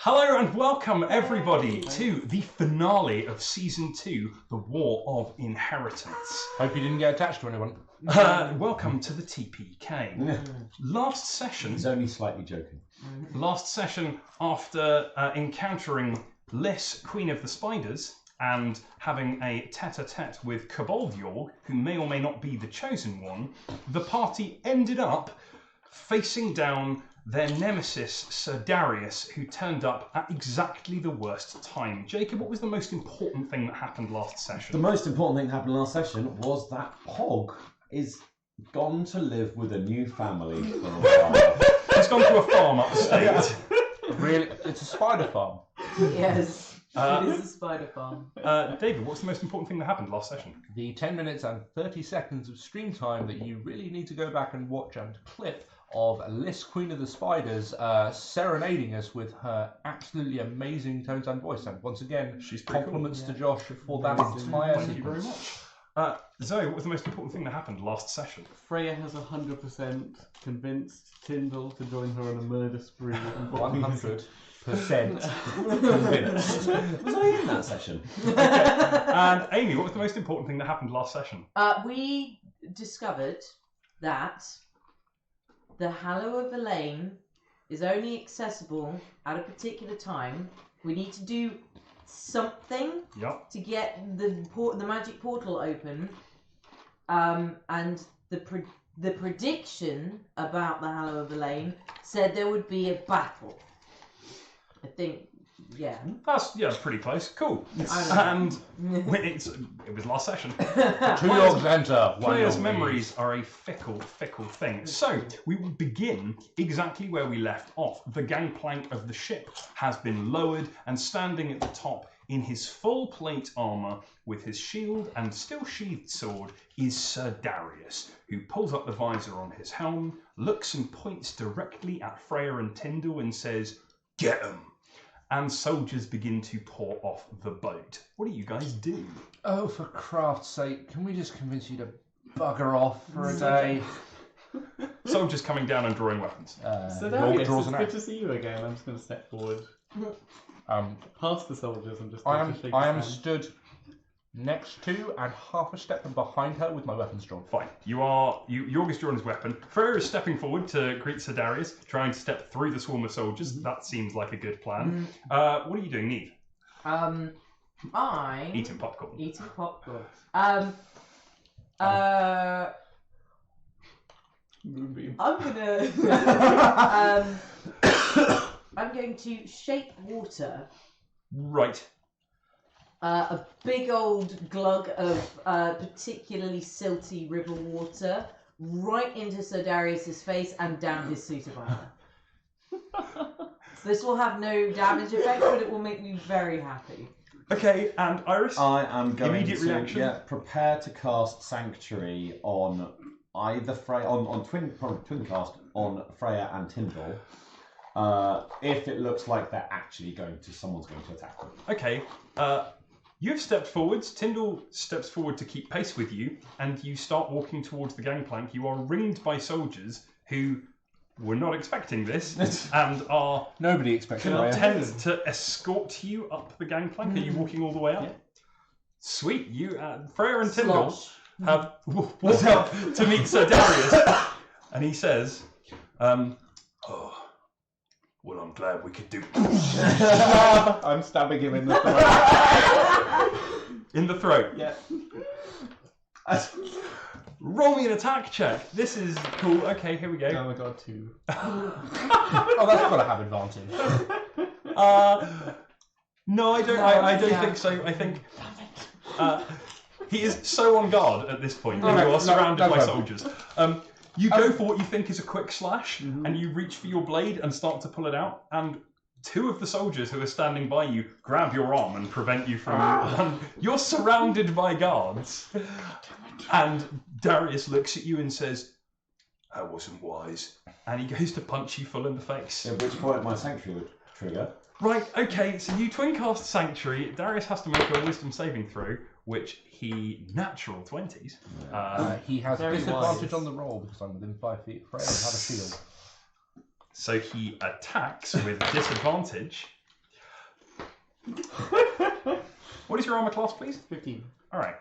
Hello and welcome everybody to the finale of Season 2, The War of Inheritance. Hope you didn't get attached to anyone. Welcome to the TPK. Last session... He's only slightly joking. Last session, after encountering Liss, Queen of the Spiders, and having a tete-a-tete with Kobold-Yorg, who may or may not be the chosen one, the party ended up facing down their nemesis, Sir Darius, who turned up at exactly the worst time. Jacob, what was the most important thing that happened last session? The most important thing that happened last session was that Hog is gone to live with a new family for a while. He's gone to a farm upstate. Really? It's a spider farm. Yes, it is a spider farm. David, what's the most important thing that happened last session? The 10 minutes and 30 seconds of stream time that you really need to go back and watch and clip of Liss, Queen of the Spiders, serenading us with her absolutely amazing tones and voice. And once again, She's compliments cool. to Josh for that entire Thank you very sequence. much. Zoe, what was the most important thing that happened last session? Freya has 100% convinced Tyndall to join her on a murder spree. 100% convinced. Was I in that session? And Amy, what was the most important thing that happened last session? We discovered that the Hallow of Elaine is only accessible at a particular time. We need to do something Yep. to get the magic portal open, and the prediction about the Hallow of Elaine said there would be a battle. I think, yeah. That's pretty close. Cool. And it was last session. 2 Yorks enter. 1 Players' York memories are a fickle thing. So we will begin exactly where we left off. The gangplank of the ship has been lowered, and standing at the top in his full plate armour with his shield and still sheathed sword is Sir Darius, who pulls up the visor on his helm, looks and points directly at Freya and Tyndall and says, "Get 'em!" And soldiers begin to pour off the boat. What do you guys do? Oh, for craft's sake, can we just convince you to bugger off for a day? Soldiers coming down and drawing weapons. So York Darius, draws it's an good axe. to see you again. I'm just going to step forward Um, past the soldiers and just I going to shake am his hand. stood next to and half a step behind her with my weapons drawn. Fine. Yorg is drawing his weapon. Freya is stepping forward to greet Sir Darius, trying to step through the swarm of soldiers. That seems like a good plan. What are you doing, Neve? I'm Eating popcorn. eating popcorn. Moonbeam. I'm gonna I'm going to shape water, Right. a big old glug of particularly silty river water right into Sir Darius's face and down his suit of armor. So this will have no damage effect, but it will make me very happy. Okay, and Iris? I am going Immediate to reaction? prepare to cast Sanctuary on either Freya, on twin cast on Freya and Tyndall. If it looks like they're actually someone's going to attack them. Okay. You've stepped forwards. Tyndall steps forward to keep pace with you, and you start walking towards the gangplank. You are ringed by soldiers who were not expecting this and are Nobody expected that. content to escort you up the gangplank. Are you walking all the way up? Yeah. Sweet. You, Freya and Tyndall Slosh. have walked up to meet Sir Darius, and he says, "Oh, well, I'm glad we could do I'm stabbing him in the throat. in the throat." Yeah. Roll me an attack check. This is cool. Okay, here we go. Oh my god, 2. Oh, that's got to have advantage. No, I don't. I don't think so. I think he is so on guard at this point. No, You are surrounded by no. soldiers. You go for what you think is a quick slash, and you reach for your blade and start to pull it out. And 2 of the soldiers who are standing by you grab your arm and prevent you from. You're surrounded by guards. And Darius looks at you and says, "That wasn't wise." And he goes to punch you full in the face. At which point my Sanctuary would trigger. Right, okay, so you twin cast Sanctuary. Darius has to make a wisdom saving throw, which he natural 20s. He has Very disadvantage wise. on the roll because I'm within 5 feet. Freya will have a shield. So he attacks with disadvantage. What is your armor class, please? 15. All right.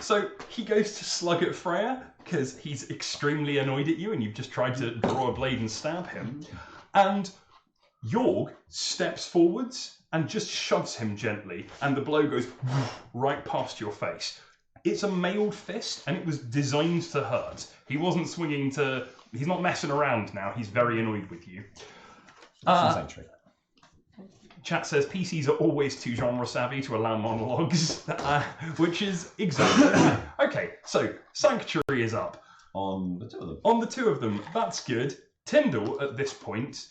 So he goes to slug at Freya because he's extremely annoyed at you, and you've just tried to draw a blade and stab him. And Jorg steps forwards and just shoves him gently, and the blow goes right past your face. It's a mailed fist, and it was designed to hurt. He wasn't swinging to. He's not messing around now. He's very annoyed with you. Sanctuary. Chat says PCs are always too genre savvy to allow monologues, which is exactly right. Okay, so Sanctuary is up. On the two of them. On the two of them, that's good. Tyndall, at this point,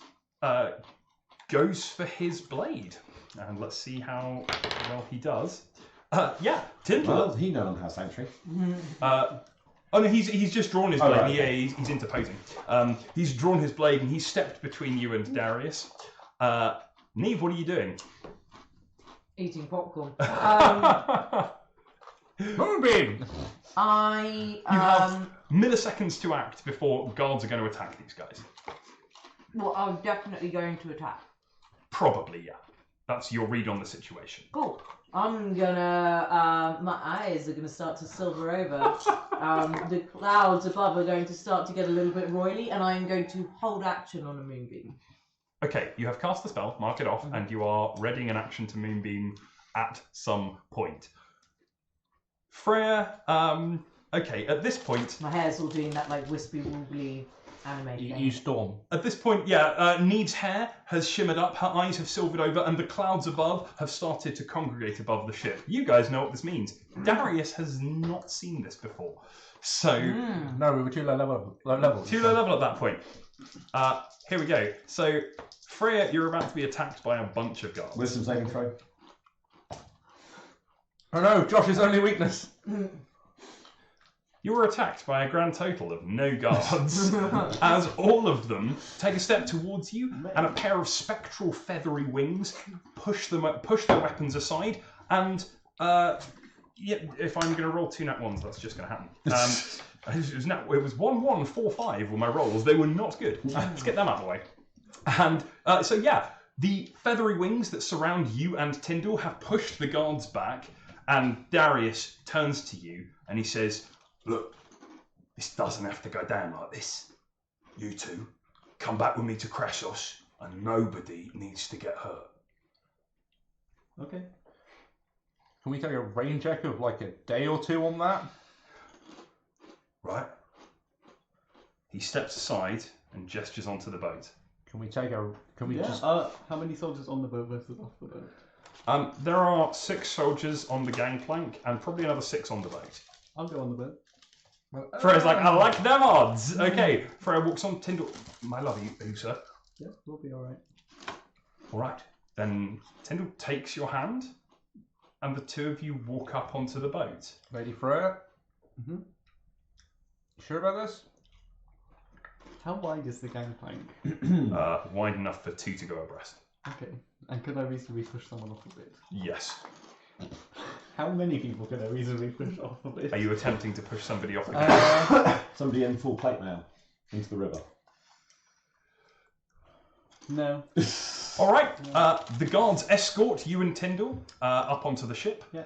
goes for his blade. And let's see how well he does. Yeah, Tyndall. Well, he no longer has Sanctuary. Oh no, he's just drawn his blade. right, Yeah, okay. he's interposing. He's drawn his blade and he's stepped between you and Darius. Neve, what are you doing? Eating popcorn. Moonbeam! I You have milliseconds to act before guards are going to attack these guys. well, I'm definitely going to attack. Probably, yeah. That's your read on the situation. Cool. I'm gonna. My eyes are gonna start to silver over. The clouds above are going to start to get a little bit roily, and I'm going to hold action on a moonbeam. Okay, you have cast the spell, mark it off, and you are readying an action to moonbeam at some point. Freya, okay, at this point... My hair's all doing that like wispy wobbly anime thing. You storm. At this point, yeah, Neve's hair has shimmered up, her eyes have silvered over, and the clouds above have started to congregate above the ship. You guys know what this means. Darius has not seen this before. So... No, we were too low level. Too low level at that point. Here we go. So, Freya, you're about to be attacked by a bunch of guards. Wisdom saving throw. Oh no, Josh's only weakness. You were attacked by a grand total of no guards, as all of them take a step towards you, and a pair of spectral feathery wings push their weapons aside, and yeah, if I'm going to roll 2 nat 1s, that's just going to happen. It was 1, 1, 4, 5 were my rolls. They were not good. Let's get them out of the way. And so yeah, the feathery wings that surround you and Tyndall have pushed the guards back, and Darius turns to you and he says, "Look, this doesn't have to go down like this. You two, come back with me to Krassos, and nobody needs to get hurt." Okay. Can we take a rain check of like a day or two on that? Right? He steps aside and gestures onto the boat. Can we take a? Can we Yeah. just? How many soldiers on the boat versus off the boat? There are 6 soldiers on the gangplank and probably another 6 on the boat. I'll go on the boat. Freya's like, "I like them odds." Okay, Freya walks on. Tyndall, "My love, are you sir?" Yeah, we'll be alright. All right. Then Tyndall takes your hand, and the two of you walk up onto the boat. Lady Freya. Mm-hmm. You sure about this? How wide is the gangplank? Wide enough for 2 to go abreast. Okay. And could I reasonably push someone off of it? Yes. How many people could I reasonably push off of it? Are you attempting to push somebody off the boat? Somebody in full plate mail into the river. No. All right. The guards escort you and Tyndall up onto the ship. Yeah.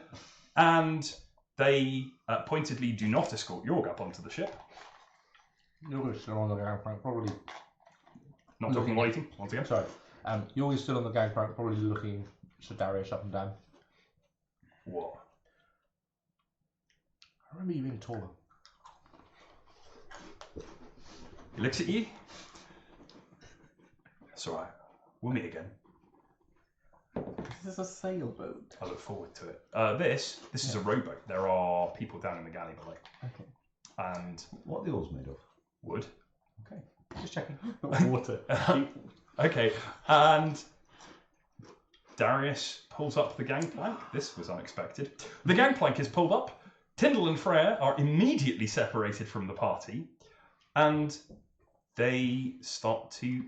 And they pointedly do not escort Jorg up onto the ship. You're still on the gangplank, probably. Not talking waiting, once again. Sorry. You're still on the gangplank, probably looking to Darius up and down. What? I remember you being taller. He looks at you. It's all right. We'll meet again. This is a sailboat. I look forward to it. This is a rowboat. There are people down in the galley below. Okay. And What are the oars made of? wood. Okay. Just checking. Not water. Okay, and Darius pulls up the gangplank. This was unexpected. The gangplank is pulled up. Tyndall and Freya are immediately separated from the party, and they start to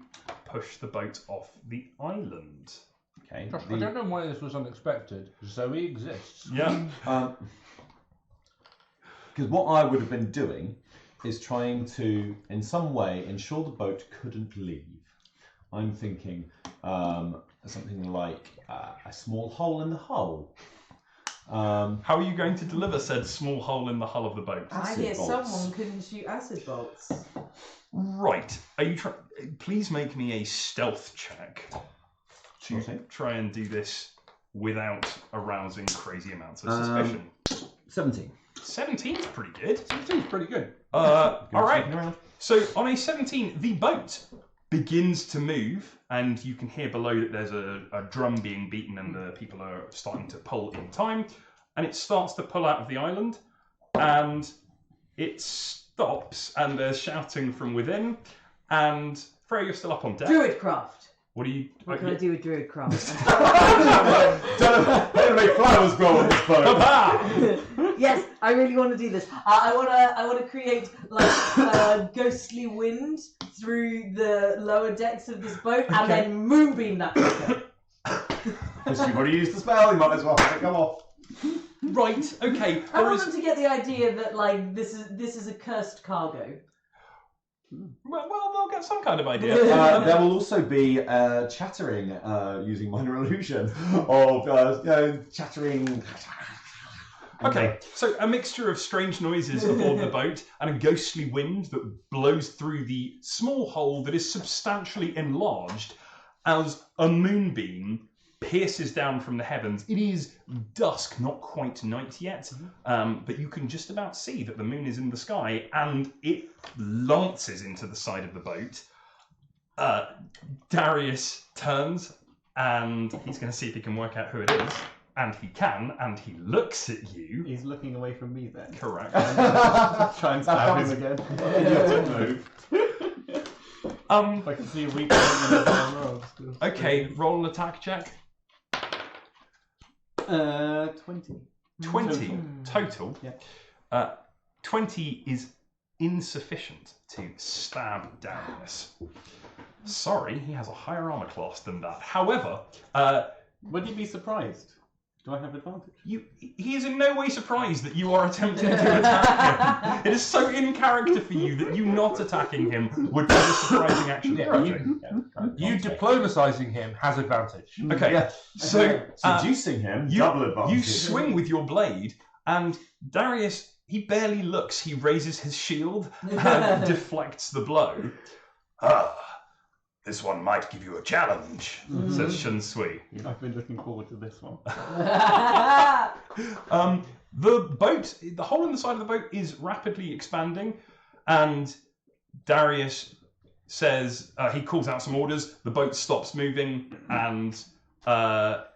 push the boat off the island. Okay. Josh, I don't know why this was unexpected. Zoe exists. Yeah. Because what I would have been doing is trying to, in some way, ensure the boat couldn't leave. I'm thinking something like a small hole in the hull. How are you going to deliver said small hole in the hull of the boat? I hear someone couldn't shoot acid bolts. Right. Are you please make me a stealth check to try and do this without arousing crazy amounts of suspicion. 17. 17 is pretty good. 17 is pretty good. All right. So on a 17, the boat begins to move, and you can hear below that there's a drum being beaten, and the people are starting to pull in time. And it starts to pull out of the island, and it stops, and there's shouting from within. And Freya, you're still up on deck. Druidcraft. What do you? What can I do with Druidcraft? Don't make flowers grow on this boat. Yes, I really want to do this. I want to create like ghostly wind through the lower decks of this boat, and then moonbeam that fucker. Because you've already used the spell, you might as well have it go off. Right. Okay. I want them to get the idea that like this is a cursed cargo. Well, they'll get some kind of idea. There will also be chattering using minor illusion of chattering. Okay, so a mixture of strange noises aboard the boat and a ghostly wind that blows through the small hole that is substantially enlarged as a moonbeam pierces down from the heavens. It is dusk, not quite night yet, but you can just about see that the moon is in the sky, and it lances into the side of the boat. Darius turns, and he's going to see if he can work out who it is. And he can, and he looks at you. He's looking away from me then. Correct. Try and stab him again. Move. I can see a weak point in the armor. Okay, roll an attack check. 20. 20 total. Yeah. 20 is insufficient to stab Darius. Sorry, he has a higher armor class than that. However, would you be surprised? Do I have advantage? he is in no way surprised that you are attempting to attack him. It is so in character for you that you not attacking him would be a surprising action. You diplomatizing him has advantage. Okay, so seducing him, double advantage. You swing with your blade, and Darius, he barely looks. He raises his shield and deflects the blow. This one might give you a challenge, says Shun Sui. I've been looking forward to this one. The boat, the hole in the side of the boat is rapidly expanding, and Darius says, he calls out some orders, the boat stops moving, and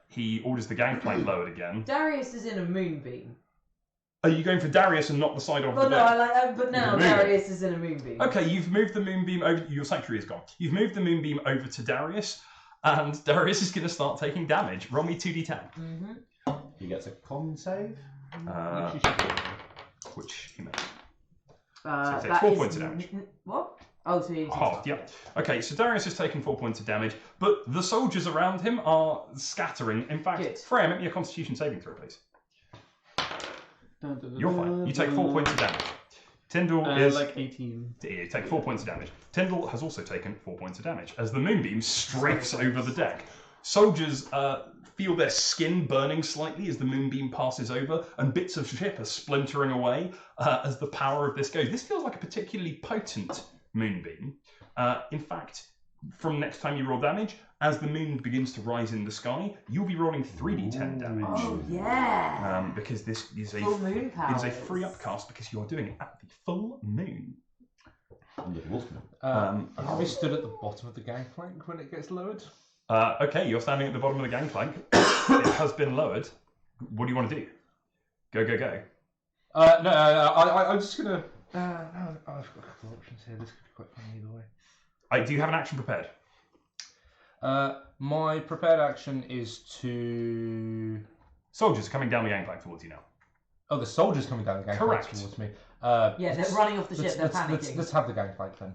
he orders the gangplank lowered again. Darius is in a moonbeam. Are you going for Darius and not the side of the boat? But now Darius is in a moonbeam. Okay, you've moved the moonbeam over. Your sanctuary is gone. You've moved the moonbeam over to Darius, and Darius is going to start taking damage. Roll me 2d10. He gets a con save. Which he makes. So he takes that 4 is points of damage. What? Oh, so he's Yeah. Okay, so Darius has taken 4 points of damage, but the soldiers around him are scattering. In fact, Good. Freya, make me a Constitution saving throw, please. You're fine. You take 4 points of damage. Tyndall is like 18. You take 4 points of damage. Tyndall has also taken 4 points of damage as the moonbeam strafes over the deck. Soldiers feel their skin burning slightly as the moonbeam passes over, and bits of ship are splintering away as the power of this goes. This feels like a particularly potent moonbeam. In fact, from next time you roll damage, as the moon begins to rise in the sky, you'll be rolling 3d10 damage. Oh yeah. Because this is a full moon power. It is a free upcast because you are doing it at the full moon. Are we stood at the bottom of the gangplank when it gets lowered? Okay, you're standing at the bottom of the gangplank. It has been lowered. What do you want to do? Go. No, I'm just gonna. I've got a couple of options here. This could be quite funny either way. Do you have an action prepared? My prepared action is to. Soldiers are coming down the gangplank towards you now. Oh, the soldiers coming down the gangplank Correct. towards me. Yeah, they're running off the ship. They're let's panicking. have the gangplank then.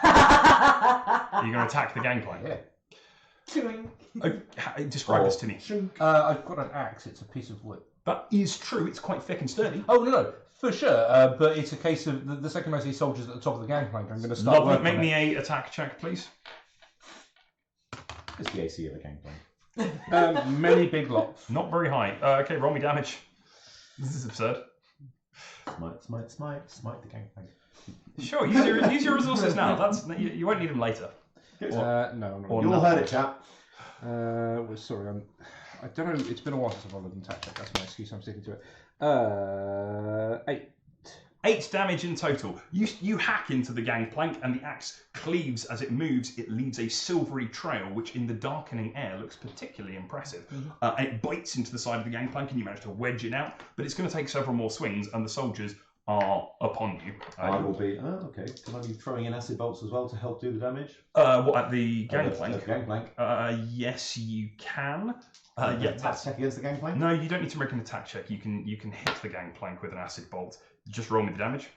Are you going to attack the gangplank? Yeah. Describe this to me. I've got an axe. It's a piece of wood. That is true. It's quite thick and sturdy. Oh no, for sure. But it's a case of the second I see soldiers at the top of the gangplank, I'm going to start. Lovely. working Make on me it. a attack check, please. It's the AC of a gangplank. Many big lots. Not very high. Okay, roll me damage. This is absurd. Smite the gangplank. Sure, use your resources now. You won't need them later. No, I'm not. Or You all heard it, chap. Well, sorry, I don't know. It's been a while since I've rolled an attack check. That's my excuse. I'm sticking to it. 8. 8 damage in total. You hack into the gangplank and the axe cleaves as it moves. It leaves a silvery trail, which in the darkening air looks particularly impressive. And it bites into the side of the gangplank and you manage to wedge it out. But it's going to take several more swings and the soldiers are upon you. I will be. Oh, okay. Can I be throwing in acid bolts as well to help do the damage? What, at the gangplank? The gangplank. Yes, you can. Attack check against the gangplank? No, you don't need to make an attack check. You can hit the gangplank with an acid bolt. Just roll me the damage.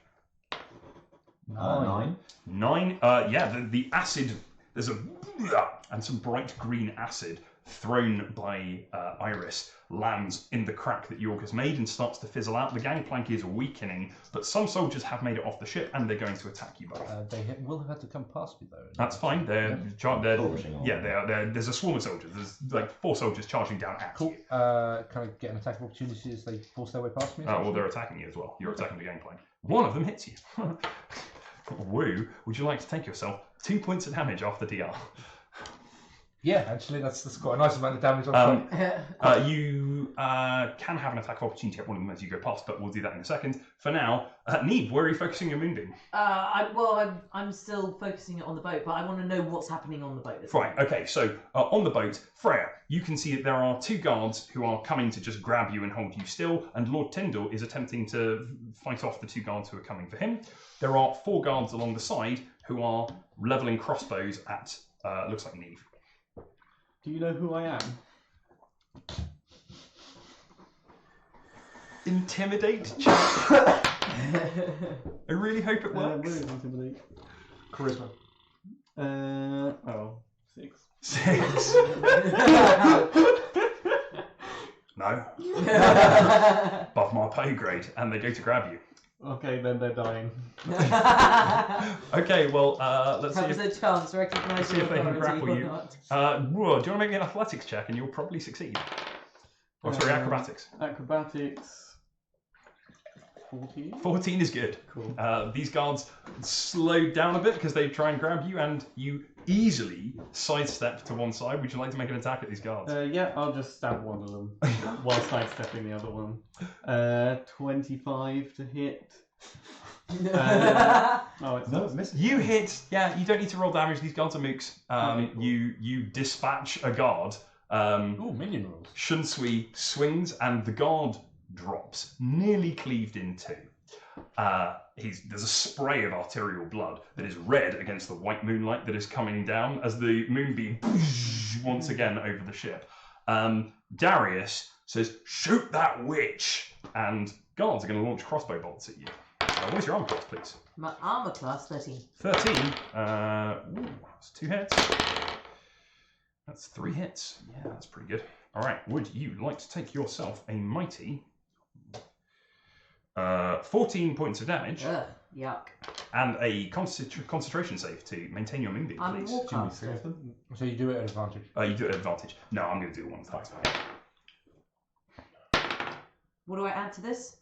9. 9. Yeah, the acid. There's and some bright green acid thrown by Iris lands in the crack that York has made and starts to fizzle out. The gangplank is weakening, but some soldiers have made it off the ship and they're going to attack you both. They will have had to come past me though. That's fine. They're there's a swarm of soldiers. There's like 4 soldiers charging down at you. Can I get an attack of opportunity as they force their way past me? Well, they're attacking you as well. You're attacking the gangplank. One of them hits you. Woo! Would you like to take yourself 2 points of damage off the DR? Yeah, actually, that's quite a nice amount of damage. You can have an attack of opportunity at one of them as you go past, but we'll do that in a second. For now, Neve, where are you focusing your moonbeam? I'm still focusing it on the boat, but I want to know what's happening on the boat. Right, okay, so on the boat, Freya, you can see that there are 2 guards who are coming to just grab you and hold you still, and Lord Tyndall is attempting to fight off the 2 guards who are coming for him. There are 4 guards along the side who are levelling crossbows at, looks like Neve. Do you know who I am? Intimidate check. I really hope it Where works. is intimidate? Charisma. 6. 6. No. Above my pay grade, and they go to grab you. Okay, then they're dying. Okay, well, let's see Comes if, a chance to recognise see if they can authority grapple or you. not. Do you want to make me an athletics check, and you'll probably succeed. Or sorry, acrobatics. Acrobatics. 14. 14 is good. Cool. These guards slowed down a bit because they try and grab you, and you easily sidestep to one side. Would you like to make an attack at these guards? Yeah, I'll just stab one of them while sidestepping the other one. 25 to hit. Oh, it's No, it misses. You hit. Yeah, you don't need to roll damage. These guards are mooks. Okay, cool. You dispatch a guard. Ooh, minion rules. Shunsui swings and the guard drops, nearly cleaved in 2. There's a spray of arterial blood that is red against the white moonlight that is coming down as the moonbeam once again over the ship. Darius says, "Shoot that witch!" And guards are going to launch crossbow bolts at you. What is your armor class, please? My armor class 13. 13. That's 2 hits. That's 3 hits. Yeah, that's pretty good. All right, would you like to take yourself a mighty 14 points of damage Ugh, yuck. and a concentration save to maintain your moonbeam, I'm a please? warcaster. So you do it at advantage. You do it at advantage. No, I'm going to do the one that's What do I add to this?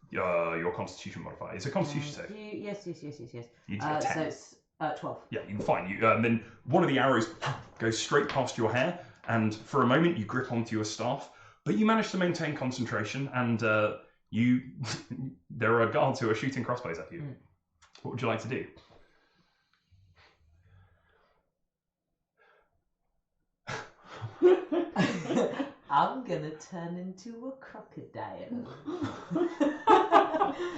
your constitution modifier. It's a constitution save. Yes. You get 10. So it's 12. Yeah, you're fine. And then one of the arrows goes straight past your hair, and for a moment you grip onto your staff, but you manage to maintain concentration, and there are guards who are shooting crossbows at you. What would you like to do? I'm gonna turn into a crocodile.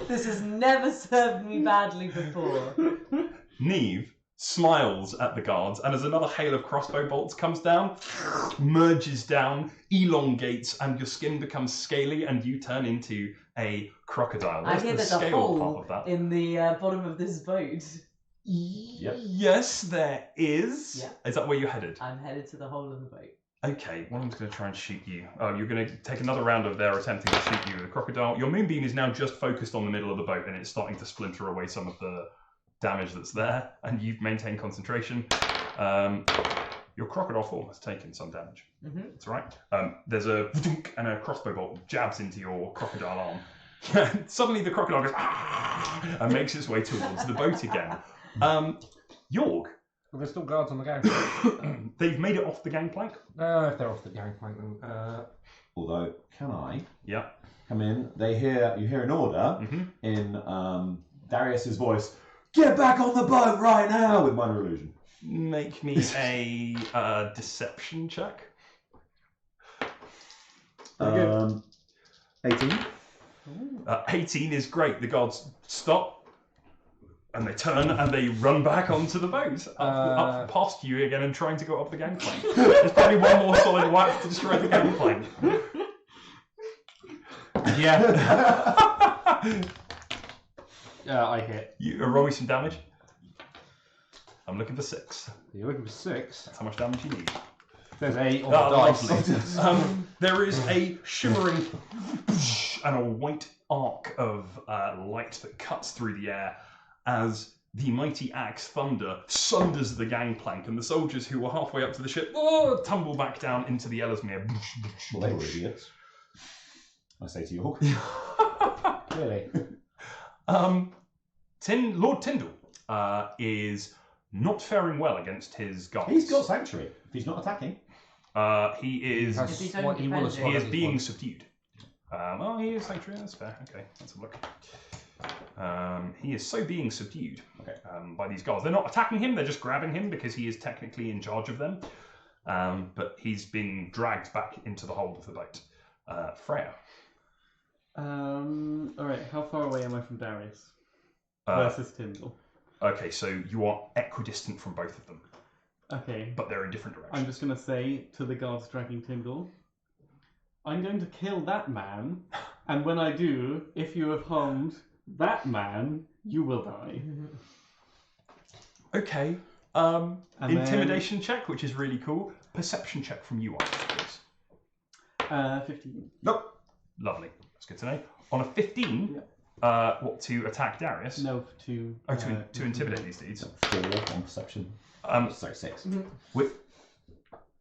This has never served me badly before. Neve smiles at the guards, and as another hail of crossbow bolts comes down, merges down, elongates, and your skin becomes scaly, and you turn into a crocodile. I hear the there's a scale part hole of that. in the bottom of this boat. Yep. Yes, there is. Yeah. Is that where you're headed? I'm headed to the hole in the boat. Okay, one of them's going to try and shoot you. You're going to take another round of their attempting to shoot you with a crocodile. Your moonbeam is now just focused on the middle of the boat, and it's starting to splinter away some of the damage that's there, and you've maintained concentration. your crocodile form has taken some damage. Mhm. That's right. There's a dunk and a crossbow bolt jabs into your crocodile arm. Suddenly the crocodile goes and makes its way towards the boat again. Yorg, Well, there's still guards on the gangplank. they've made it off the gangplank. If they're off the gangplank, then. Although, can I Yeah. come in? You hear an order Mhm. in Darius's voice. Get back on the boat right now with minor illusion. Make me a deception check. Very good. 18. 18 is great. The guards stop and they turn and they run back onto the boat, up past you again and trying to go up the gangplank. There's probably one more solid whack to destroy the gangplank. Yeah. I hit. You roll me some damage. I'm looking for 6. You're looking for 6. That's how much damage you need. There's 8 on Oh, the dice. lovely. There is a shimmering and a white arc of light that cuts through the air as the mighty axe Thunder sunders the gangplank, and the soldiers who were halfway up to the ship tumble back down into the Ellesmere. Well, they were idiots. I say to York. Really? Lord Tyndall is not faring well against his guards. He's got sanctuary. If he's not attacking. He is. If he's only He will have defending. He is at this being point. subdued. He is sanctuary. That's fair. Okay, let's have a look. He is so being subdued by these guards. They're not attacking him. They're just grabbing him because he is technically in charge of them. But he's being dragged back into the hold of the boat. Freya. Alright, how far away am I from Darius? Uh, Versus Tyndall. Okay, so you are equidistant from both of them, Okay. but they're in different directions. I'm just going to say to the guards dragging Tyndall, I'm going to kill that man, and when I do, if you have harmed that man, you will die. Okay. And Intimidation check, which is really cool. Perception check from you, please. then, 15. Nope. Lovely. That's good to know. On a 15, what, to attack Darius? No, to... Oh, to intimidate these dudes. 4 on perception. Sorry, 6. We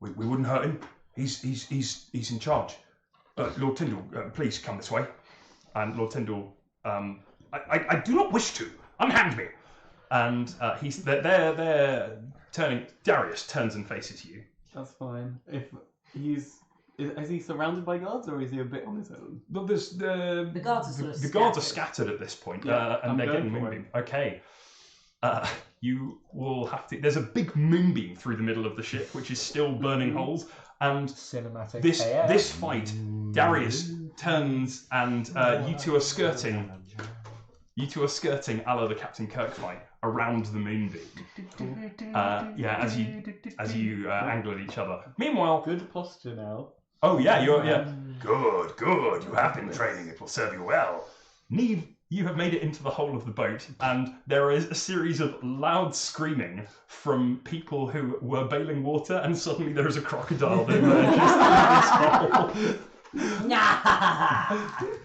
wouldn't hurt him. He's in charge. Lord Tyndall, please come this way. And Lord Tyndall, I do not wish to. Unhand me. And they're turning. Darius turns and faces you. That's fine. If he's... Is he surrounded by guards, or is he a bit on his own? Well, there's The guards are sort of the guards are scattered. scattered at this point, Yeah, and I'm they're going getting for moonbeam. Okay. You will have to. There's a big moonbeam through the middle of the ship, which is still burning holes. And Cinematic. this fight, Darius turns, and you two are skirting. You two are skirting, a la the Captain Kirk fight, around the moonbeam. As you angle at each other. Meanwhile, Good posture now. oh yeah, good. You have been training. It will serve you well. Neve, you have made it into the hull of the boat, and there is a series of loud screaming from people who were bailing water, and suddenly there is a crocodile that emerges through this hole.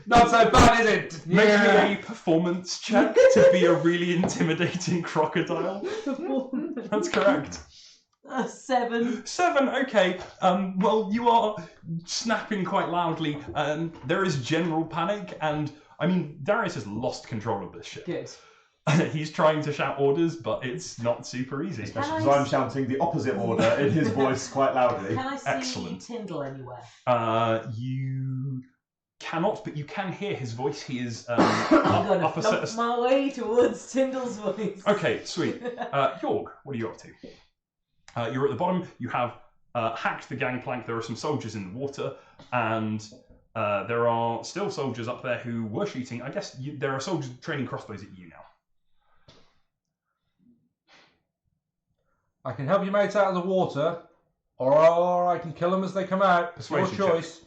Not so bad, is it? Make me a performance check to be a really intimidating crocodile. That's correct. 7. 7, okay. Well, you are snapping quite loudly, and there is general panic, and I mean, Darius has lost control of this ship. Good. He's trying to shout orders, but it's not super easy. Especially Can because I I'm shouting the opposite order in his voice quite loudly. Can I see Excellent. Tyndall anywhere? You cannot, but you can hear his voice. He is I'm going to up a set flop of... my way towards Tyndall's voice. Okay, sweet. Jorg, what are you up to? You're at the bottom. You have hacked the gangplank. There are some soldiers in the water, and there are still soldiers up there who were shooting. I guess there are soldiers training crossbows at you now. I can help you mates out of the water, or I can kill them as they come out. It's your Persuasion check. choice.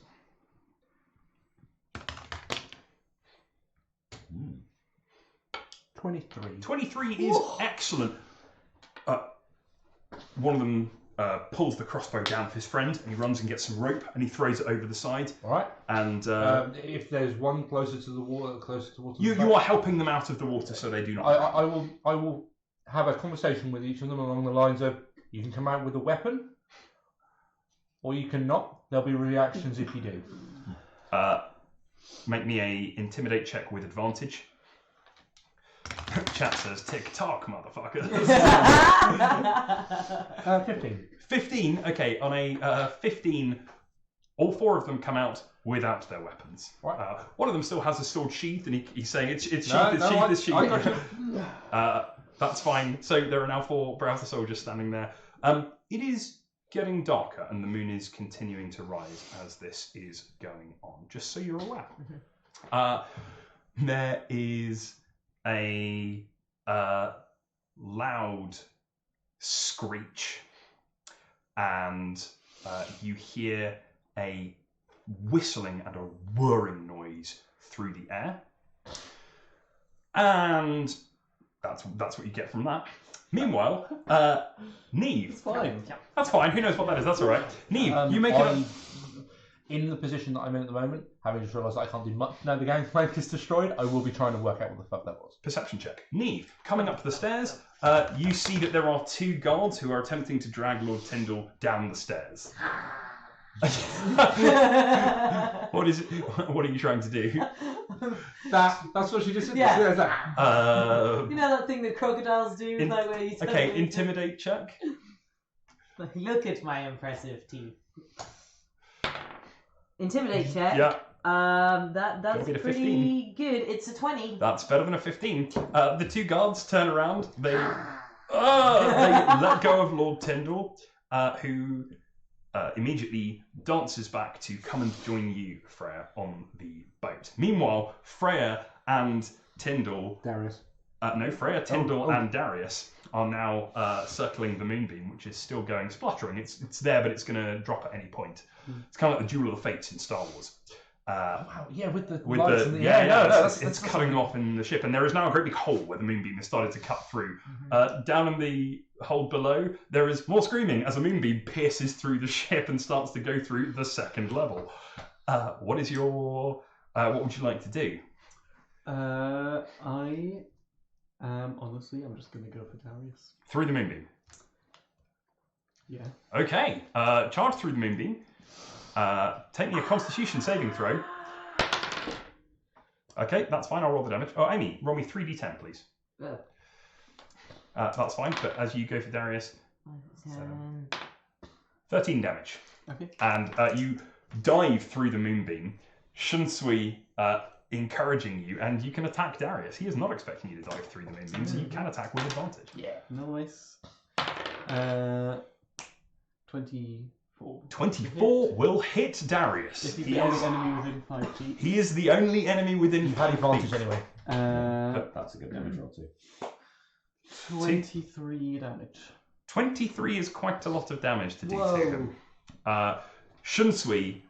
23. 23 is excellent. One of them pulls the crossbow down for his friend, and he runs and gets some rope, and he throws it over the side. All right. And If there's one closer to the water, you are helping them out of the water, so they do not. I will have a conversation with each of them along the lines of, you can come out with a weapon, or you can not. There'll be reactions if you do. Make me a intimidate check with advantage. Chat says tick tock, motherfucker. 15. 15. Okay, on a 15, all 4 of them come out without their weapons. Right. One of them still has a sword sheathed, and he's saying it's sheathed, No, it's no, sheathed, it's sheathed. I got you. That's fine. So there are now 4 Browser soldiers standing there. It is getting darker, and the moon is continuing to rise as this is going on, just so you're aware. There is a loud screech, and you hear a whistling and a whirring noise through the air. And that's what you get from that. Meanwhile, Neve. It's fine. That's fine. Who knows what that is? That's all right. Neve, you make it. In the position that I'm in at the moment, having just realised I can't do much now the gangplank is destroyed, I will be trying to work out what the fuck that was. Perception check. Neve, coming up the stairs, you see that there are 2 guards who are attempting to drag Lord Tyndall down the stairs. What is it? What are you trying to do? That's what she just said. Yeah. There's that. You know that thing that crocodiles do? Like where you Okay, intimidate check. Look at my impressive teeth. Intimidate check. Yeah, That's Get a pretty good. It's a 20. that's better than a 15. The 2 guards turn around. They let go of Lord Tyndall, who immediately dances back to come and join you, Freya, on the boat. Meanwhile, Freya and Tyndall... Darius. No, Freya, Tyndall, and Darius are now circling the moonbeam, which is still going spluttering. It's there, but it's going to drop at any point. It's kind of like the Duel of the Fates in Star Wars. Wow, yeah, with the With lights the and the it's cutting off in the ship, and there is now a great big hole where the moonbeam has started to cut through. Down in the hold below, there is more screaming as a moonbeam pierces through the ship and starts to go through the 2nd level. What is your? What would you like to do? Honestly, I'm just going to go for Darius. Through the moonbeam. Yeah. Okay. Charge through the moonbeam. Take me a Constitution saving throw. Okay, that's fine. I'll roll the damage. Oh, Amy, roll me 3d10, please. That's fine. But as you go for Darius, 13 damage. Okay. And you dive through the moonbeam. Shunsui encouraging you, and you can attack Darius. He is not expecting you to dive through the moonbeam, so you can attack with advantage. Yeah. Nice. 24. 24 will hit Darius. If he's the only enemy within 5 feet. He is the only enemy within You've had 5 advantage feet. anyway. That's a good damage roll too. 23 damage. 23 is quite a lot of damage to do to Whoa. him. Shunsui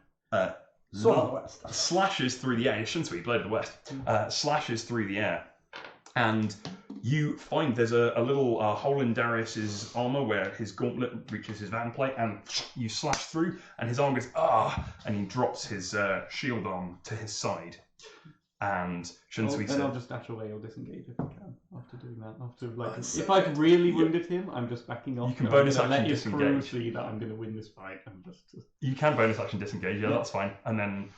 Sword of the West. slashes through the air. Shunsui, Blade of the West, slashes through the air. And you find there's a little hole in Darius's armor where his gauntlet reaches his van plate, and you slash through, and his arm goes, and he drops his shield arm to his side. And Shunsui Then I'll says, just dash away or disengage if I can after doing that. If I've really wounded him, I'm just backing off. You can I'm bonus gonna action let you disengage. prove that I'm going to win this fight. I'm just you can bonus action disengage, yeah, that's fine. And then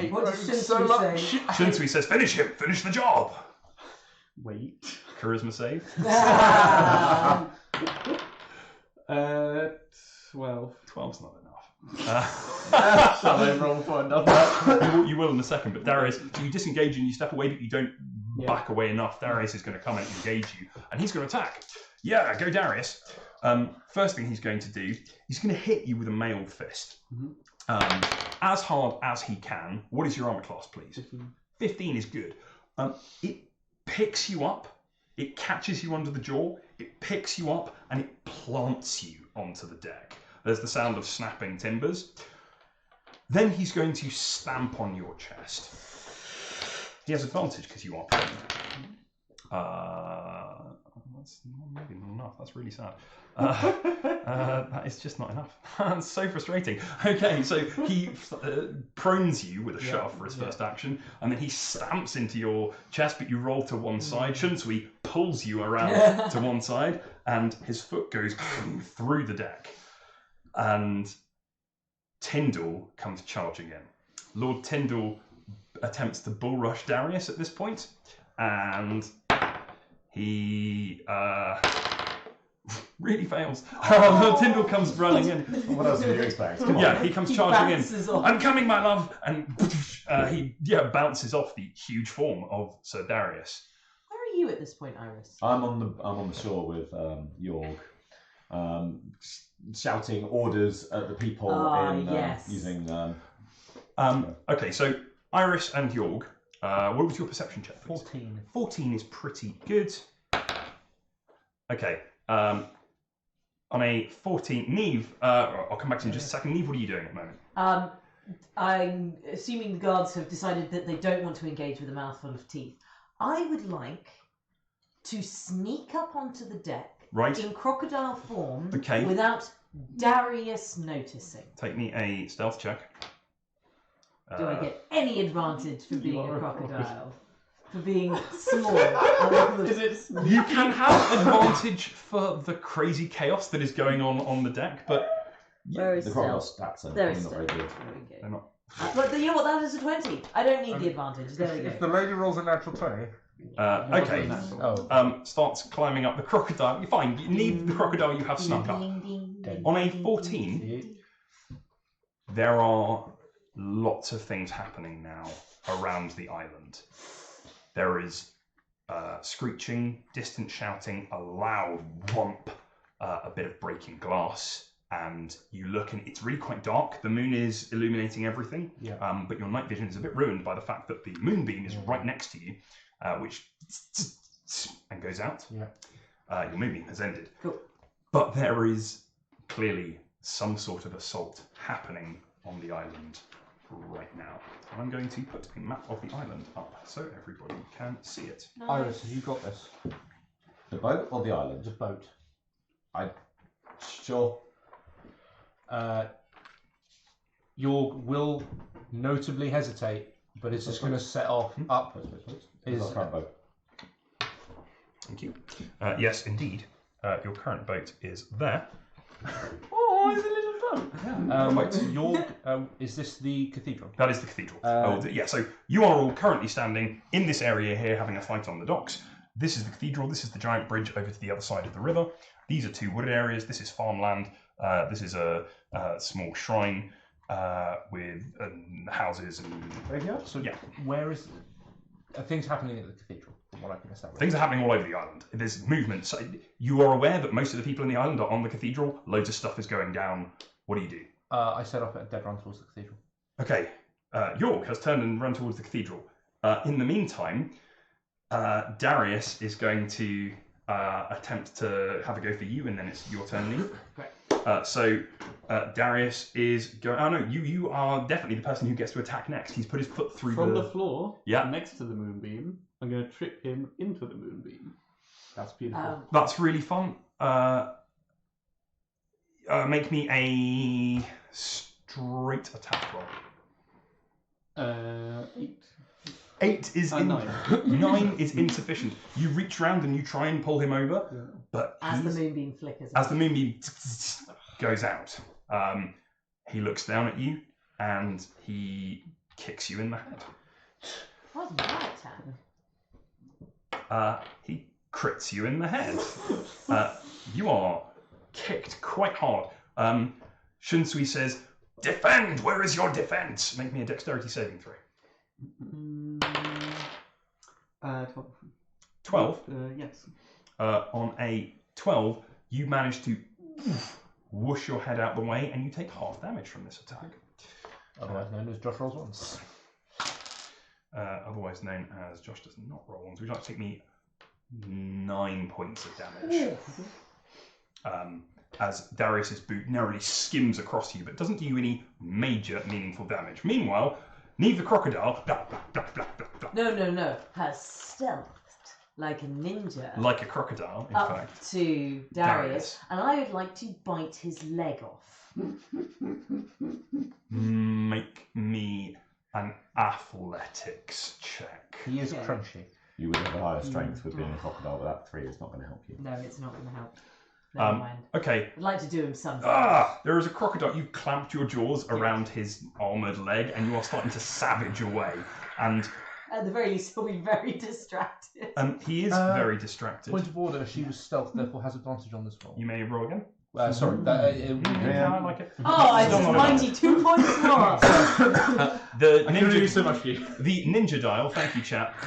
What does So Shunsui much. say? Shunsui says, finish him, finish the job. wait. Charisma save. 12. 12's not enough. Shall I roll for another? You will in a second, but Darius, so you disengage and you step away, but you don't Yeah. back away enough. Darius is going to come and engage you, and he's going to attack. Yeah, go Darius. First thing he's going to do, he's going to hit you with a mailed fist. Mhm. As hard as he can. What is your armor class, please? 15 is good. It picks you up, it catches you under the jaw, it picks you up, and it plants you onto the deck. There's the sound of snapping timbers. Then he's going to stamp on your chest. He has advantage because you are prone. That's maybe not enough. That's really sad. That is just not enough. That's so frustrating. Okay, so he prones you with a shove for his first action, and then he stamps into your chest, but you roll to one side. Shunsui pulls you around to one side, and his foot goes through the deck. And Tyndall comes charging in. Lord Tyndall attempts to bull rush Darius at this point, and he really fails. Lord Tyndall comes running in. What else would you expect? Come on. Yeah, he comes charging in. Off. I'm coming, my love, and he bounces off the huge form of Sir Darius. Where are you at this point, Iris? I'm on the shore with Yorg, shouting orders at the people yes. using. Okay, so Iris and Yorg, what was your perception check, please? 14. 14 is pretty good. Okay, on a 14, Neve, I'll come back to you in just a second. Neve, what are you doing at the moment? I'm assuming the guards have decided that they don't want to engage with a mouthful of teeth. I would like to sneak up onto the deck Right. in crocodile form Okay. without Darius noticing. Take me a stealth check. Do I get any advantage for being are a a crocodile? For being small? Is it? You can have advantage for the crazy chaos that is going on the deck, but Where is The crocodile stealth? stats are There probably is not stealth. very good. There we they're go. not. But you know what? That is a 20. I don't need the advantage. There we If go. the lady rolls a natural 20. Okay. Oh. Starts climbing up the crocodile. You're fine. You need the crocodile you have snuck up. On a 14, there are lots of things happening now around the island. There is screeching, distant shouting, a loud whomp, a bit of breaking glass, and you look and it's really quite dark. The moon is illuminating everything, but your night vision is a bit ruined by the fact that the moonbeam is right next to you, which and goes out. Your moonbeam has ended. Cool. But there is clearly some sort of assault happening on the island right now. I'm going to put a map of the island up so everybody can see it. Iris, have you got this? The boat or the island? The boat. Sure. York will notably hesitate, but it's just going to set off up. Is our current boat? Thank you. Yes, indeed. Your current boat is there. Oh, it's a little boat. York, is this the cathedral? That is the cathedral. Yeah, so you are all currently standing in this area here having a fight on the docks. This is the cathedral. This is the giant bridge over to the other side of the river. These are two wooded areas. This is farmland. This is a small shrine with houses and Graveyard? So yeah. Where is things happening at the cathedral? From what I can establish. Things are happening all over the island. There's movement. So you are aware that most of the people in the island are on the cathedral. Loads of stuff is going down. What do you do? I set off at a dead run towards the cathedral. Okay. York has turned and run towards the cathedral. In the meantime, Darius is going to attempt to have a go for you, and then it's your turn, Neve. So Darius is going. Oh no, you are definitely the person who gets to attack next. He's put his foot through From the floor, Yeah. next to the moonbeam, I'm going to trip him into the moonbeam. That's beautiful. That's really fun. Make me a straight attack roll. 8. 8 is 9. 9 is insufficient. You reach round and you try and pull him over, but As the moonbeam flickers. as the moonbeam goes out, he looks down at you and he kicks you in the head. What's that attack? He crits you in the head. You are kicked quite hard. Shunsui says, "Defend! Where is your defense?" Make me a dexterity saving throw. 12. 12. Yes. On a 12, you manage to whoosh your head out the way and you take half damage from this attack. Otherwise known as Josh rolls once. Otherwise known as Josh does not roll ones. Would you like to take me 9 points of damage? As Darius's boot narrowly skims across you, but doesn't do you any major meaningful damage. Meanwhile, Neve the crocodile, blah, blah, blah, blah, blah, blah, No. Has stealthed like a ninja like a crocodile, in up fact. to Darius, and I would like to bite his leg off. Make me an athletics check. He is Okay. crunchy. You would have a higher strength with being a crocodile, but that 3 is not going to help you. No, it's not going to help. Never mind. Okay. I'd like to do him something. There is a crocodile. You've clamped your jaws around his armoured leg and you are starting to savage away. And at the very least, he'll be very distracted. he is very distracted. Point of order, she was stealth, therefore has advantage on this roll. You may roll again. Sorry. I like it. Oh, it's Still a not mighty 2 points more. The I can only do ninja, so much for you. the ninja dial, thank you, chap,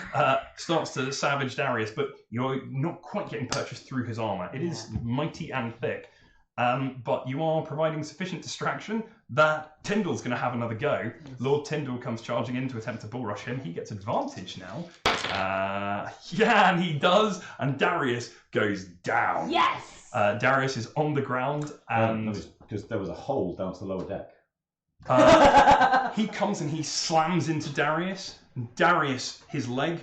starts to savage Darius, but you're not quite getting purchased through his armour. It is mighty and thick. But you are providing sufficient distraction that Tyndall's going to have another go. Lord Tyndall comes charging in to attempt to bull rush him. He gets advantage now. And he does. And Darius goes down. Yes! Darius is on the ground and because there was a hole down to the lower deck. he comes and he slams into Darius. Darius, his leg,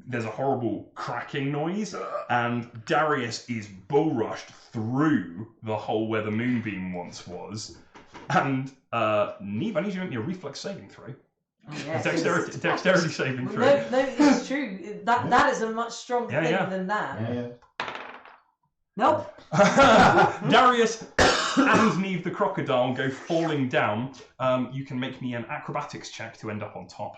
there's a horrible cracking noise, and Darius is bull rushed through the hole where the moonbeam once was. And Neve, I need you to make me a reflex saving throw. Oh, yes, Dexterity saving throw. No, it's true. That is a much stronger thing than that. Yeah. Nope. Darius and Neve the crocodile go falling down. You can make me an acrobatics check to end up on top.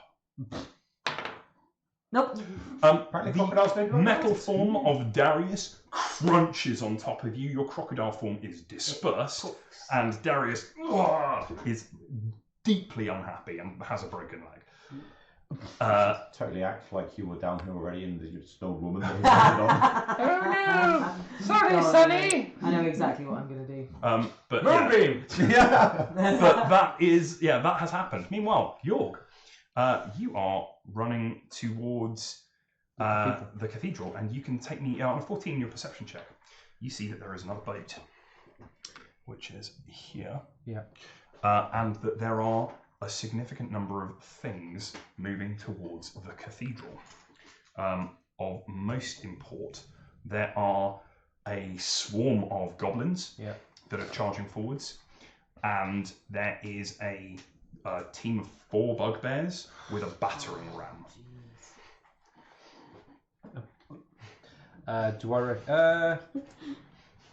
Nope. Apparently crocodiles don't The do metal that. form of Darius crunches on top of you. Your crocodile form is dispersed, and Darius is deeply unhappy and has a broken leg. Totally act like you were down here already and you're just an old woman that he's on. Oh no! Sorry, God, Sonny! I know exactly what I'm going to do. But Moonbeam! Yeah. but that has happened. Meanwhile, Jorg, you are running towards the cathedral, and you can take me on a 14 in your perception check. You see that there is another boat, which is here. Yeah. And that there are a significant number of things moving towards the cathedral. Of most import, there are a swarm of goblins that are charging forwards, and there is a team of 4 bugbears with a battering ram. Do I reckon?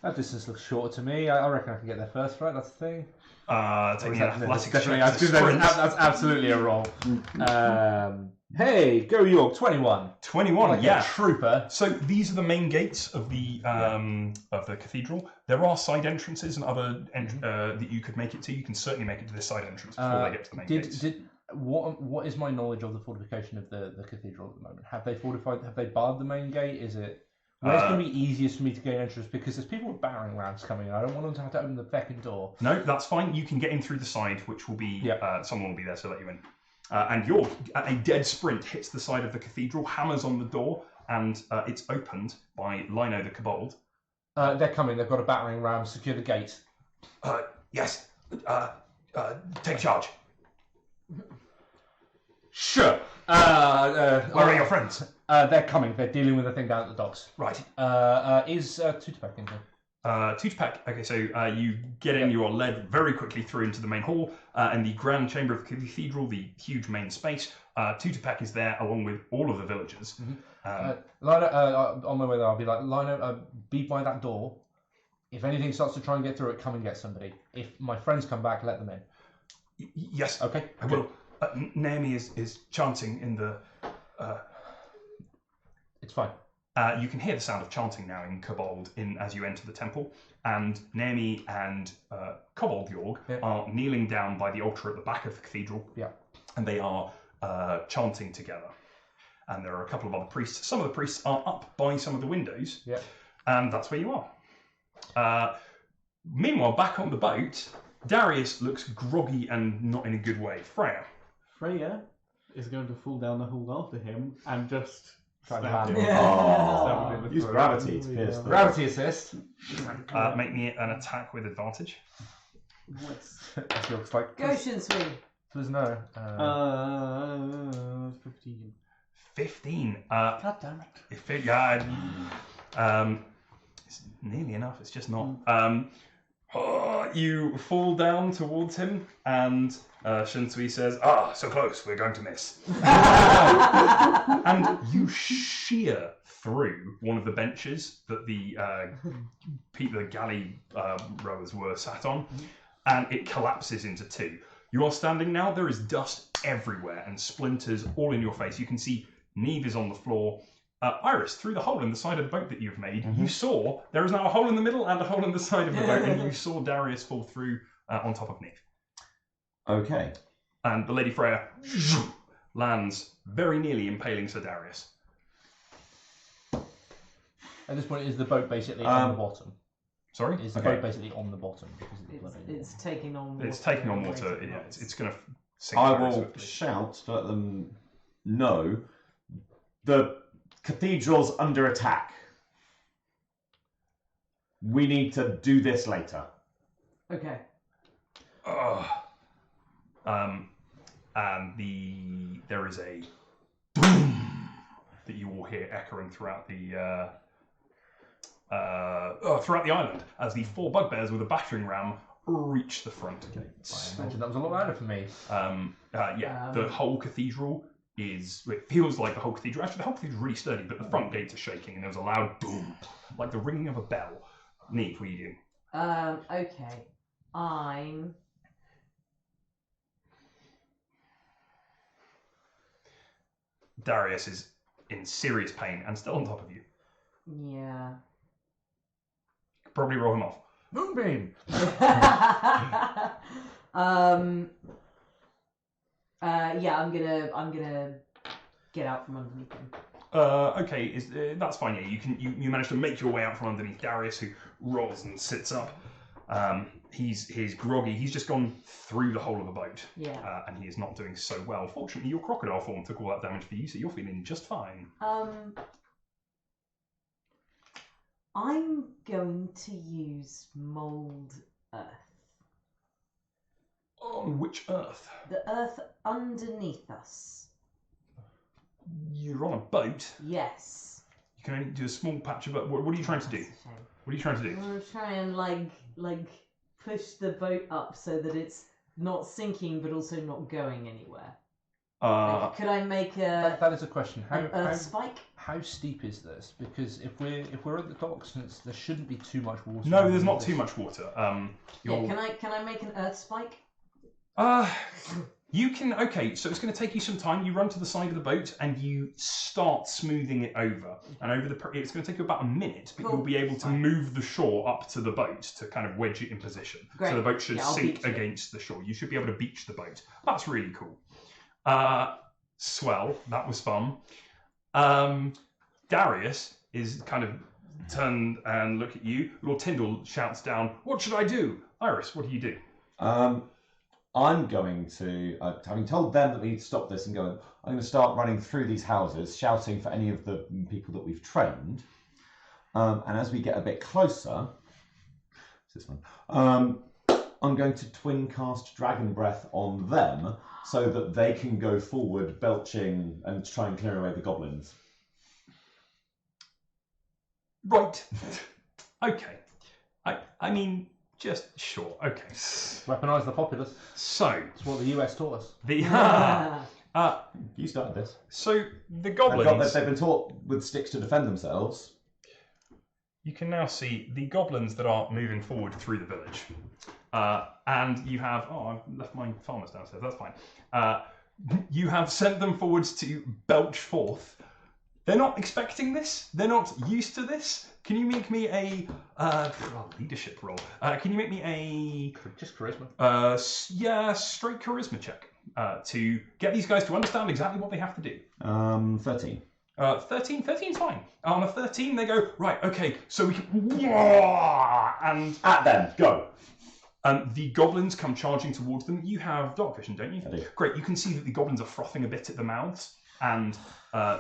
That distance looks shorter to me. I reckon I can get there first, right? That's the thing. Taking an athletics Definitely, check to sprint. that's absolutely a roll. Hey, go York, 21. 21, Like yeah. a trooper. So these are the main gates of the cathedral. There are side entrances and other that you could make it to. You can certainly make it to this side entrance before they get to the main gates. What is my knowledge of the fortification of the cathedral at the moment? Have they fortified? Have they barred the main gate? Is it? Where's going to be easiest for me to gain entrance? Because there's people with battering rams coming in. I don't want them to have to open the fucking door. No, that's fine. You can get in through the side, which will be someone will be there to let you in. And York, at a dead sprint, hits the side of the cathedral, hammers on the door, and it's opened by Lino the Kobold. They're coming. They've got a battering ram. Secure the gate. Yes. Take charge. Sure. Where are your friends? They're coming. They're dealing with the thing down at the docks. Right. Is Tutupak in here? Tutupak, okay, so you get in, you are led very quickly through into the main hall, and the grand chamber of the cathedral, the huge main space. Tutupak is there along with all of the villagers. Lino, on my way there, I'll be like, Lino, be by that door. If anything starts to try and get through it, come and get somebody. If my friends come back, let them in. Yes, Okay. I will. Naomi is chanting in the... It's fine. You can hear the sound of chanting now in Kobold as you enter the temple, and Naomi and Kobold Jorg are kneeling down by the altar at the back of the cathedral, and they are chanting together. And there are a couple of other priests. Some of the priests are up by some of the windows, and that's where you are. Meanwhile, back on the boat, Darius looks groggy and not in a good way. Freya is going to fall down the hall after him and just Try and stab land him. him. Stab him in the Use throat. gravity to pierce the... Gravity assist. Make me an attack with advantage. That looks like. Goshen swing. There's no. 15. 15. God damn it. It's nearly enough. It's just not. You fall down towards him, and Shinsui says, so close, we're going to miss. And you shear through one of the benches that the galley rowers were sat on, and it collapses into two. You are standing now, there is dust everywhere and splinters all in your face. You can see Neve is on the floor. Iris, through the hole in the side of the boat that you've made, you saw there is now a hole in the middle and a hole in the side of the boat, and you saw Darius fall through on top of Neve. Okay. And the Lady Freya lands very nearly impaling Sir Darius. At this point, is the boat basically on the bottom? Sorry? Is the boat basically on the bottom? Because It's taking on water. It's taking on water. Yeah, it's going to sink. I very will swiftly. shout to let them know the cathedral's under attack. We need to do this later. Okay. And there is a boom that you will hear echoing throughout the island as the 4 bugbears with a battering ram reach the front gates. I imagine that was a lot louder for me. The whole cathedral it feels like the whole cathedral. Actually, the whole cathedral is really sturdy, but the front gates are shaking, and there was a loud boom, like the ringing of a bell. Neve, what are you doing? Okay. I'm. Darius is in serious pain and still on top of you. Yeah. Could probably roll him off. Moonbeam! Yeah, I'm gonna get out from underneath him. Okay, that's fine. Yeah, you manage to make your way out from underneath Darius, who rolls and sits up. He's groggy. He's just gone through the whole of the boat. Yeah. And he is not doing so well. Fortunately, your crocodile form took all that damage for you, so you're feeling just fine. I'm going to use mold earth. On which earth? The earth underneath us. You're on a boat. Yes. You can only do a small patch of it. What are you trying to do? That's a shame. What are you trying to do? I'm gonna try and like push the boat up so that it's not sinking but also not going anywhere. Could I make That is a question. an earth spike? How steep is this? Because if we're at the docks, there shouldn't be too much water. No, there's not too much water. Yeah, can I make an earth spike? You can. Okay, so it's going to take you some time. You run to the side of the boat and you start smoothing it over. And it's going to take you about a minute, but Cool. you'll be able to move the shore up to the boat to kind of wedge it in position. Great. So the boat should Yeah, I'll sink beach it. against the shore. You should be able to beach the boat. That's really cool. Swell. That was fun. Darius is kind of turned and look at you. Lord Tyndall shouts down, "What should I do?" Iris, what do you do? I'm going to, having told them that we need to stop this and go, I'm going to start running through these houses, shouting for any of the people that we've trained. And as we get a bit closer, this one, I'm going to twin cast Dragon Breath on them so that they can go forward, belching and try and clear away the goblins. Right. Okay. I mean, just sure. Okay. Weaponise the populace. So That's what the US taught us. the You started this. so the goblins. They've been taught with sticks to defend themselves. You can now see the goblins that are moving forward through the village, and you have. Oh, I've left my farmers downstairs. That's fine. You have sent them forwards to belch forth. They're not expecting this. They're not used to this. Can you make me a leadership roll? Can you make me a Just charisma. straight charisma check to get these guys to understand exactly what they have to do? 13. 13. 13's fine. On a 13, they go, right, okay, so we can... And At them, go. the goblins come charging towards them. You have dark vision, don't you? I do. Great. You can see that the goblins are frothing a bit at the mouths, and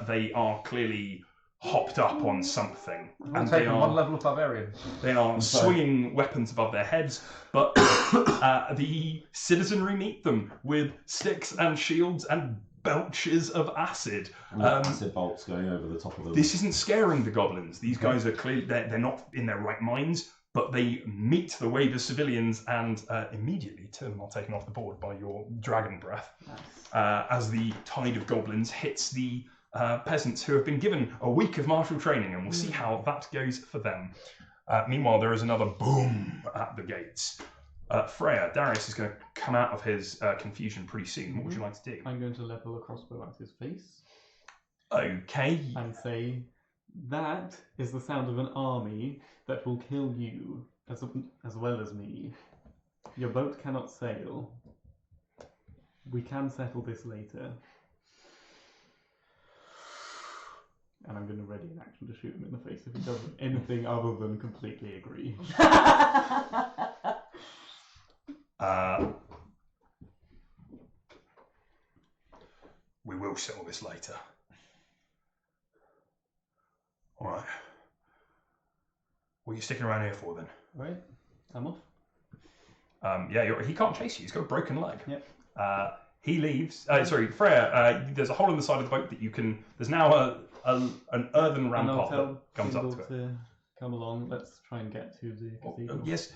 they are clearly hopped up on something. And taking one level of barbarian. They are swinging weapons above their heads, but the citizenry meet them with sticks and shields and belches of acid. Acid bolts going over the top of them. This isn't scaring the goblins. These guys are clearly they're not in their right minds. but they meet the wave of civilians, and immediately Tim are taken off the board by your dragon breath as the tide of goblins hits the peasants who have been given a week of martial training, and we'll see how that goes for them. Meanwhile, there is another boom at the gates. Freya, Darius is going to come out of his confusion pretty soon. What would you like to do? I'm going to level a crossbow at his face. Okay. And say, that is the sound of an army that will kill you as well as me. Your boat cannot sail. We can settle this later. And I'm going to ready an action to shoot him in the face if he does anything other than completely agree. We will settle this later. Alright. What are you sticking around here for then? Right, I'm off. He can't chase you, he's got a broken leg. Yep. He leaves. Freya, there's a hole in the side of the boat that you can. There's now an earthen rampart that comes up to it. To come along, let's try and get to the cathedral. Yes.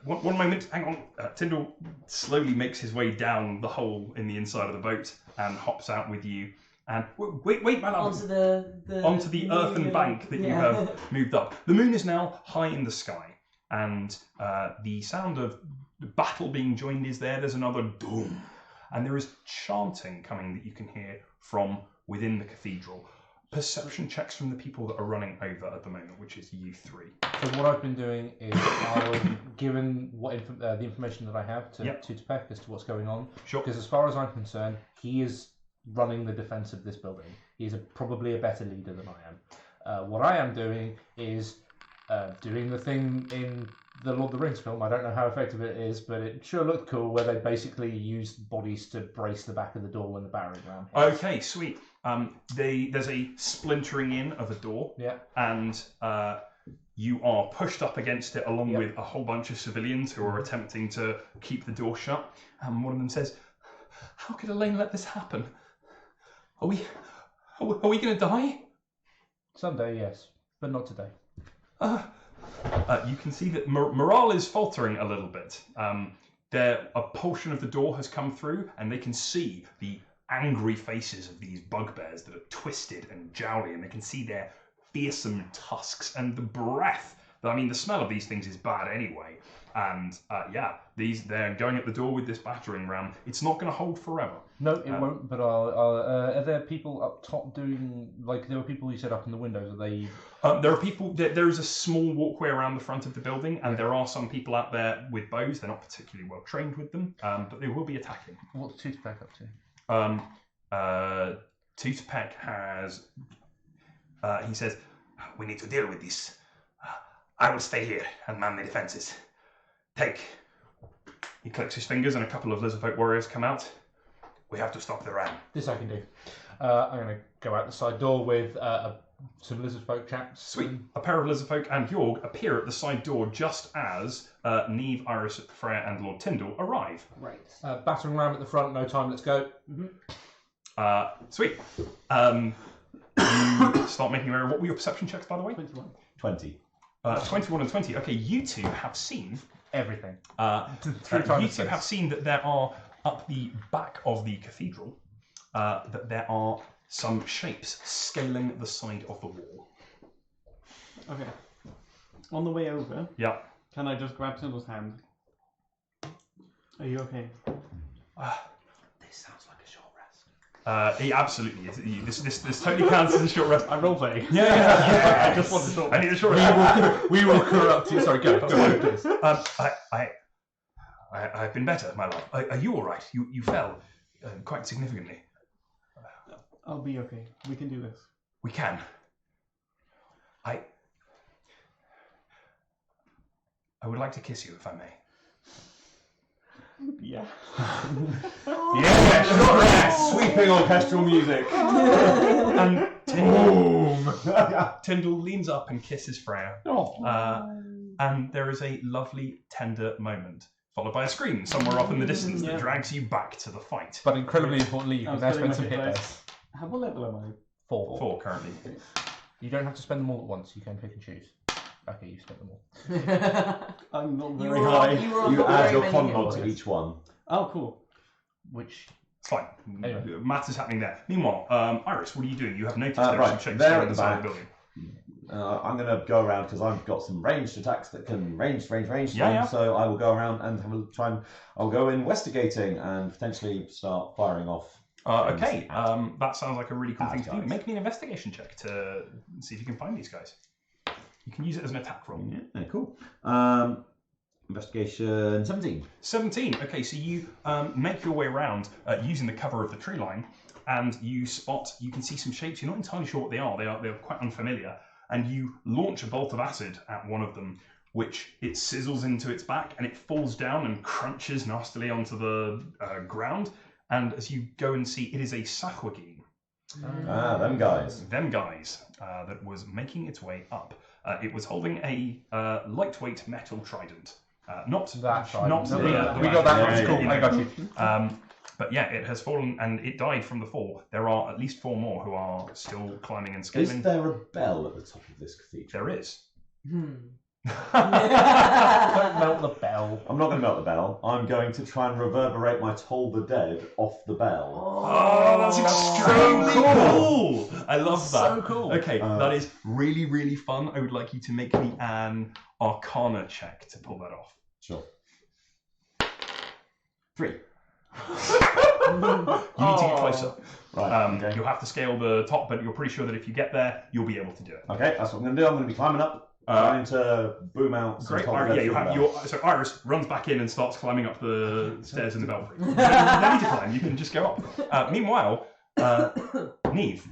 One moment, hang on. Tyndall slowly makes his way down the hole in the inside of the boat and hops out with you. And wait, my love. Onto the earthen bank that you have moved up. The moon is now high in the sky, and the sound of the battle being joined is there. There's another boom, and there is chanting coming that you can hear from within the cathedral. Perception checks from the people that are running over at the moment, which is you three. So what I've been doing is given the information that I have to Tutupek as to what's going on. Sure. Because as far as I'm concerned, he is running the defense of this building. He's probably a better leader than I am. What I am doing is doing the thing in the Lord of the Rings film. I don't know how effective it is, but it sure looked cool, where they basically used bodies to brace the back of the door when the battering ram hits. Okay, sweet. There's a splintering in of a door, and you are pushed up against it along with a whole bunch of civilians who are attempting to keep the door shut. And one of them says, "How could Elaine let this happen? Are we going to die?" Someday, yes, but not today. You can see that morale is faltering a little bit. A portion of the door has come through, and they can see the angry faces of these bugbears that are twisted and jowly, and they can see their fearsome tusks and the breath. The smell of these things is bad anyway. And they're going at the door with this battering ram. It's not going to hold forever. No, it won't. But are there people up top doing there were people you said up in the windows? Are they? There are people. There is a small walkway around the front of the building, and there are some people out there with bows. They're not particularly well trained with them, but they will be attacking. What's Tutupek up to? Tutupek has. He says, "We need to deal with this. I will stay here and man the defenses. He clicks his fingers, and a couple of lizardfolk warriors come out. We have to stop the ram." This I can do. I'm going to go out the side door with some lizardfolk chaps. Sweet. A pair of lizardfolk and Jorg appear at the side door just as Neve, Iris, Freya, and Lord Tyndall arrive. Right. Battering ram at the front. No time. Let's go. Sweet. You start making your. What were your perception checks, by the way? 21. 20. 21 and 20. Okay, you two have seen everything. You two have seen that there are up the back of the cathedral. That there are some shapes scaling the side of the wall. Okay. On the way over, can I just grab Tyndall's hand? Are you okay? This sounds like a short rest. He absolutely is. This totally counts as a short rest. I'm role playing. Yeah. I just want a short rest. I need a short rest. We will corrupt you. Sorry, go please. I've been better, my love. Are you all right? You fell quite significantly. I'll be okay. We can do this. We can. I would like to kiss you, if I may. Yeah. Yeah, short rest. Sweeping orchestral music. And Tyndall leans up and kisses Freya. And there is a lovely, tender moment, followed by a scream somewhere up in the distance that drags you back to the fight. But incredibly importantly, you can now spend some hit dice. dice. What level am I? 4. 4 currently. You don't have to spend them all at once. You can pick and choose. Okay, you spent them all. I'm not You very were high. on- you were on You not add very your many con hit mod to points. each one. Oh, cool. Which It's fine. Anyway. Matters happening there. Meanwhile, Iris, what are you doing? You have noticed there are Right, some shapes there standing at the inside back. the building. I'm going to go around because I've got some ranged attacks that can range. Yeah. So I will go around and have a try and I'll go investigating and potentially start firing off. Okay, that sounds like a really cool Bad thing to do. guys. Make me an investigation check to see if you can find these guys. You can use it as an attack roll. Yeah, cool. Investigation 17. 17. Okay, so you make your way around using the cover of the tree line, and you can see some shapes. You're not entirely sure what they are. They're quite unfamiliar. And you launch a bolt of acid at one of them, which it sizzles into its back, and it falls down and crunches nastily onto the ground. And as you go and see, it is a Sahwagin. Them guys. Them guys that was making its way up. It was holding a lightweight metal trident. Not that side. not No, the, we the got that. Yeah, That's yeah, cool. yeah. I got you. But yeah, it has fallen and it died from the fall. There are at least 4 more who are still climbing and scaling. Is there a bell at the top of this cathedral? There is. Don't melt the bell. I'm not going to melt the bell. I'm going to try and reverberate my Toll the Dead off the bell. Oh, that's extremely cool. I love that. So cool. Okay, that is really, really fun. I would like you to make me an Arcana check to pull that off. Sure. 3. You need to get closer. Right. Okay. You'll have to scale the top, but you're pretty sure that if you get there, you'll be able to do it. Okay, that's what I'm going to do. I'm going to be climbing up, trying to boom out. some Great. Toll the Iris, Dead yeah, through the bell. so Iris runs back in and starts climbing up the stairs in the belfry. You don't need to climb, you can just go up. Meanwhile, Neve.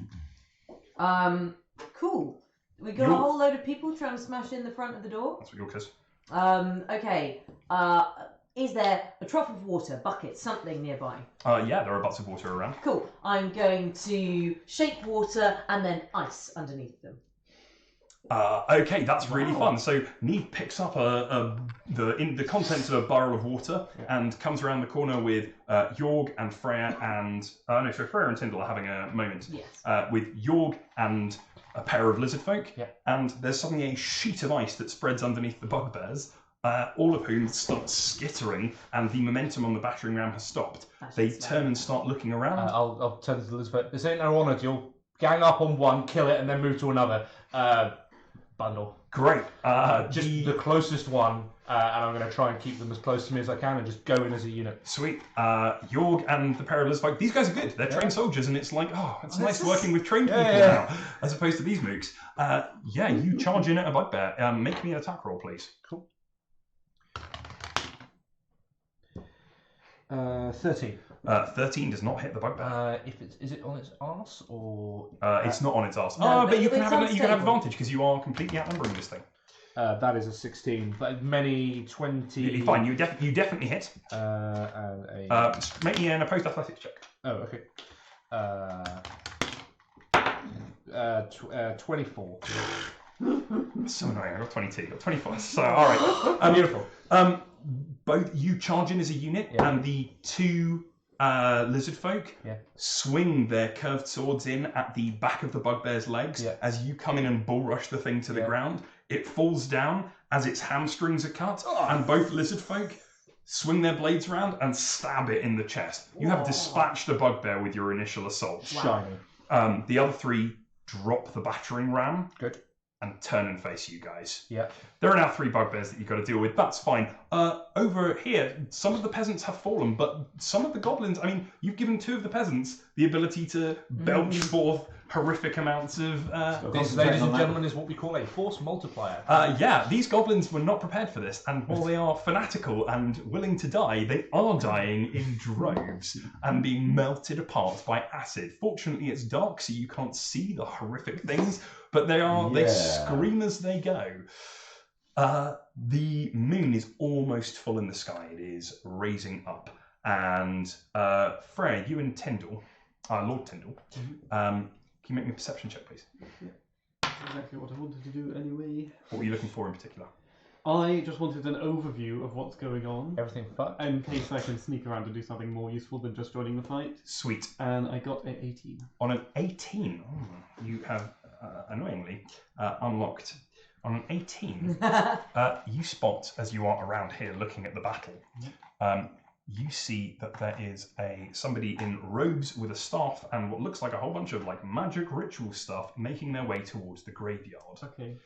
Cool. We got a whole load of people trying to smash in the front of the door. That's what York says. Okay. Is there a trough of water, bucket, something nearby? Yeah, there are butts of water around. Cool. I'm going to shake water and then ice underneath them. Okay, that's really fun. So Neve picks up the contents of a barrel of water and comes around the corner with Jorg and Freya and Freya and Tyndall are having a moment. Yes. With Jorg and a pair of lizard folk, Yeah. and there's suddenly a sheet of ice that spreads underneath the bugbears. All of whom start skittering, and the momentum on the battering ram has stopped. They turn and start looking around. I'll turn to Elizabeth. This ain't no honour. You'll gang up on one, kill it, and then move to another. Bundle. Great. Just the closest one, and I'm going to try and keep them as close to me as I can and just go in as a unit. Sweet. Jorg and the pair of lizard folk, these guys are good. They're trained soldiers, and it's like, it's nice working with trained people now, as opposed to these mooks. You charge in at a bugbear. Make me an attack roll, please. Cool. 13. 13 does not hit the bugbear. Is it on its arse or? It's not on its arse. No, but you it's can have unstable. advantage because you are completely outnumbering this thing. That is a 16. But many 20. Fine, you definitely hit. And a. Make me an opposed athletics check. Oh, okay. 24. So annoying. I got 22. I got 24. So all right. Beautiful. Both you charge in as a unit, and the 2 lizard folk swing their curved swords in at the back of the bugbear's legs. As you come in and bull rush the thing to the ground, it falls down as its hamstrings are cut, and both lizard folk swing their blades around and stab it in the chest. You have dispatched a bugbear with your initial assault. Shiny. The other 3 drop the battering ram. Good. And turn and face you guys. Yeah. There are now 3 bugbears that you've got to deal with. That's fine. Over here, some of the peasants have fallen, but some of the goblins, you've given 2 of the peasants the ability to belch forth horrific amounts of... This, ladies and gentlemen, is what we call a force multiplier. These goblins were not prepared for this, and while they are fanatical and willing to die, they are dying in droves and being melted apart by acid. Fortunately, it's dark, so you can't see the horrific things, but they scream as they go. The moon is almost full in the sky. It is raising up. And Freya, you and Tyndall, Lord Tyndall, can you make me a perception check, please? Yeah. That's exactly what I wanted to do anyway. What were you looking for in particular? I just wanted an overview of what's going on, Everything fucked. in case I can sneak around and do something more useful than just joining the fight. Sweet. And I got an 18. On an 18, you have, annoyingly, unlocked On an 18, you spot, as you are around here looking at the battle, you see that there is somebody in robes with a staff and what looks like a whole bunch of like magic ritual stuff making their way towards the graveyard. Okay.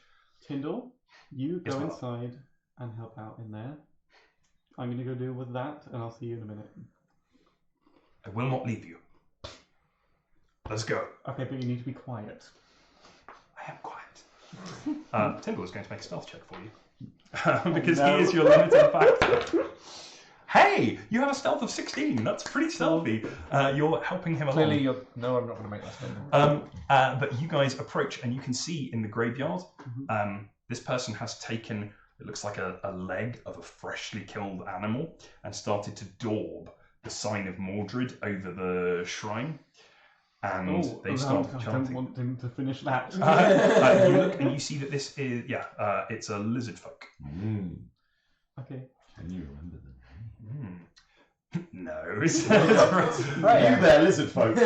Tyndall, you Yes, go ma'am. inside and help out in there. I'm going to go deal with that, and I'll see you in a minute. I will not leave you. Let's go. Okay, but you need to be quiet. I am quiet. Tyndall is going to make a stealth check for you. Because no. he is your limiting factor. Hey, you have a stealth of 16. That's pretty stealthy. You're helping him along. Clearly, you're. No, I'm not going to make that statement. But you guys approach, and you can see in the graveyard, this person has taken, it looks like a leg of a freshly killed animal and started to daub the sign of Mordred over the shrine. And they start I chanting. don't want him to finish that. You look and you see that this is, it's a lizard folk. Okay. Can you remember them? No. You there, lizard folk.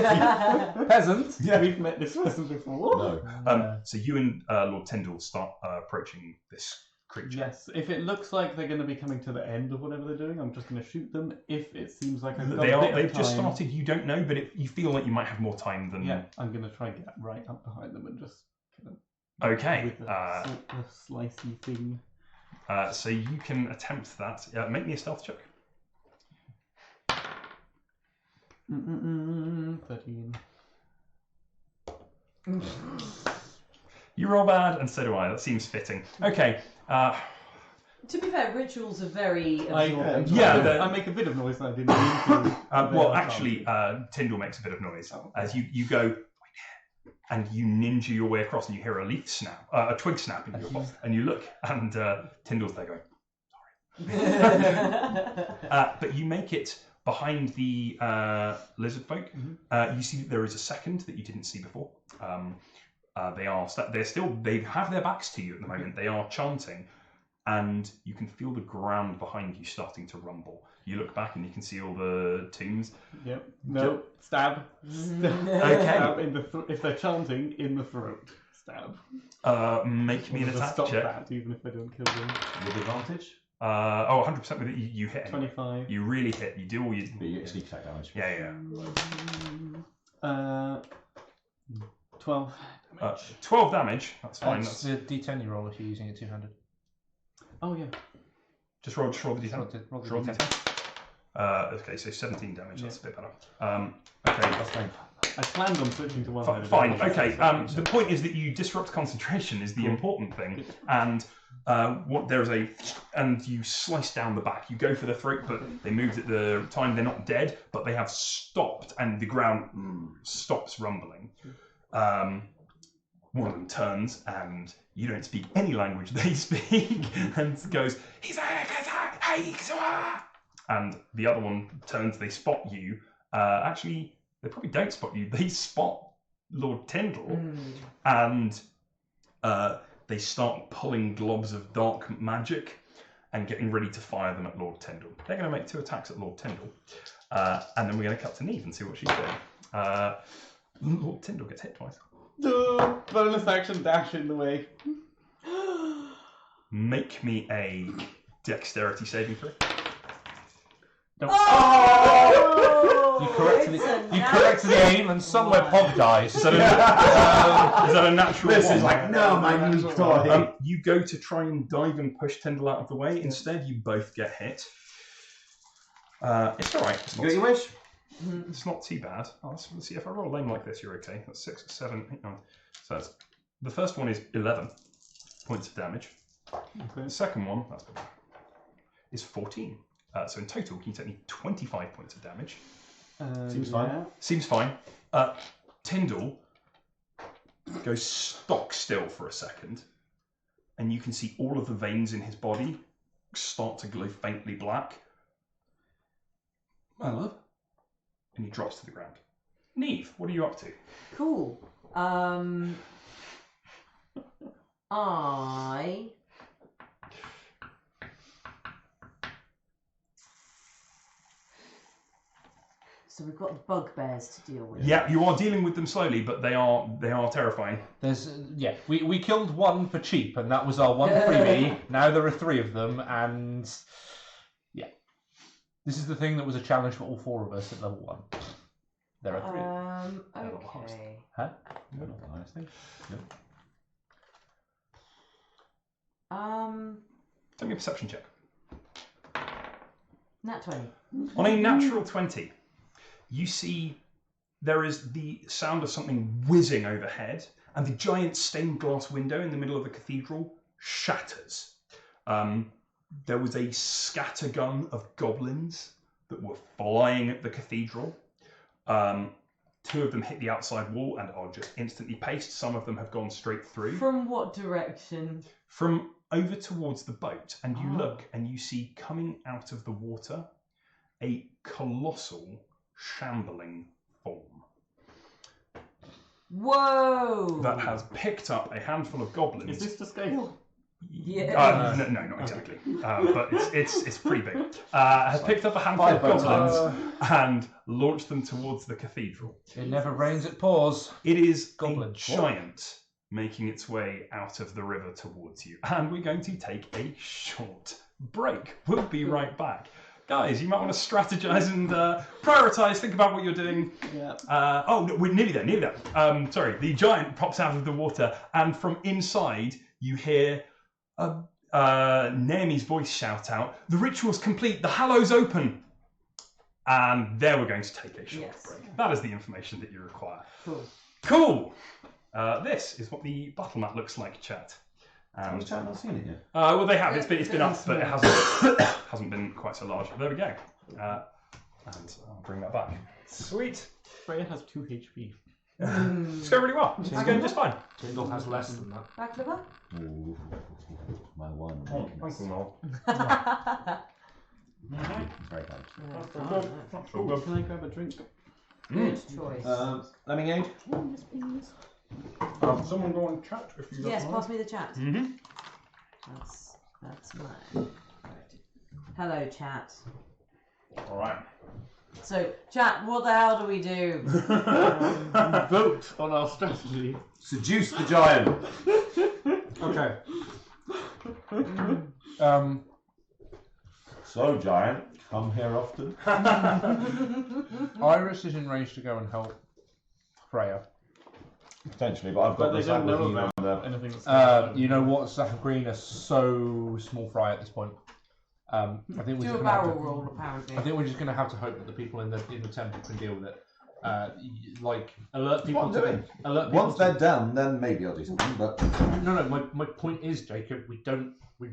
Peasant. Yeah, we've met this person before. No. So you and Lord Tyndall start approaching this creature. Yes, if it looks like they're going to be coming to the end of whatever they're doing, I'm just going to shoot them. If it seems like I've got They a are. bit They've of just time, started. You don't know, but you feel like you might have more time than. Yeah, I'm going to try and get right up behind them and just kill them. Okay. With the slicey thing. So you can attempt that. Make me a stealth check. 13. You roll bad, and so do I. That seems fitting. Okay. To be fair, rituals are very I absorbent. make a bit of noise that I didn't mean to. Well, actually, Tyndall makes a bit of noise as you go and you ninja your way across, and you hear a leaf snap, a twig snap into your box, and you look, and Tyndall's there going, sorry. But you make it behind the lizard folk. You see that there is a second that you didn't see before. They have their backs to you at the moment. They are chanting, and you can feel the ground behind you starting to rumble. You look back and you can see all the tombs. Yep. No. Stab. Okay. Stab in the if they're chanting, in the throat. Stab. Make me an Just attack stop check. that, even if they don't kill them. With advantage? 100% with it. You hit. Anyway. 25. You really hit. You do all you. But you get sneak attack damage. Yeah. 12. 12 damage. That's fine. That's the D10 you roll if you're using it two-handed. Oh yeah. Just roll the d10. Roll the Roll the D10. d10. Okay, so 17 damage. That's a bit better. Okay, That's fine. I planned on switching to one. fine. Okay. The point is that you disrupt concentration is the important thing, and and you slice down the back. You go for the throat, but they moved at the time. They're not dead, but they have stopped, and the ground stops rumbling. One of them turns, and you don't speak any language they speak, and goes, and the other one turns, they spot you. Actually, they probably don't spot you. They spot Lord Tyndall, and they start pulling globs of dark magic and getting ready to fire them at Lord Tyndall. They're going to make 2 attacks at Lord Tyndall, and then we're going to cut to Neve and see what she's doing. Lord Tyndall gets hit twice. Bonus action dash in the way. Make me a dexterity saving throw. Oh! You corrected the aim, and somewhere Pog dies. Is that a natural This one? is like, no, my new toy. You go to try and dive and push Tyndall out of the way. Instead, you both get hit. It's all right. You got your wish? It's not too bad. Let's see, if I roll lame like this, you're okay. That's 6, 7, 8, 9. So that's, the first one is 11 points of damage. Okay. The second one is 14. So in total, you can take me 25 points of damage. Seems fine. Seems fine. Tyndall goes stock still for a second, and you can see all of the veins in his body start to glow faintly black. My love. And he drops to the ground. Neve, what are you up to? Cool. So we've got the bugbears to deal with. Yeah, you are dealing with them slowly, but they are terrifying. There's we killed one for cheap, and that was our one freebie. Now there are 3 of them, and yeah, this is the thing that was a challenge for all 4 of us at level 1. There are 3. Okay. Huh? No, not the highest thing. Give me a perception check. Nat 20. On a natural 20, you see there is the sound of something whizzing overhead, and the giant stained glass window in the middle of the cathedral shatters. There was a scattergun of goblins that were flying at the cathedral. 2 of them hit the outside wall and are just instantly paced. Some of them have gone straight through. From what direction? From over towards the boat, and you look and you see coming out of the water a colossal shambling form Whoa! that has picked up a handful of goblins. Is this the scale? Yeah. No, not exactly. But it's pretty big. Has picked up a handful of goblins and launched them towards the cathedral. It never rains, it pours. It is Goblin. a giant making its way out of the river towards you. And we're going to take a short break. We'll be right back. Guys, you might want to strategize and prioritize, think about what you're doing. Yeah. No, we're nearly there. Sorry, the giant pops out of the water, and from inside you hear Naomi's voice shout out, "The ritual's complete, the hallow's open!" And there we're going to take a short break. That is the information that you require. Cool! This is what the battle mat looks like, chat. Has chat not seen it yet? Well, they have. It's been up, but it hasn't been quite so large. There we go. And I'll bring that back. Sweet. Freya has 2 HP. It's going really well. It's going just fine. Tyndall has less than that. Baklava? Ooh, my one. Thanks, Noel. Very kind. Can I grab a drink? Good choice. Lemonade? Yes, please. Someone go on chat if you Yes, don't pass me the chat. Mm-hmm. That's mine. Hello, chat. All right. So, chat, what the hell do we do? Vote on our strategy. Seduce the giant! Okay. So, giant, come here often. Iris is in range to go and help Freya. Potentially, but I've got But they this don't know looking about around anything that's going on. You know what? Zach and Green are so small fry at this point. I think we're Do just a gonna have barrel to, roll, apparently. I think we're just going to have to hope that the people in the temple can deal with it. Like alert people What to doing? alert people. Once they're done, then maybe I'll do something, but... No. My point is, Jacob, we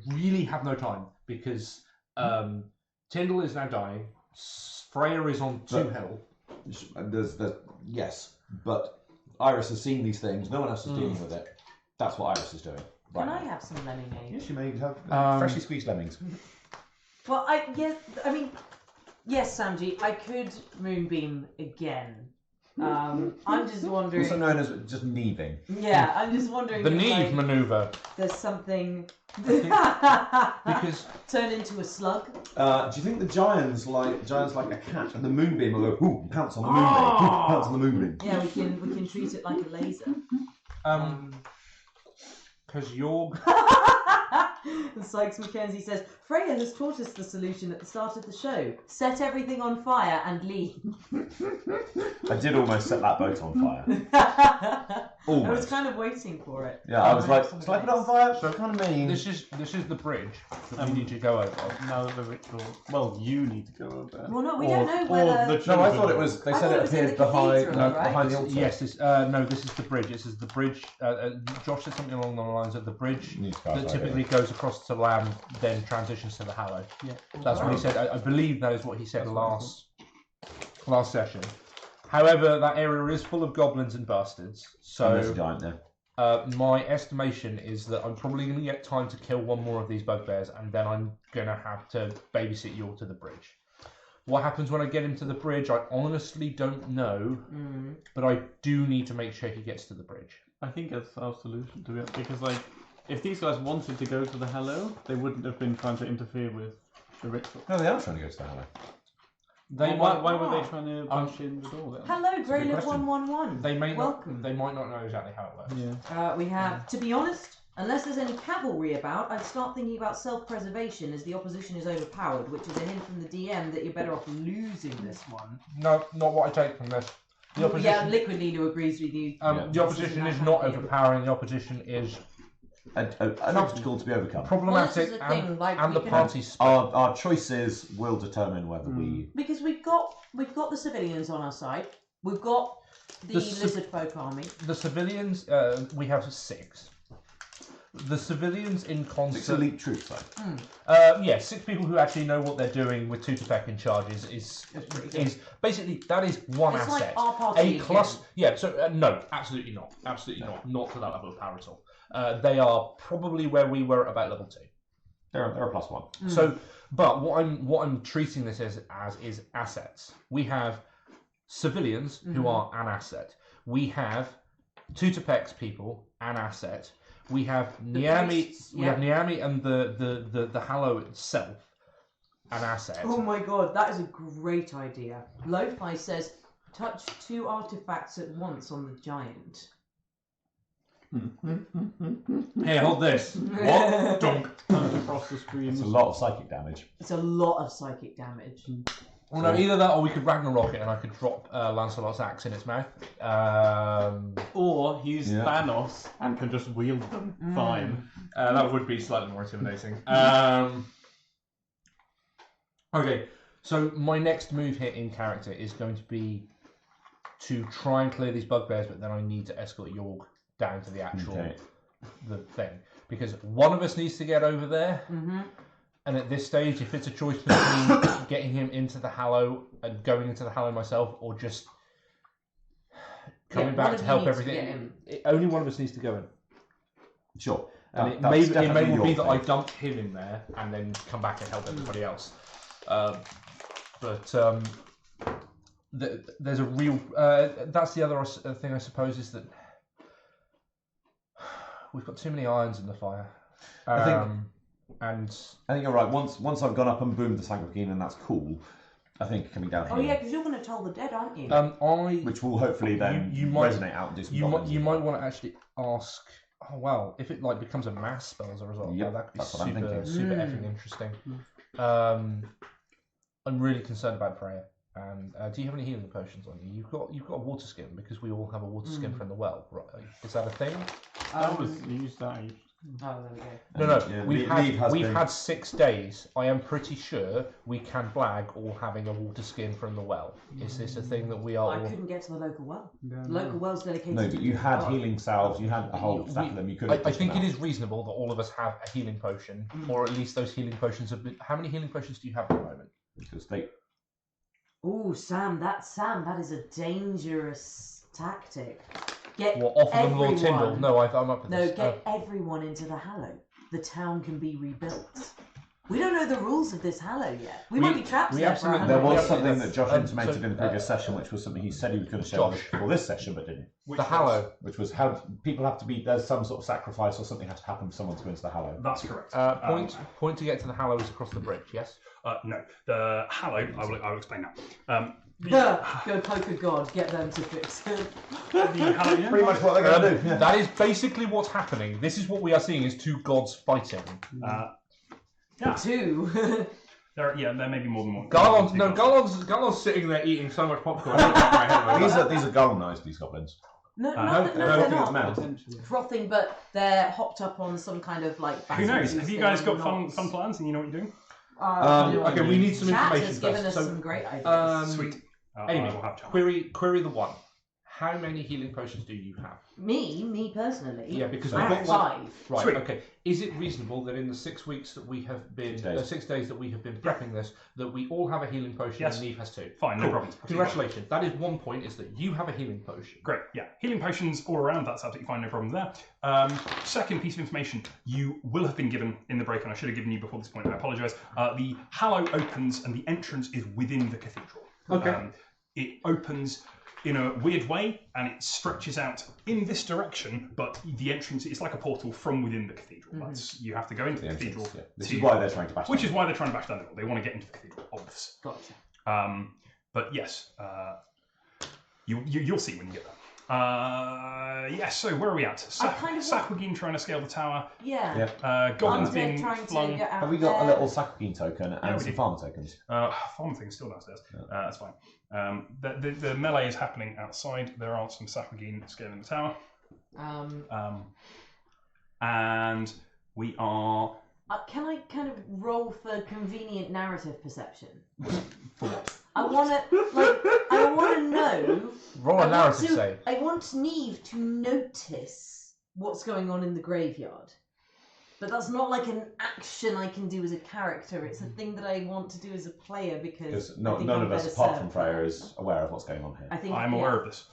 really have no time because Tyndall is now dying. Freya is on 2 health. Yes, but Iris has seen these things, no one else is dealing with it. That's what Iris is doing. Can Right I now. have some lemonade? Yes, you may have Um, freshly squeezed lemmings. Well, yes, Samji, I could moonbeam again. I'm just wondering. Also known as just neaving. Yeah, I'm just wondering. The if, Neve maneuver. There's something. Because turn into a slug. Do you think the giants like a cat, and the moonbeam will go, ooh, pounce on the moonbeam, ooh, pounce on the moonbeam. Yeah, we can treat it like a laser. because you're And Sykes Mackenzie says, Freya has taught us the solution at the start of the show. Set everything on fire and leave. I did almost set that boat on fire. I was Almost. kind of waiting for it. Yeah, I was like, slap it on fire? So kind of mean. this is the bridge that we need to go over. Now that the ritual. Well, you need to go over. Well, no, we Or- don't know or whether... the No, I thought it was. They I said thought it it was in appeared the behind, cathedral, right? behind the altar. Yes, this is the bridge. This is the bridge. Josh said something along the lines of the bridge that typically goes across to land, then transitions to the Hallow. Yeah. That's what he said. I believe that is what he said last session. However, that area is full of goblins and bastards. And there's a So giant there. my estimation is that I'm probably going to get time to kill one more of these bugbears, and then I'm going to have to babysit you all to the bridge. What happens when I get him to the bridge, I honestly don't know, but I do need to make sure he gets to the bridge. I think that's our solution to it, because like, if these guys wanted to go to the Hallow, they wouldn't have been trying to interfere with the ritual. No, they are trying to go to the Hallow. They why might. were they trying to punch in the door then? Hello, a good Greylive question. 111. They may Welcome. not. They might not know exactly how it works. Yeah. We have, to be honest, unless there's any cavalry about, I'd start thinking about self-preservation as the opposition is overpowered, which is a hint from the DM that you're better off losing this one. No, not what I take from this. The opposition. Yeah, Liquid Leader agrees with you. The opposition is not overpowering. The opposition is An obstacle to be overcome. problematic, Well, this is the thing, like, and we the can- party split. Our choices will determine whether we. Because we've got the civilians on our side. We've got the lizard folk army. The civilians, we have 6. The civilians in 6 concert. elite troops, though. 6 people who actually know what they're doing with Tutafek in charge is basically that is one It's asset. like our party A plus, again. yeah. So no, absolutely not, not to that level of power at all. They are probably where we were at about level 2. They're a +1. So, but what I'm treating this as is assets. We have civilians who are an asset. We have Tutapek's people, an asset. We have Niami. priests, We have Niami and the Hallow itself, an asset. Oh my god, that is a great idea. Lo-Fi says, touch 2 artifacts at once on the giant. Hey, hold this. What? Dunk. Punch across the screen. It's a lot of psychic damage. It's a lot of psychic damage. Well, no, either that or we could Ragnarok it and I could drop Lancelot's axe in its mouth. Or he's Yeah. Thanos and can just wield them. Fine. That would be slightly more intimidating. Okay, so my next move here in character is going to be to try and clear these bugbears, but then I need to escort Yorg down to the actual the thing. Because one of us needs to get over there, and at this stage, if it's a choice between getting him into the Hallow and going into the Hallow myself, or just coming one back of to you help needs to everything, get him. only one of us needs to go in. Sure. And it That's may definitely well your be that I thing. dump him in there and then come back and help everybody else. There's a real. That's the other thing, I suppose, is that we've got too many irons in the fire. I think you're right. Once I've gone up and boomed the Sanguine, and that's cool. I think coming down here, Oh yeah, because you're going to toll the dead, aren't you? which which will hopefully then you might- resonate out and do some you might goblins. want to actually ask. Oh well, if it like becomes a mass spell as a result, Yep, that could be that's what I'm super thinking. super effing interesting. I'm really concerned about Freya. And do you have any healing potions on you? You've got a water skin because we all have a water skin from the well, right? Is that a thing? That was used that. Oh, there we go. No. Yeah, we've Leave has been- had 6 days. I am pretty sure we can blag all having a water skin from the well. Is this a thing that we are I all? couldn't get to the local well. Yeah, The local well's dedicated No, to but you had God. healing salves. You had a whole stack of them. You could. I think it is reasonable that all of us have a healing potion, or at least those healing potions have been. How many healing potions do you have at the moment? because they. Oh, Sam, that is a dangerous tactic. Get What, offer them Lord Tyndall? everyone- No, I'm up for No, this. get everyone into the Hallow. The town can be rebuilt. We don't know the rules of this Hallow yet. We might be trapped we there for absolutely- 100 There was years. something that Josh intimated so, in the previous session, which was something he said he was going to share Josh. for this session, but didn't. The Hallow. Which was how people have to be. There's some sort of sacrifice or something has to happen for someone to go into the Hallow. That's correct. Point to get to the Hallow is across the bridge. Yes. No, the Hallow. I will explain now. Go poke a god, get them to fix it. The Hallow, yeah. Pretty much what they're going to do. Yeah. That is basically what's happening. This is what we are seeing: is 2 gods fighting. Yeah, Two. there may be more than one. Garlon's sitting there eating so much popcorn. These are golem-nized, these goblins. No, no, they're no, not. no. Potentially. Frothing, but they're hopped up on some kind of like. Who knows? basil Have you juice guys thing got or fun not. plans and you know what you're doing? Okay, we need some Chat information has given first. us So, some great ideas. Sweet. Amy, I will have chat. query the one. How many healing potions do you have? Me personally. Yeah, because I we've have got 5. Right. Sweet. Okay. Is it reasonable that in the 6 weeks that we have been, 6 days that we have been prepping this, that we all have a healing potion Yes. and Neve has 2? Fine, no Cool. problems. Congratulations. That is one point. Is that you have a healing potion? Great, yeah. Healing potions all around, that's absolutely fine, no problems there. Second piece of information you will have been given in the break, and I should have given you before this point, I apologise. The Hallow opens and the entrance is within the cathedral. Okay. It opens in a weird way and it stretches out in this direction, but the entrance is like a portal from within the cathedral. That's, you have to go into the cathedral. This is why they're trying to bash Which down. is why they're trying to bash down the door. They want to get into the cathedral, obviously. Gotcha. But yes, you'll see when you get there. Yes, so where are we at? Sakwagin trying to scale the tower. Yeah. Goblins Undead being trying flung. to get out Have we got a there. little Sakugin token and some farmer tokens? Farm thing's still downstairs. That's fine. The melee is happening outside. There are some Sakwagin scaling the tower. And we are... Can I kind of roll for convenient narrative perception? For what? I want to know. Roll a narrative save. I want Neve to notice what's going on in the graveyard. But that's not like an action I can do as a character. It's a thing that I want to do as a player because none of us, apart from Freya, is aware of what's going on here. I'm aware of this.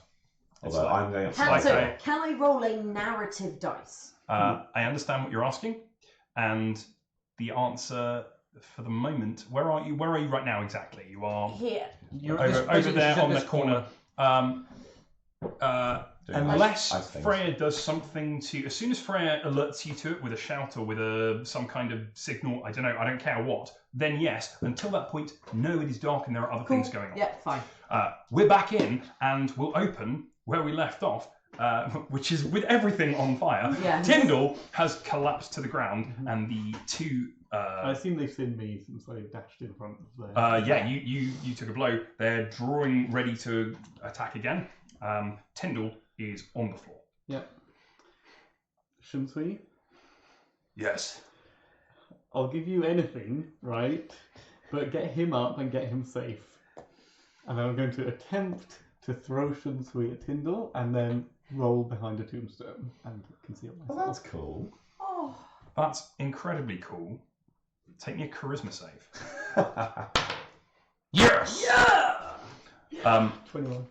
Although I'm going to... Can I roll a narrative dice? I understand what you're asking, and the answer for the moment. Where are you? Where are you right now exactly? You are here. You're over there on the corner. Unless Freya does something to, as soon as Freya alerts you to it with a shout or with some kind of signal, I don't know, I don't care what, then yes. Until that point, no, it is dark and there are other things going on. Yeah, fine. We're back in and we'll open where we left off, which is with everything on fire. Yeah. Tyndall has collapsed to the ground and the two... I assume they've seen me since I dashed in front of them. Yeah, you took a blow. They're drawing ready to attack again. Tyndall is on the floor. Yep. Shouldn't we? Yes. I'll give you anything, right? But get him up and get him safe. And then I'm going to attempt to throw Shunsui at Tyndall and then roll behind a tombstone and conceal myself. Well, that's cool. Oh. That's incredibly cool. Take me a charisma save. Yes! Yeah! 21.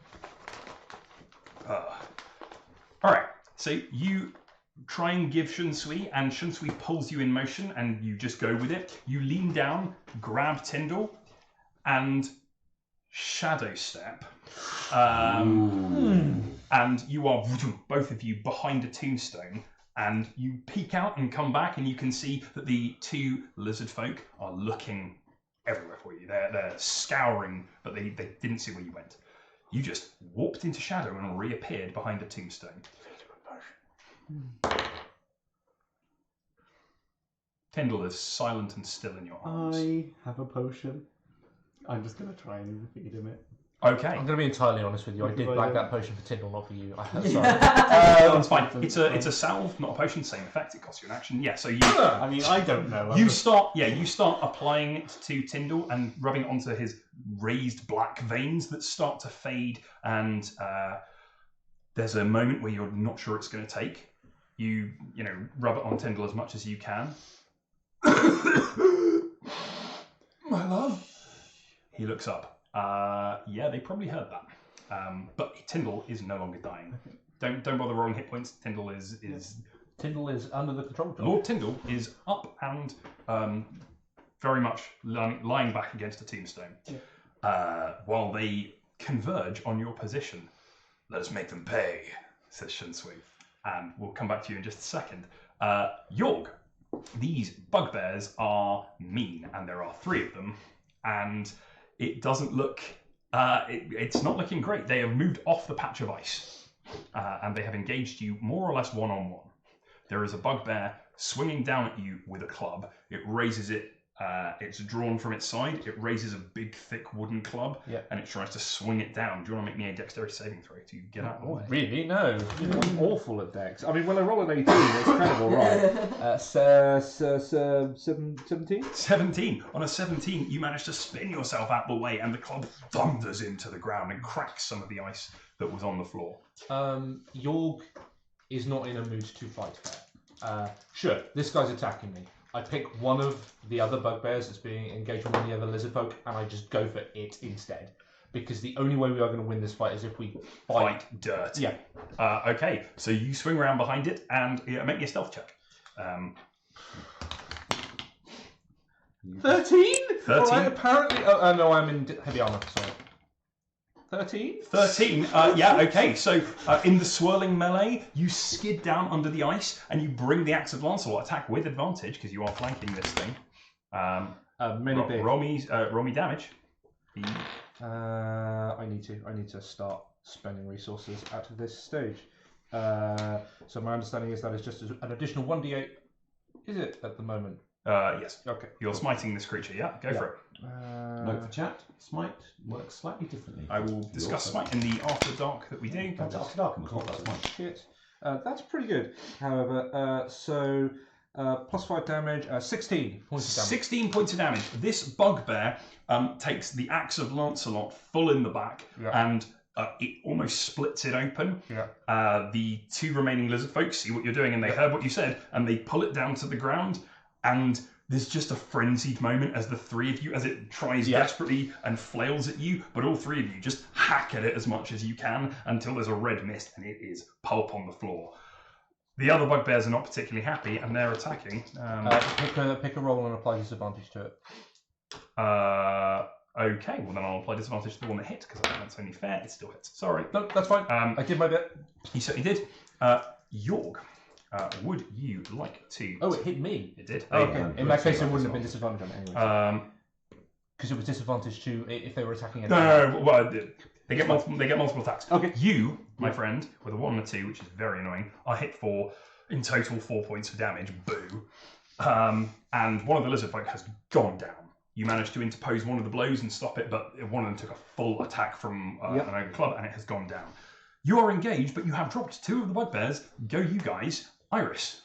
Alright, so you try and give Shunsui, and Shunsui pulls you in motion, and you just go with it. You lean down, grab Tyndall, and shadow step. And you are, both of you, behind a tombstone. And you peek out and come back, and you can see that the two lizard folk are looking everywhere for you. They're scouring, but they didn't see where you went. You just warped into shadow and reappeared behind a tombstone. Tyndall is silent and still in your arms. I have a potion. I'm just going to try and feed him it. Okay. I'm going to be entirely honest with you. I did black that potion for Tyndall, not for you. Sorry. That's fine. It's a salve, not a potion. Same effect. It costs you an action. Yeah. So you. I mean, I don't know. You start applying it to Tyndall and rubbing it onto his raised black veins that start to fade. And there's a moment where you're not sure it's going to take. You rub it on Tyndall as much as you can. My love. He looks up. Yeah, they probably heard that. But Tyndall is no longer dying. Don't bother rolling hit points. Tyndall is Tyndall is under the control of Lord Tyndall is up and very much lying back against a tombstone. While they converge on your position. Let us make them pay, says Shunsui. And we'll come back to you in just a second. Yorg, these bugbears are mean, and there are 3 of them. And it doesn't look... it's not looking great. They have moved off the patch of ice. And they have engaged you more or less one-on-one. There is a bugbear swinging down at you with a club. It raises it. It's drawn from its side. It raises a big, thick wooden club, and it tries to swing it down. Do you want to make me a dexterity saving throw to get out of the way? Really? No. I'm awful at dex. I mean, when I roll an 18, it's kind of alright. 17? 17. On a 17, you manage to spin yourself out the way, and the club thunders into the ground and cracks some of the ice that was on the floor. Yorg is not in a mood to fight fair. Sure, this guy's attacking me. I pick one of the other bugbears that's being engaged with one of the other lizard folk, and I just go for it instead. Because the only way we are going to win this fight is if we fight dirt. Yeah. Okay, so you swing around behind it and make me a stealth check. 13? 13? Right, apparently... Oh, no, I'm in heavy armour, sorry. 13? 13, yeah, okay. So in the swirling melee, you skid down under the ice and you bring the Axe of Lancelot attack with advantage because you are flanking this thing. Many big. Roll me damage. I need to start spending resources at this stage. So my understanding is that it's just an additional 1d8. Is it at the moment? Yes. Okay. You're smiting this creature, yeah? Go for it. Note for chat, smite works slightly differently. I will discuss smite in the After Dark that we do. After dark, and we'll talk about smite. Shit. That's pretty good. However, so plus 5 damage, 16 points of damage. 16 points of damage. This bugbear takes the axe of Lancelot full in the back and it almost splits it open. The two remaining lizard folks see what you're doing and they heard what you said and they pull it down to the ground and there's just a frenzied moment as the three of you, as it tries desperately and flails at you, but all three of you just hack at it as much as you can until there's a red mist and it is pulp on the floor. The other bugbears are not particularly happy and they're attacking. Pick a roll and apply disadvantage to it. Okay, well then I'll apply disadvantage to the one that hit because I think that's only fair. It still hits. Sorry. No, that's fine. I did my bit. You certainly did. Yorg, would you like to? Oh, it hit me. It did. Okay. In that case, it wouldn't have been disadvantage on it anyway. Because it was disadvantage to if they were attacking. No, well, they get multiple. They get multiple attacks. Okay. You, my friend, with a 1 and a 2, which is very annoying, are hit for in total 4 points of damage. Boo. And one of the lizard folk has gone down. You managed to interpose one of the blows and stop it, but one of them took a full attack from an ogre club, and it has gone down. You are engaged, but you have dropped 2 of the bugbears. Go, you guys. Iris.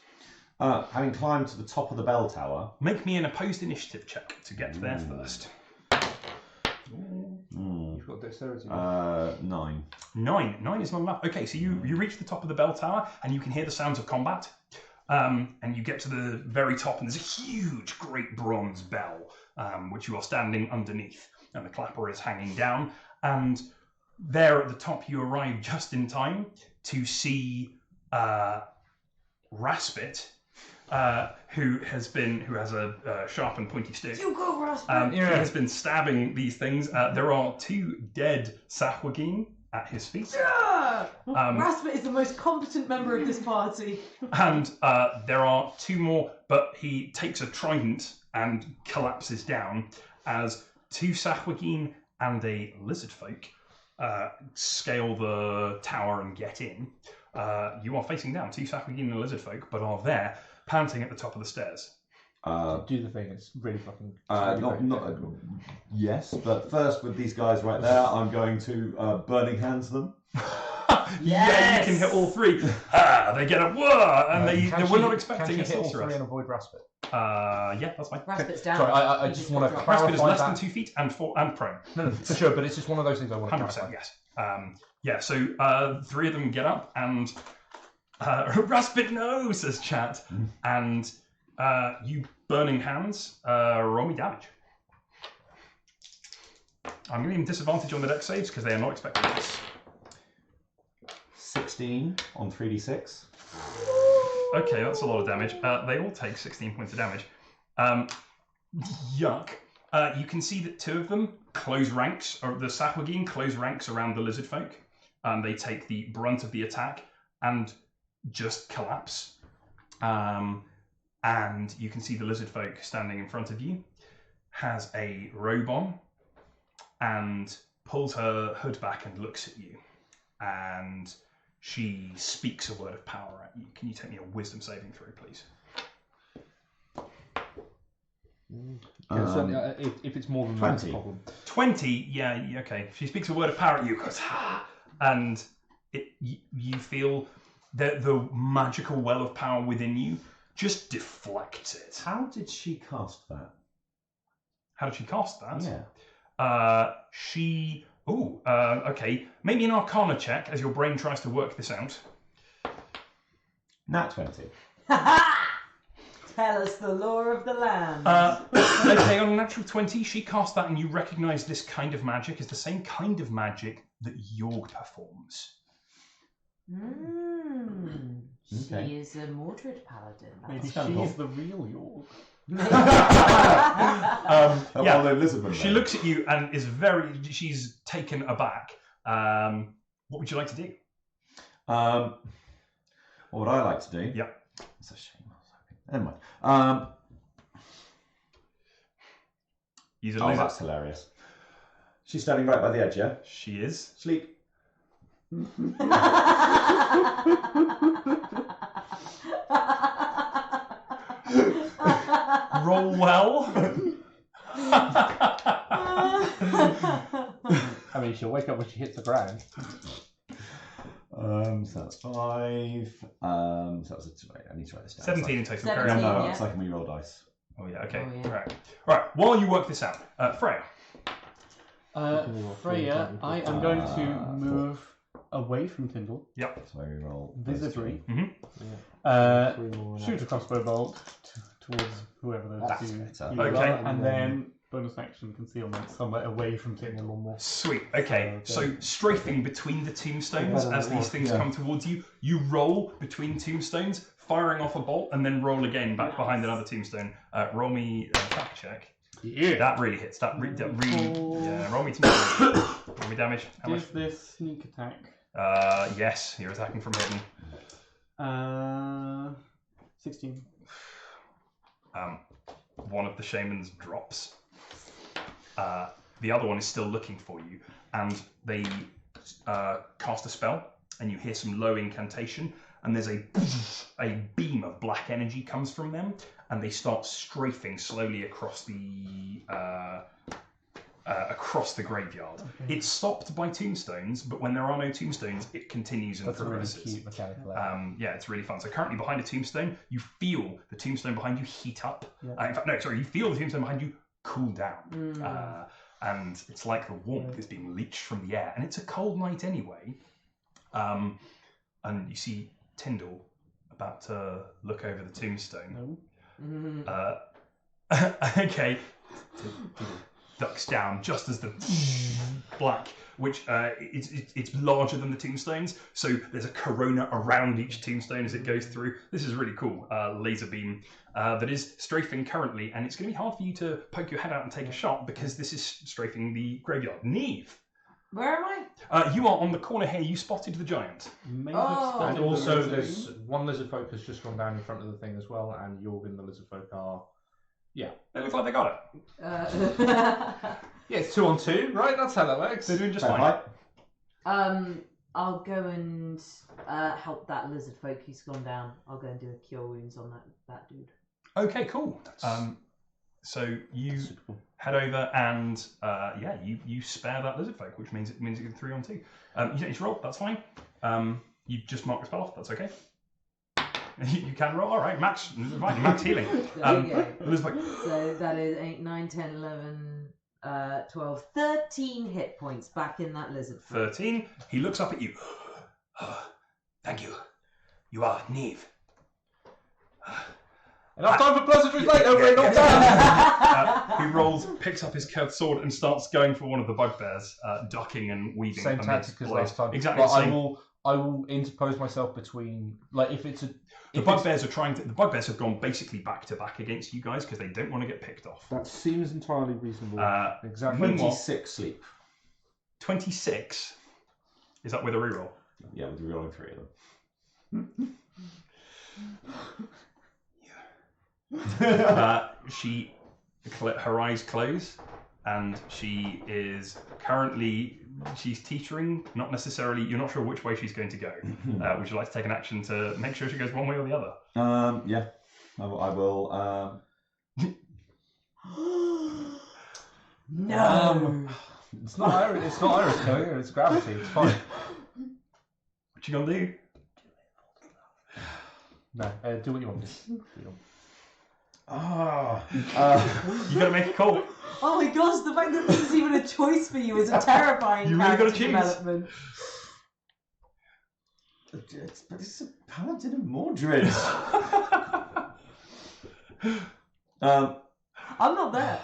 Having climbed to the top of the bell tower. Make me an opposed initiative check to get there first. You've got dexterity. 9. 9 is not enough. Okay, so you reach the top of the bell tower and you can hear the sounds of combat. And you get to the very top and there's a huge, great bronze bell, which you are standing underneath. And the clapper is hanging down. And there at the top you arrive just in time to see Raspit, who has a sharp and pointy stick. You go, Raspit! He has been stabbing these things. There are 2 dead Sahwagin at his feet. Raspit is the most competent member of this party. And there are 2 more, but he takes a trident and collapses down as 2 Sahwagin and a lizard folk scale the tower and get in. You are facing down 2 Sahwagin and a lizard folk, but are there panting at the top of the stairs. Do the thing. It's really fucking. Yes, but first with these guys right there, I'm going to burning hands them. Yeah, you can hit all 3. They get a whir, and they were not expecting a hit all 3 sorceress. and avoid Raspit. Yeah, that's fine. Raspit's down. Sorry, I just want to Raspit clarify is less that. than 2 feet and prone. No, for sure, but it's just one of those things I want to 100%, clarify. yes. So 3 of them get up and Raspit no, says chat, and you burning hands. Roll me damage. I'm going to give them disadvantage on the dex saves because they are not expecting this. 16 on 3d6. Okay, that's a lot of damage. They all take 16 points of damage. Yuck. You can see that 2 of them close ranks, or the Sahwagin close ranks around the lizard folk. They take the brunt of the attack and just collapse. And you can see the lizard folk standing in front of you, has a robe on, and pulls her hood back and looks at you. And she speaks a word of power at you. Can you take me a wisdom saving throw, please? If it's more than 20. That's a problem. 20, yeah, okay. She speaks a word of power at you, goes, and you feel that the magical well of power within you just deflects it. How did she cast that? How did she cast that? Yeah. Okay. Maybe an Arcana check as your brain tries to work this out. Nat 20. Tell us the lore of the land. Okay, on a natural 20, she cast that and you recognise this kind of magic is the same kind of magic that Yorg performs. Okay. She is a Mordred paladin. Maybe That's kind of she's the real York. She looks at you and is she's taken aback. What would you like to do? What would I like to do? Yep. It's a shame. Never mind. Use a Oh, lizard. that's hilarious. She's standing right by the edge, yeah? She is. Sleep. Roll well. I mean, she'll wake up when she hits the ground. So that's 5. So that's I need to write this down. 17 in total. 17. Carry on. No, Yeah. it's like when you roll dice. Oh yeah. Okay. Oh, yeah. Right. While you work this out, Freya. Freya, I am going to move away from Tyndall, So we roll. those visibly, Mhm. shoot a crossbow bolt towards whoever those That's two better. heroes Okay. are, and then bonus action concealment somewhere away from Tyndall. Sweet. Okay. So strafing between the tombstones as these things come towards you, you roll between tombstones, firing off a bolt, and then roll again back behind another tombstone. Roll me a attack check. Yeah. That really hits. That really. Yeah. Roll me some damage. Roll me damage. How much? Is this sneak attack? Yes. You're attacking from hidden. 16. One of the shamans drops. The other one is still looking for you, and they cast a spell, and you hear some low incantation, and there's a beam of black energy comes from them, and they start strafing slowly across the graveyard. Okay. It's stopped by tombstones, but when there are no tombstones, it continues and That's a really progresses. cute mechanical element. Yeah, it's really fun. So currently behind a tombstone, you feel the tombstone behind you heat up. Yeah. In fact, no, sorry, you feel the tombstone behind you cool down. And it's like the warmth is being leached from the air. And it's a cold night anyway. And you see Tyndall about to look over the tombstone. Okay. Ducks down just as the black, which it's larger than the tombstones, so there's a corona around each tombstone as it goes through. This is really cool. Laser beam that is strafing currently, and it's going to be hard for you to poke your head out and take a shot because this is strafing the graveyard. Neve, Where am I? you are on the corner here. You spotted the giant. May Oh. have spotted And the also, lizard. there's one lizard folk has just gone down in front of the thing as well, and Jorgen the lizard folk are. Yeah. They look like they got it. Yeah, it's 2 on 2, right? That's how that works. They're doing just Fair fine. play. I'll go and help that lizard folk who's gone down. I'll go and do a cure wounds on that dude. Okay, cool. So you head over and you spare that lizard folk, which means it gets 3 on 2. You don't need to roll. That's fine. You just mark the spell off. That's okay. You can roll. All right, max. Fine, max healing. There you go. Lizard folk. So that is 8, 9, 10, 11, 12, 13 hit points back in that lizard folk. 13. He looks up at you. Thank you. You are Neve. Enough time for pleasantries later, we're not done! He rolls, picks up his curved sword, and starts going for one of the bugbears, ducking and weaving. Same amidst tactic as blows. last time. Exactly. But the same. I will interpose myself between, like, if it's a. The If bugbears are trying to. The bugbears have gone basically back to back against you guys because they don't want to get picked off. That seems entirely reasonable. Exactly. Meanwhile- 26 sleep. 26. Is that with a reroll? Yeah, we're rolling 3 of them. Her eyes close, and she is currently. She's teetering, not necessarily. You're not sure which way she's going to go. Would you like to take an action to make sure she goes one way or the other? Yeah, I will. No. It's not Iris. It's not Iris killing her. It's gravity. It's fine. What you gonna do? No, do what you want. Do what you want. You gotta make a call. Oh my gosh, the fact that this is even a choice for you is a terrifying You really gotta character choose. development. It's a paladin of Mordred. um, I'm not there.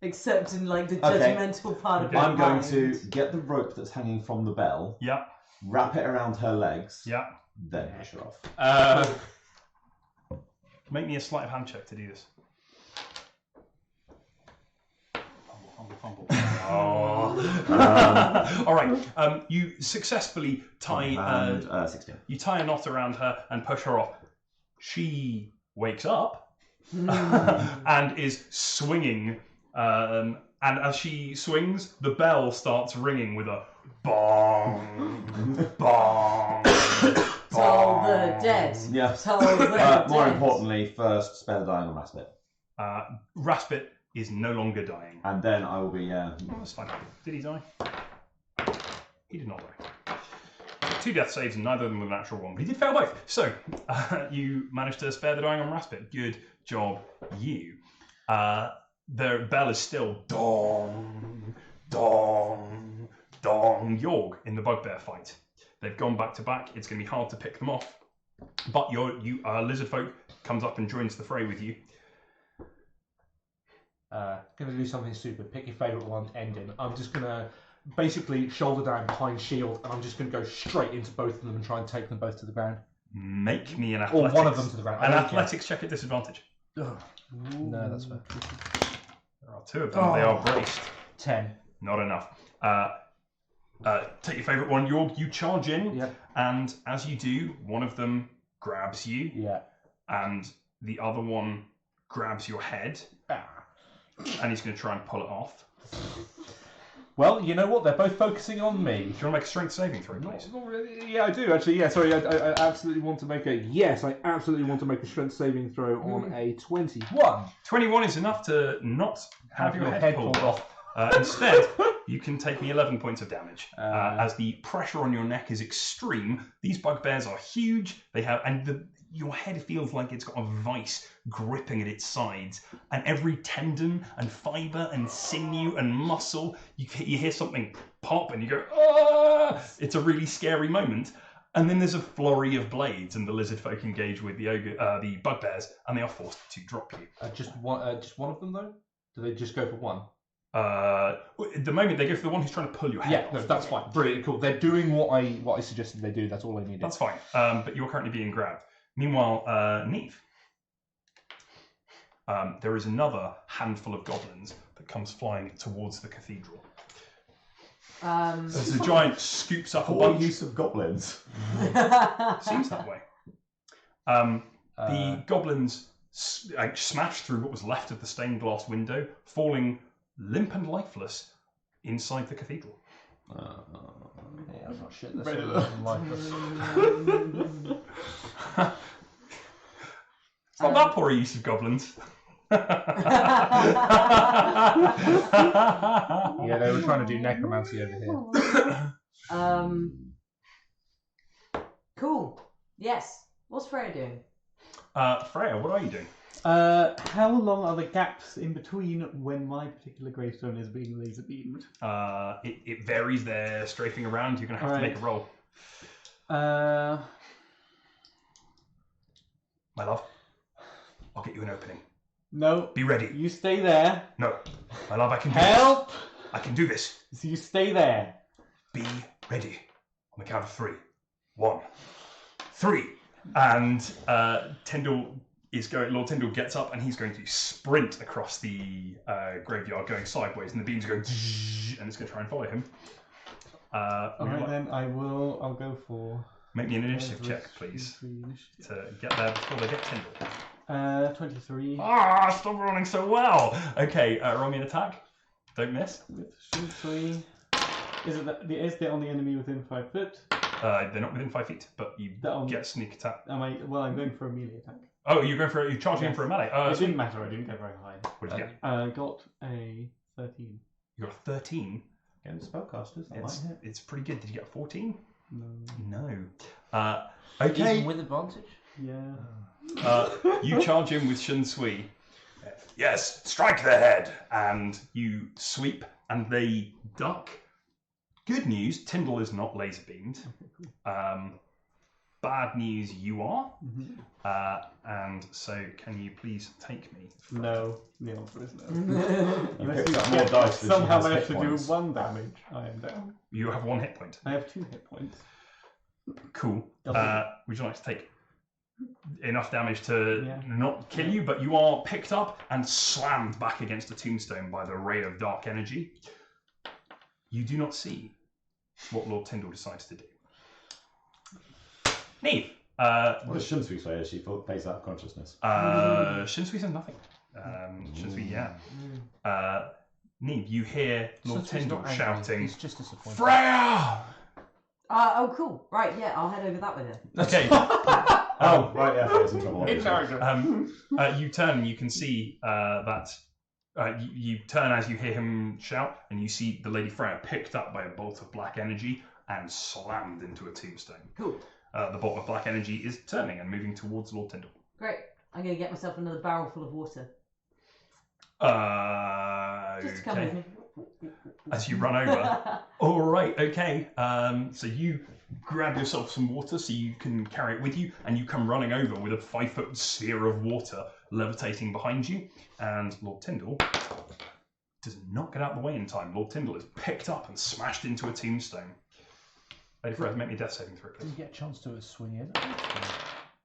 Except in like the Okay. judgmental part of Okay. my I'm going mind. to get the rope that's hanging from the bell, Yeah, wrap it around her legs, yeah. then push her off. Make me a sleight of hand check to do this. Fumble. Oh. All right. You successfully tie. And 16. You tie a knot around her and push her off. She wakes up and is swinging And as she swings, the bell starts ringing with a bong, bong, Toll the dead. Yeah. Toll the dead. More importantly, first spare the dying on Raspit. Raspit is no longer dying. And then I will be, Oh, that's fine. Did he die? He did not die. 2 death saves, and neither of them with a natural one. But he did fail both. So, you managed to spare the dying on Raspit. Good job, you. The bell is still dong, dong, dong. Yorg in the bugbear fight. They've gone back to back. It's going to be hard to pick them off. But lizard folk comes up and joins the fray with you. Gonna do something stupid. Pick your favourite one, end him. I'm just gonna basically shoulder down behind shield, and I'm just gonna go straight into both of them and try and take them both to the ground. Make me an Or athletics. one of them to the ground. An athletics check at disadvantage. Ugh. No, that's fair. There are 2 of them. They are braced. 10. Not enough. Take your favourite one, Yorg. You charge in, Yeah. and as you do, one of them grabs you, Yeah. and the other one grabs your head, and he's going to try and pull it off. Well, you know what? They're both focusing on me. Do you want to make a strength saving throw, please? Not really. Yeah, I do actually. Yeah, sorry. I absolutely want to make a I absolutely want to make a strength saving throw on a 21. 21 is enough to not have your head pulled off. off. Instead, you can take me 11 points of damage. As the pressure on your neck is extreme, these bugbears are huge. They have, your head feels like it's got a vice gripping at its sides, and every tendon and fibre and sinew and muscle, you hear something pop and you go, ah! It's a really scary moment. And then there's a flurry of blades, and the lizard folk engage with the bugbears, and they are forced to drop you. Just one of them though? Do they just go for one? At the moment, they go for the one who's trying to pull your head off. No, that's fine. Brilliant, cool. They're doing what I suggested they do. That's all I needed. That's fine. But you're currently being grabbed. Meanwhile, Neve. There is another handful of goblins that comes flying towards the cathedral. As the giant scoops up a Poor bunch. use of goblins. Seems that way. The goblins smashed through what was left of the stained glass window, falling limp and lifeless inside the cathedral. Yeah, I'm not shit. That's lifeless. It's not that poor a use of goblins. Yeah, they were trying to do necromancy over here. Cool. Yes. What's Freya doing? Freya, what are you doing? How long are the gaps in between when my particular gravestone is being laser beamed? It varies. They're strafing around. You're going to have to make a roll. My love, I'll get you an opening. No. Be ready. You stay there. No. My love, I can do Help! this. I can do this. So you stay there. Be ready. On the count of 3. 1, 3. And Lord Tyndall gets up and he's going to sprint across the graveyard going sideways, and the beams are going and it's going to try and follow him. Alright then, I'll go for... Make me an initiative check, please, to get there before they get Tyndall. 23. Ah, stop running so well! Okay, roll me an attack. Don't miss. With shield 3. Is there on the enemy within 5 foot? They're not within 5 feet, but you That get sneak attack. I'm going for a melee attack. Oh, you're charging in for a melee. It didn't matter, I didn't get very high. What did you get? Got a 13. You got a 13. Against spellcasters, It's pretty good. Did you get a 14? No. No. Okay. Even with advantage? Yeah. You charge in with Shun Sui. Yes, strike the head, and you sweep, and they duck. Good news, Tyndall is not laser beamed. Bad news, you are. And so, can you please take me? No. The answer is no. Unless you more dice than she somehow has managed hit to do points. 1 damage, I am down. You have 1 hit point. I have 2 hit points. Cool. Would you like to take enough damage to Yeah. not kill you? But you are picked up and slammed back against a tombstone by the ray of dark energy. You do not see what Lord Tyndall decides to do. Neve. What does Shunsui say as she plays out of consciousness? Shinsui says nothing. Shinsui, yeah. Neve, you hear Lord He's not Tyndall angry, shouting, He's just disappointed. Freya! Oh, cool. Right, yeah, I'll head over that way then. Okay. Oh, right, yeah, he's in trouble. In character. You turn and you can see that you turn as you hear him shout, and you see the Lady Freya picked up by a bolt of black energy and slammed into a tombstone. Cool. The bolt of black energy is turning and moving towards Lord Tyndall. Great. I'm going to get myself another barrel full of water. Just to come with Okay. me. As you run over. All right. Okay. So you grab yourself some water so you can carry it with you, and you come running over with a 5-foot sphere of water levitating behind you. And Lord Tyndall does not get out of the way in time. Lord Tyndall is picked up and smashed into a tombstone. Lady Freya, make me a death saving throw, Did please. you get a chance to swing in?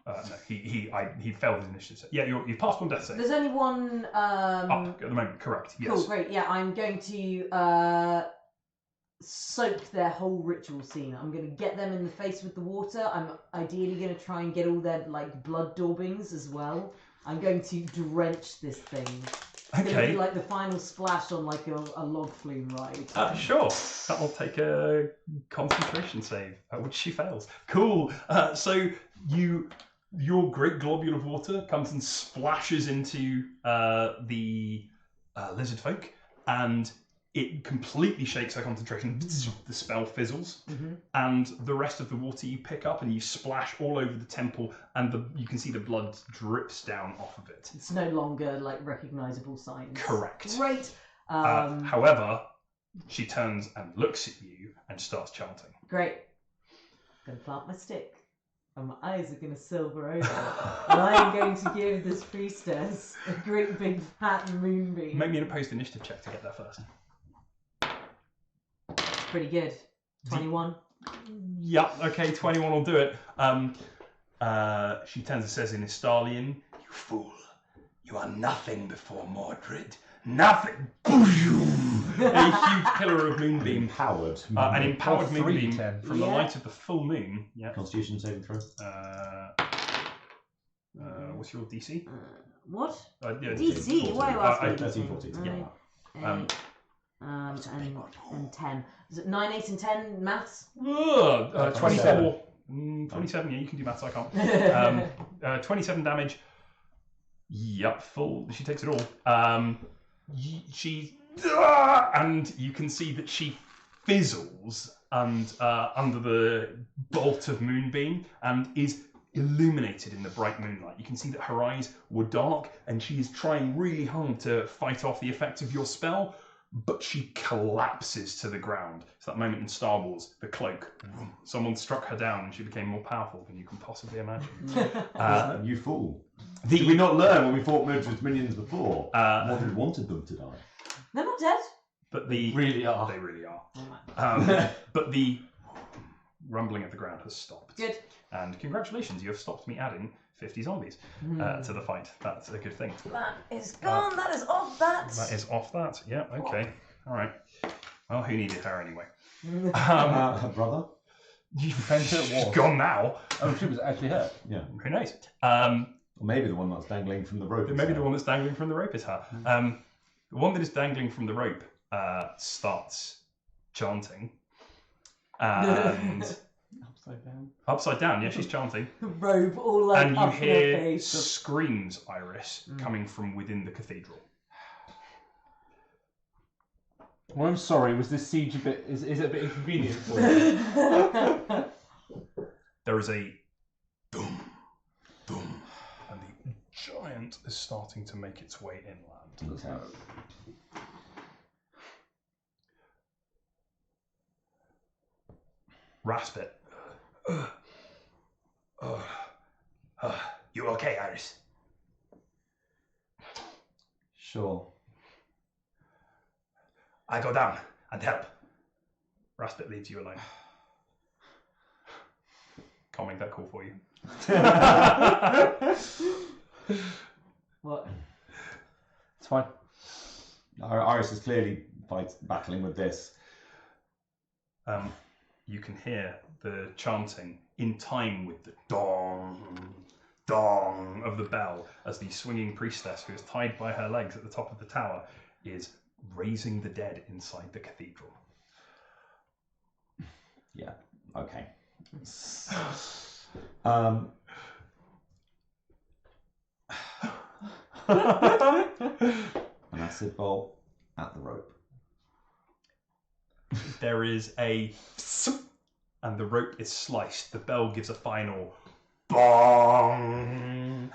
No, he failed his initiative. Yeah, you've passed one death save. There's only one. Up at the moment, correct? Yes. Cool, great. Yeah, I'm going to soak their whole ritual scene. I'm going to get them in the face with the water. I'm ideally going to try and get all their blood daubings as well. I'm going to drench this thing. It's going to be like the final splash on a log flume ride. Sure. That will take a concentration save, which she fails. Cool. So your great globule of water comes and splashes into the lizard folk, and it completely shakes her concentration. The spell fizzles, and the rest of the water you pick up and you splash all over the temple, and you can see the blood drips down off of it. It's no longer recognisable signs. Correct. Great. However, she turns and looks at you and starts chanting. Great. I'm going to plant my stick. And my eyes are going to silver over. And I am going to give this priestess a great big fat moonbeam. Make me an opposed initiative check to get there first. Pretty good. 21. Yeah, okay, 21 will do it. She turns and says in Istalian, "You fool, you are nothing before Mordred. Nothing." A huge pillar of moonbeam. Empowered. An empowered Or moonbeam 310. from the Yeah. light of the full moon. Yeah. Constitution saving throw. What's your DC? What? Yeah, DC? Why are you asking me 13, DC? 14. Yeah. And 10. Is it 9, 8, and 10 maths? 24. 27, yeah, you can do maths, I can't. 27 damage. Yep, full. She takes it all. And you can see that she fizzles under the bolt of moonbeam and is illuminated in the bright moonlight. You can see that her eyes were dark, and she is trying really hard to fight off the effects of your spell, but she collapses to the ground. It's that moment in Star Wars, the cloak. Someone struck her down and she became more powerful than you can possibly imagine. You fool. Did we not learn when we fought Mordred's minions before? Mordred wanted them to die. They're not dead. But the Really are. They really are. Oh, But the rumbling of the ground has stopped. good. And congratulations, you have stopped me adding 50 zombies to the fight. That's a good thing. That is gone. That is off that. That is off that. Yeah, okay. All right. Well, who needed her anyway? Her brother? Depends who it was. Gone now. Oh, she was actually hurt. Yeah. Who knows? Or maybe the one that's dangling from the rope. Maybe the one that's dangling from the rope is her. The one that is dangling from the rope starts chanting. And Upside down. upside down, yeah, she's chanting. Robe all And you up in her hear face. screams, Iris, coming from within the cathedral. Well, I'm sorry. Was this siege a bit? Is it a bit inconvenient for you? There is a boom, boom, and the giant is starting to make its way inland. Raspit. You okay, Iris? Sure. I go down and help. Raspit leaves you alone. Can't make that call for you. What? It's fine. Iris is clearly battling with this. You can hear the chanting in time with the dong, dong of the bell as the swinging priestess, who is tied by her legs at the top of the tower, is raising the dead inside the cathedral. Yeah. Okay. An acid bolt at the rope. There is a and the rope is sliced. The bell gives a final bong,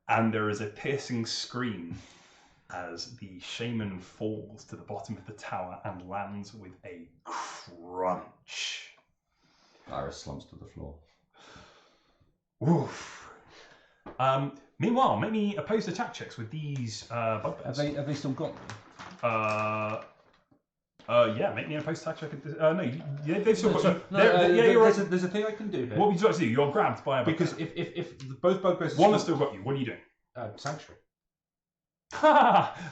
and there is a piercing scream as the shaman falls to the bottom of the tower and lands with a crunch. Iris slumps to the floor. Oof. Meanwhile, make me opposed attack checks with these bugbears. Have they still got them? Yeah, make me an opposed attack check. They've still got you. You're right. There's a thing I can do here. What would you like to do? You're grabbed by a bugbear. Because if both bugbears... One has still got you. What are you doing? Sanctuary.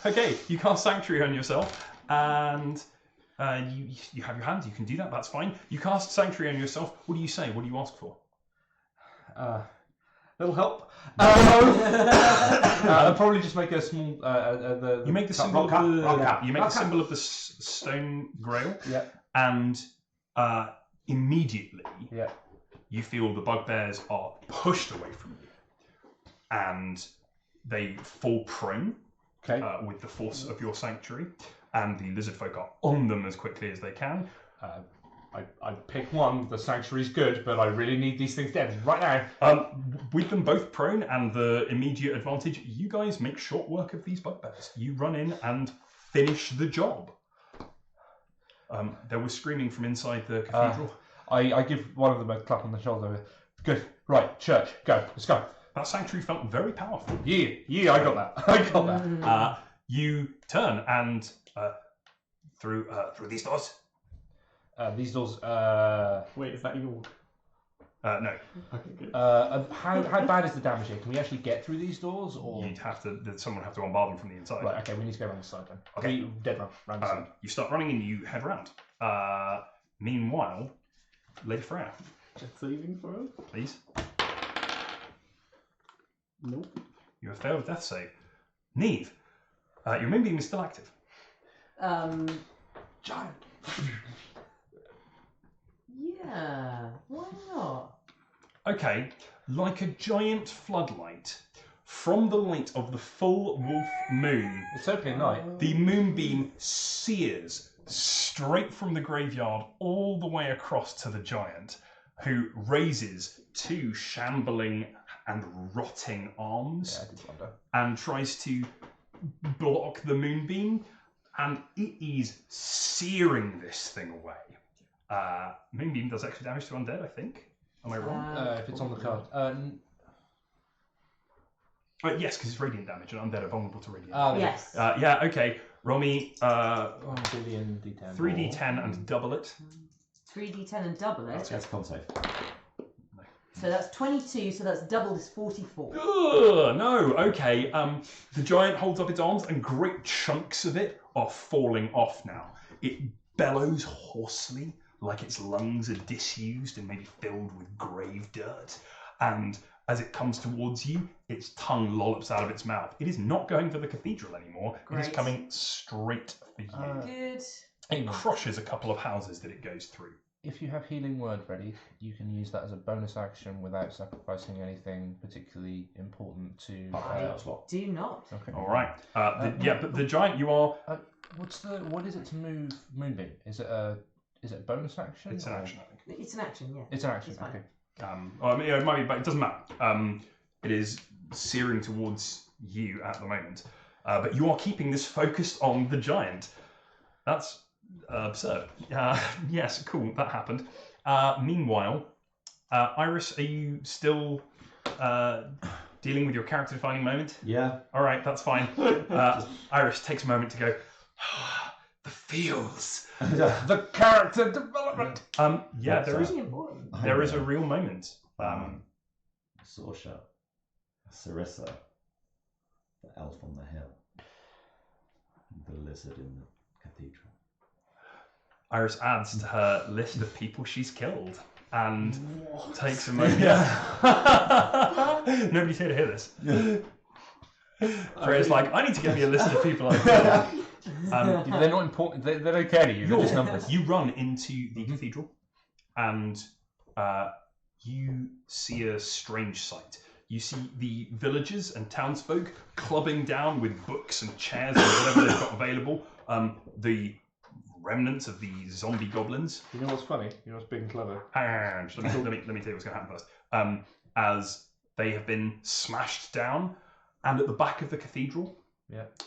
Okay, you cast Sanctuary on yourself, and you have your hand. You can do that. That's fine. You cast Sanctuary on yourself. What do you say? What do you ask for? Little help. I'll probably just make a small. You make the symbol of the. You make the symbol of the stone grail. Yeah. And immediately, Yeah. you feel the bugbears are pushed away from you, and they fall prone. Okay. With the force of your sanctuary, and the lizard folk are on them as quickly as they can. I pick one. The sanctuary's good, but I really need these things dead right now. With them both prone and the immediate advantage, you guys make short work of these bugbears. You run in and finish the job. There was screaming from inside the cathedral. I give one of them a clap on the shoulder. Good. Right, church. Go. Let's go. That sanctuary felt very powerful. Yeah, I got that. I got that. You turn and through these doors. These doors. Wait, is that your? No. Okay, good. How bad is the damage here? Can we actually get through these doors, or You'd have to. Someone would have to unbar them from the inside. right? Okay, we need to go around the side then. Okay. Dead run. Round the side. You start running and you head round. Meanwhile, Lady Freya, Just saving for us? please. Nope. You have failed a death save. Neve, your moonbeam is still active. Giant. Yeah, why not? Okay, like a giant floodlight, from the light of the full wolf moon, It's opening night. the moonbeam sears straight from the graveyard all the way across to the giant, who raises two shambling and rotting arms Yeah, I did wonder. and tries to block the moonbeam, and it is searing this thing away. Moonbeam does extra damage to undead, I think. Am I wrong? If it's on the card. Yes, because it's radiant damage, and undead are vulnerable to radiant. Yes. Yeah, okay. Roll me 1 D10. 3d10 and double it. 3d10 and double it. That's con save. So that's 22, so that's doubled is 44. Ugh, no, okay. The giant holds up its arms, and great chunks of it are falling off now. It bellows hoarsely, like its lungs are disused and maybe filled with grave dirt. And as it comes towards you, its tongue lollops out of its mouth. It is not going for the cathedral anymore. It is Great. coming straight for you. Good. It crushes a couple of houses that it goes through. If you have healing word ready, you can use that as a bonus action without sacrificing anything particularly important to. Do not. Okay. All right. But the giant, you are. What is it to move Moonbeam? Is it a bonus action? It's an or- action, I think. It's an action, yeah. It's an action. It's fine. Okay. I mean, it might be, but it doesn't matter. It is searing towards you at the moment, but you are keeping this focused on the giant. That's absurd. Yes, cool. That happened. Meanwhile, Iris, are you still dealing with your character-defining moment? Yeah. All right, that's fine. Iris takes a moment to go. The feels. The character development. Yeah, there is. Really important. There is a real moment. Sorsha, Sarissa, the elf on the hill, the lizard in the cathedral. Iris adds to her list of people she's killed and takes a moment. Yeah. Nobody's here to hear this. Freya's like, I need to get me a list of people I know. They're not important. They don't care to you. They're just numbers. You run into the cathedral, and you see a strange sight. You see the villagers and townsfolk clubbing down with books and chairs and whatever they've got available. The remnants of the zombie goblins. You know what's funny? You know what's big and clever? Hang on, let me tell you what's going to happen first. As they have been smashed down, and at the back of the cathedral,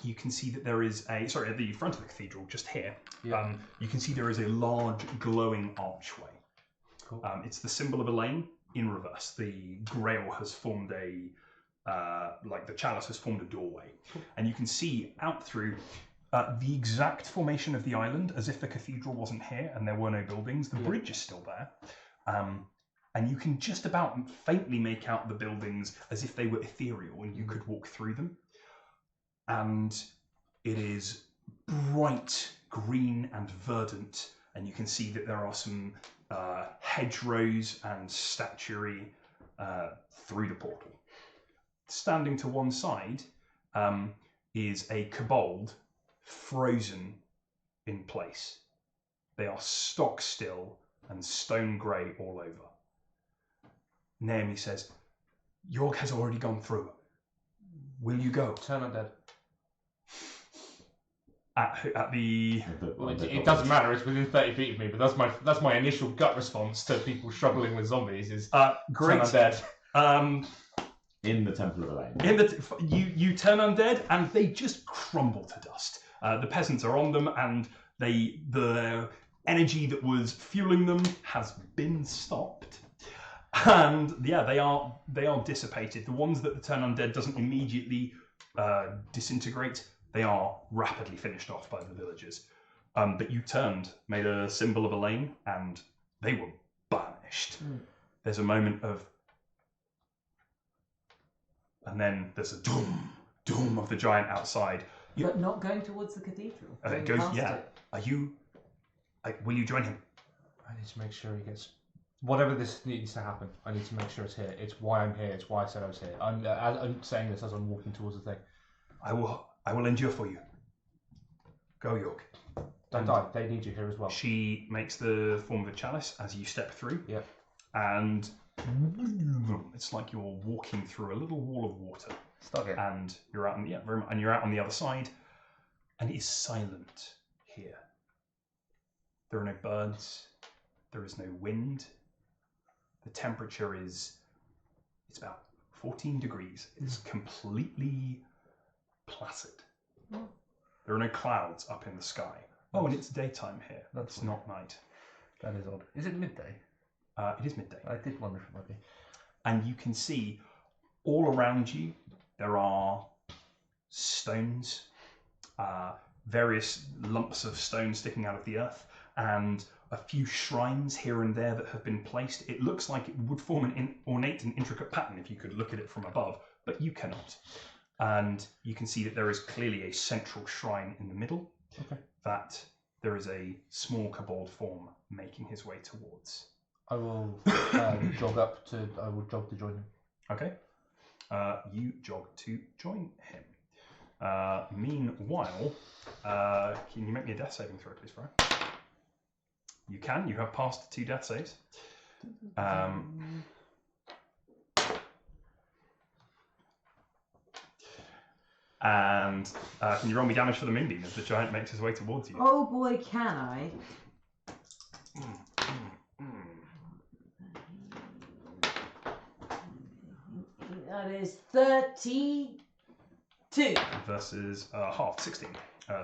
you can see that there is at the front of the cathedral, just here, you can see there is a large glowing archway. Cool. It's the symbol of Elaine in reverse. The grail has formed the chalice has formed a doorway, and you can see out through the exact formation of the island, as if the cathedral wasn't here and there were no buildings. The bridge is still there, and you can just about faintly make out the buildings as if they were ethereal and you could walk through them. And it is bright green and verdant, and you can see that there are some hedgerows and statuary through the portal. Standing to one side is a kobold frozen in place. They are stock still and stone grey all over. Naomi says, York has already gone through. Will you go? Turn undead. At the... Well, it doesn't matter. It's within 30 feet of me, but that's my initial gut response to people struggling with zombies is great. Turn undead. In the Temple of Elaine. You turn undead and they just crumble to dust. The peasants are on them, and the energy that was fueling them has been stopped. And yeah, they are dissipated. The ones that the turn undead doesn't immediately disintegrate, they are rapidly finished off by the villagers. But you made a symbol of Elaine, and they were banished. There's a moment of, and then there's a doom of the giant outside. But not going towards the cathedral. It goes, yeah. It. Will you join him? I need to make sure he gets... Whatever this needs to happen, I need to make sure it's here. It's why I'm here. It's why I said I was here. I'm saying this as I'm walking towards the thing. I will endure for you. Go, York. Don't die. They need you here as well. She makes the form of a chalice as you step through. Yeah. And it's like you're walking through a little wall of water. Stuck it. And you're out on the other side, and it is silent here. There are no birds. There is no wind. The temperature it's about 14 degrees. It's completely placid. There are no clouds up in the sky. Oh, and it's daytime here. It's not night. That is odd. Is it midday? It is midday. I did wonder if it might be. And you can see all around you there are stones, various lumps of stone sticking out of the earth, and a few shrines here and there that have been placed. It looks like it would form an ornate and intricate pattern if you could look at it from above, but you cannot. And you can see that there is clearly a central shrine in the middle that there is a small kobold form making his way towards. I will jog to join him. Okay. You jog to join him. Meanwhile, can you make me a death saving throw, please, Freya? You can. You have passed 2 death saves. And can you roll me damage for the moonbeam as the giant makes his way towards you? Oh boy, can I? That is 32. Versus half, 16.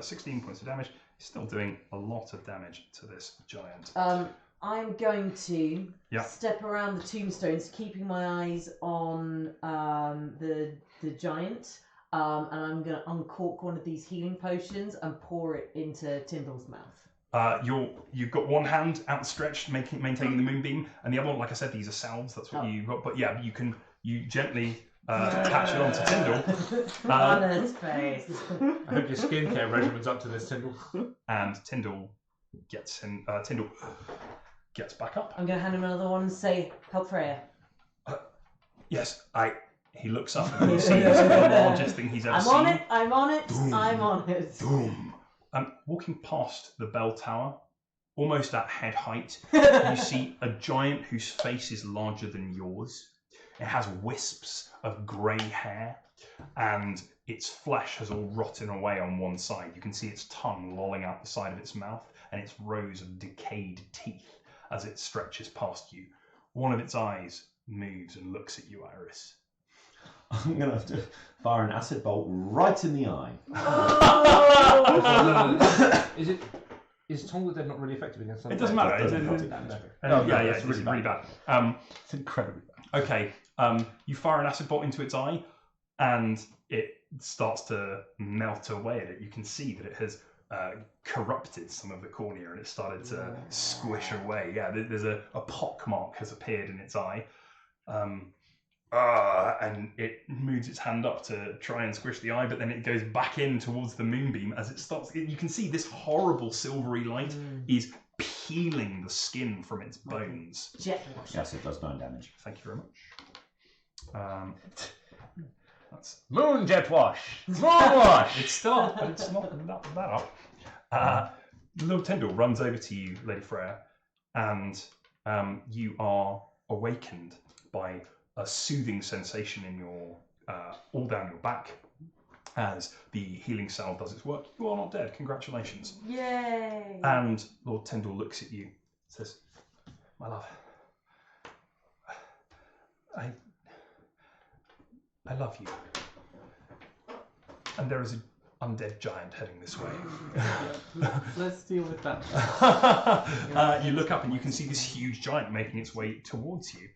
16 points of damage. He's still doing a lot of damage to this giant. I'm going to step around the tombstones, keeping my eyes on the giant, and I'm going to uncork one of these healing potions and pour it into Tyndall's mouth. You've got one hand outstretched, maintaining the moonbeam, and the other one, like I said, these are salves. That's what you've got. But yeah, you gently attach it onto Tyndall. On his face. I hope your skincare regimen's up to this, Tyndall. And Tyndall gets back up. I'm going to hand him another one and say, help Freya. Yes, He looks up and he sees the largest thing he's ever I'm seen. on it. I'm on it. Boom. I'm on it. Boom. Walking past the bell tower, almost at head height, you see a giant whose face is larger than yours. It has wisps of grey hair, and its flesh has all rotten away on one side. You can see its tongue lolling out the side of its mouth, and its rows of decayed teeth as it stretches past you. One of its eyes moves and looks at you, Iris. I'm going to have to fire an acid bolt right in the eye. Is Tongue of the Dead not really effective against that? It doesn't matter. Doesn't It's- take damage. it's really bad. It's incredibly bad. Okay, you fire an acid bolt into its eye, and it starts to melt away at it. You can see that it has corrupted some of the cornea, and it started to squish away. Yeah, there's a pock mark has appeared in its eye. And it moves its hand up to try and squish the eye, but then it goes back in towards the moonbeam as it starts. You can see this horrible silvery light is peeling the skin from its bones. Jet wash. Yes, it does 9 damage. Thank you very much. That's Moon jet wash. Moon wash. it's still up, but it's not that up. Lord Tyndall runs over to you, Lady Freya, and you are awakened by a soothing sensation in your all down your back as the healing salve does its work. You are not dead. Congratulations. Yay! And Lord Tyndall looks at you, says, "My love, I love you. And there is an undead giant heading this way." Let's deal with that. You look up and you can see this huge giant making its way towards you.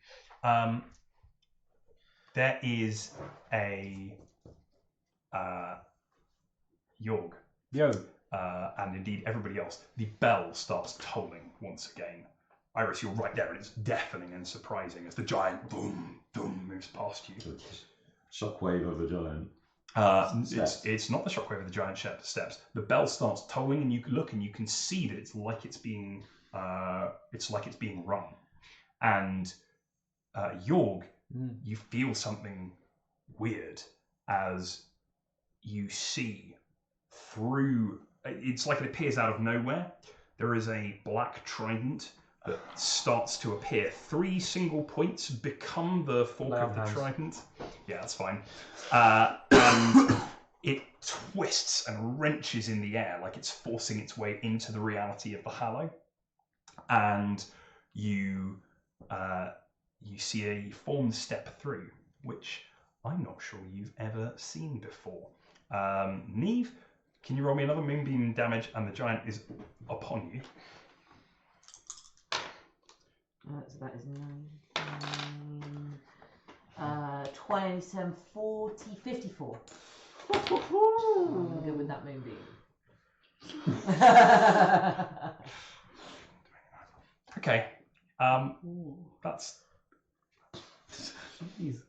There is a Yorg, Yo. and indeed everybody else. The bell starts tolling once again. Iris, you're right there, and it's deafening and surprising as the giant boom, boom moves past you. Shockwave of the giant. It's not the shockwave of the giant steps. The bell starts tolling, and you look and you can see that it's like it's being rung. And Yorg, you feel something weird as you see through. It's like it appears out of nowhere. There is a black trident that starts to appear. 3 single points become the fork of the trident. Yeah, that's fine. And it twists and wrenches in the air like it's forcing its way into the reality of the Hallow. And you see a form step through, which I'm not sure you've ever seen before. Neve, can you roll me another moonbeam damage? And the giant is upon you. So that is 27, 40, 54. I'm good with that moonbeam. Okay. That's Jesus.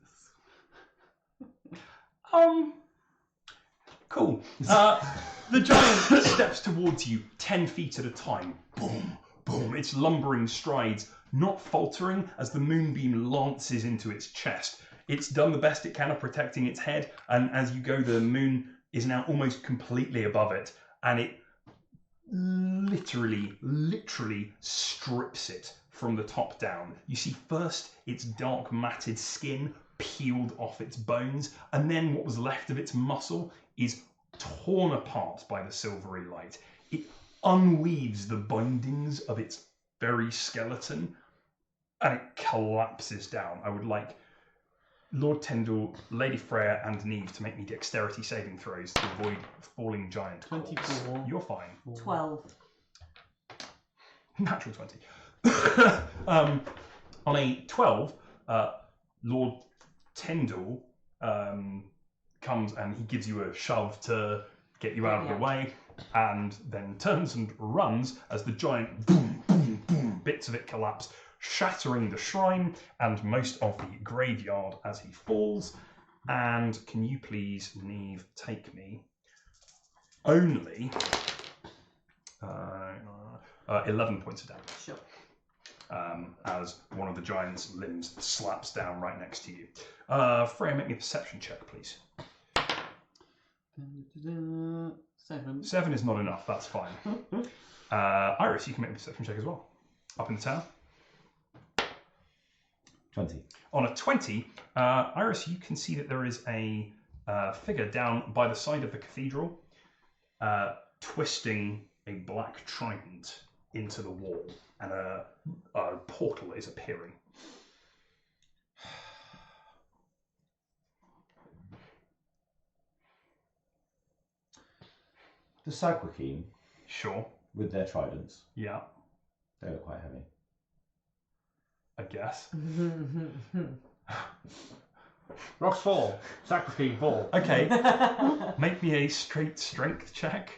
cool. The giant steps towards you 10 feet at a time. Boom, boom. Its lumbering strides, not faltering as the moonbeam lances into its chest. It's done the best it can of protecting its head, and as you go, the moon is now almost completely above it, and it literally strips it from the top down. You see first its dark matted skin peeled off its bones, and then what was left of its muscle is torn apart by the silvery light. It unweaves the bindings of its very skeleton, and it collapses down. I would like Lord Tyndall, Lady Freya, and Neve to make me dexterity saving throws to avoid falling giant corpse. 24. You're fine. 12. Natural 20. On a 12, Lord Tyndall comes and he gives you a shove to get you out of the way, and then turns and runs as the giant boom, boom, boom, bits of it collapse, shattering the shrine and most of the graveyard as he falls. And can you please, Neve, take me only 11 points of damage. Sure. as one of the giant's limbs slaps down right next to you. Freya, make me a perception check, please. 7. 7 is not enough, that's fine. Iris, you can make a perception check as well. Up in the tower. 20. On a 20, Iris, you can see that there is a figure down by the side of the cathedral, twisting a black trident into the wall, and a portal is appearing. The Sagwakeen, Sure. with their tridents, Yeah, they look quite heavy. I guess. Rocks fall. Sacrifice fall. Okay, make me a straight strength check.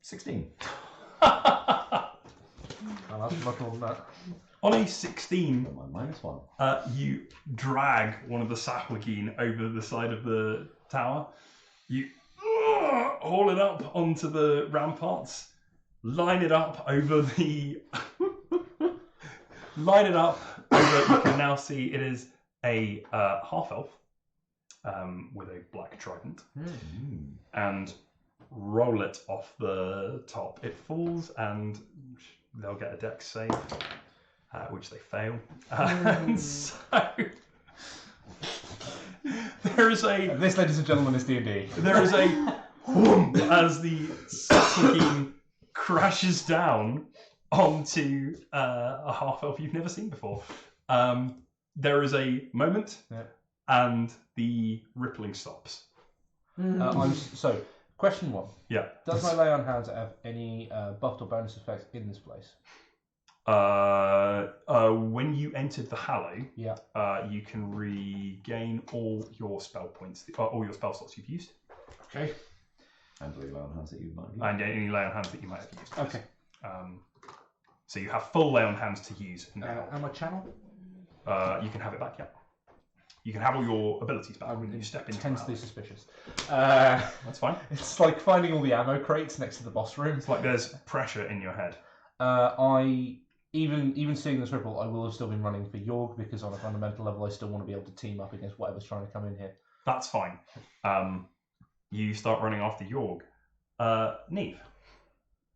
16. Oh, that's much more than that. On a 16, Oh, my -1. you drag one of the Sahwagin over the side of the tower. You haul it up onto the ramparts, line it up over the... line it up over... You can now see it is a half-elf with a black trident. And roll it off the top. It falls and they'll get a dex save. Which they fail. And so there is a This, ladies and gentlemen, is D&D. there is a whoomp as the Sahwagin crashes down onto a half elf you've never seen before. There is a moment, and the rippling stops. So, question 1. Yeah. Does my lay on hands have any buffed or bonus effects in this place? When you entered the Hallow, Yeah. you can regain all your spell points, all your spell slots you've used, Okay. And the lay on hands that you might use. and any lay on hands that you might have used. Okay. So you have full lay on hands to use now. And my channel? You can have it back, yeah. You can have all your abilities back when you step into the Intensely Hallow. suspicious. That's fine. It's like finding all the ammo crates next to the boss room. It's like there's pressure in your head. Even seeing this ripple, I will have still been running for Yorg because on a fundamental level, I still want to be able to team up against whatever's trying to come in here. That's fine. You start running after Yorg. Neve.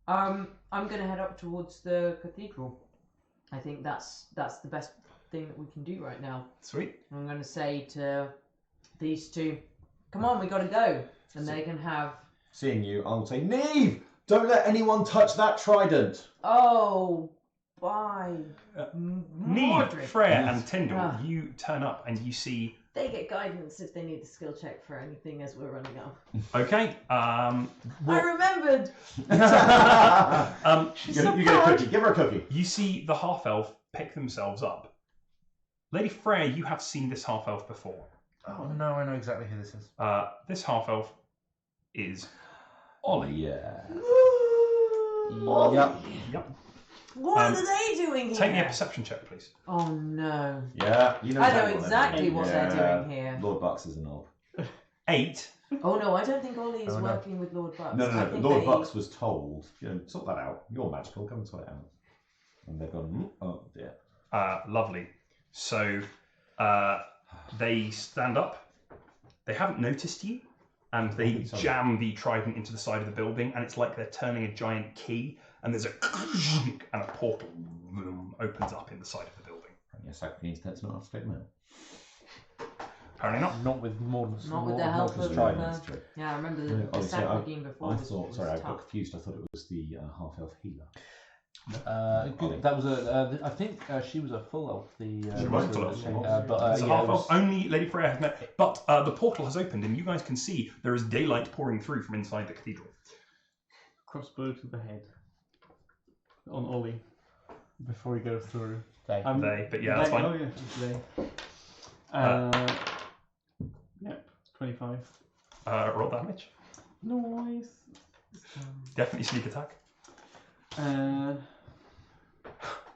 I'm going to head up towards the cathedral. I think that's the best thing that we can do right now. Sweet. I'm going to say to these two, come on, we got to go. And they can have... Seeing you, I'll say, Neve! Don't let anyone touch that trident! Oh, bye. Neve, Mordred. Freya, and Tyndall, Ah. you turn up and you see... They get guidance if they need a skill check for anything as we're running up. Okay. I remembered! You get a cookie. Give her a cookie. You see the half-elf pick themselves up. Lady Freya, you have seen this half-elf before. Oh no, I know exactly who this is. This half-elf is Ollie. Yeah. Yep. Yep. What are they doing here? Take me a perception check, please. Oh no. Yeah, you know I know what exactly they're what doing. they're doing here. Lord Bucks is a knob. 8. Oh no, I don't think Ollie is Oh, no. working with Lord Bucks. No, I no, no. think Lord they- Bucks was told, sort that out. You're magical. Come and sort it out. And they've gone, oh dear. Lovely. So they stand up. They haven't noticed you, and they Sorry. jam the trident into the side of the building, and it's like they're turning a giant key, and there's a and a portal opens up in the side of the building. Yes, Sacrifice that's not a straight mail. Apparently not. Not with Morden's. Not with the help of trident. That's true. Yeah, I remember Yeah, the obviously, Sacred game before. I was thought, sorry, I got tough. confused. I thought it was the half-elf healer. Good. That was a. I think she was a full elf. She was a full elf. But It's a yeah, half it was- elf. Only Lady Freya has met, but the portal has opened, and you guys can see there is daylight pouring through from inside the cathedral. Crossbow to the head. On Ollie. Before he goes through. They. But yeah, that's fine. Oh yeah, they. Yep, 25. Roll damage. Noise. Definitely sneak attack.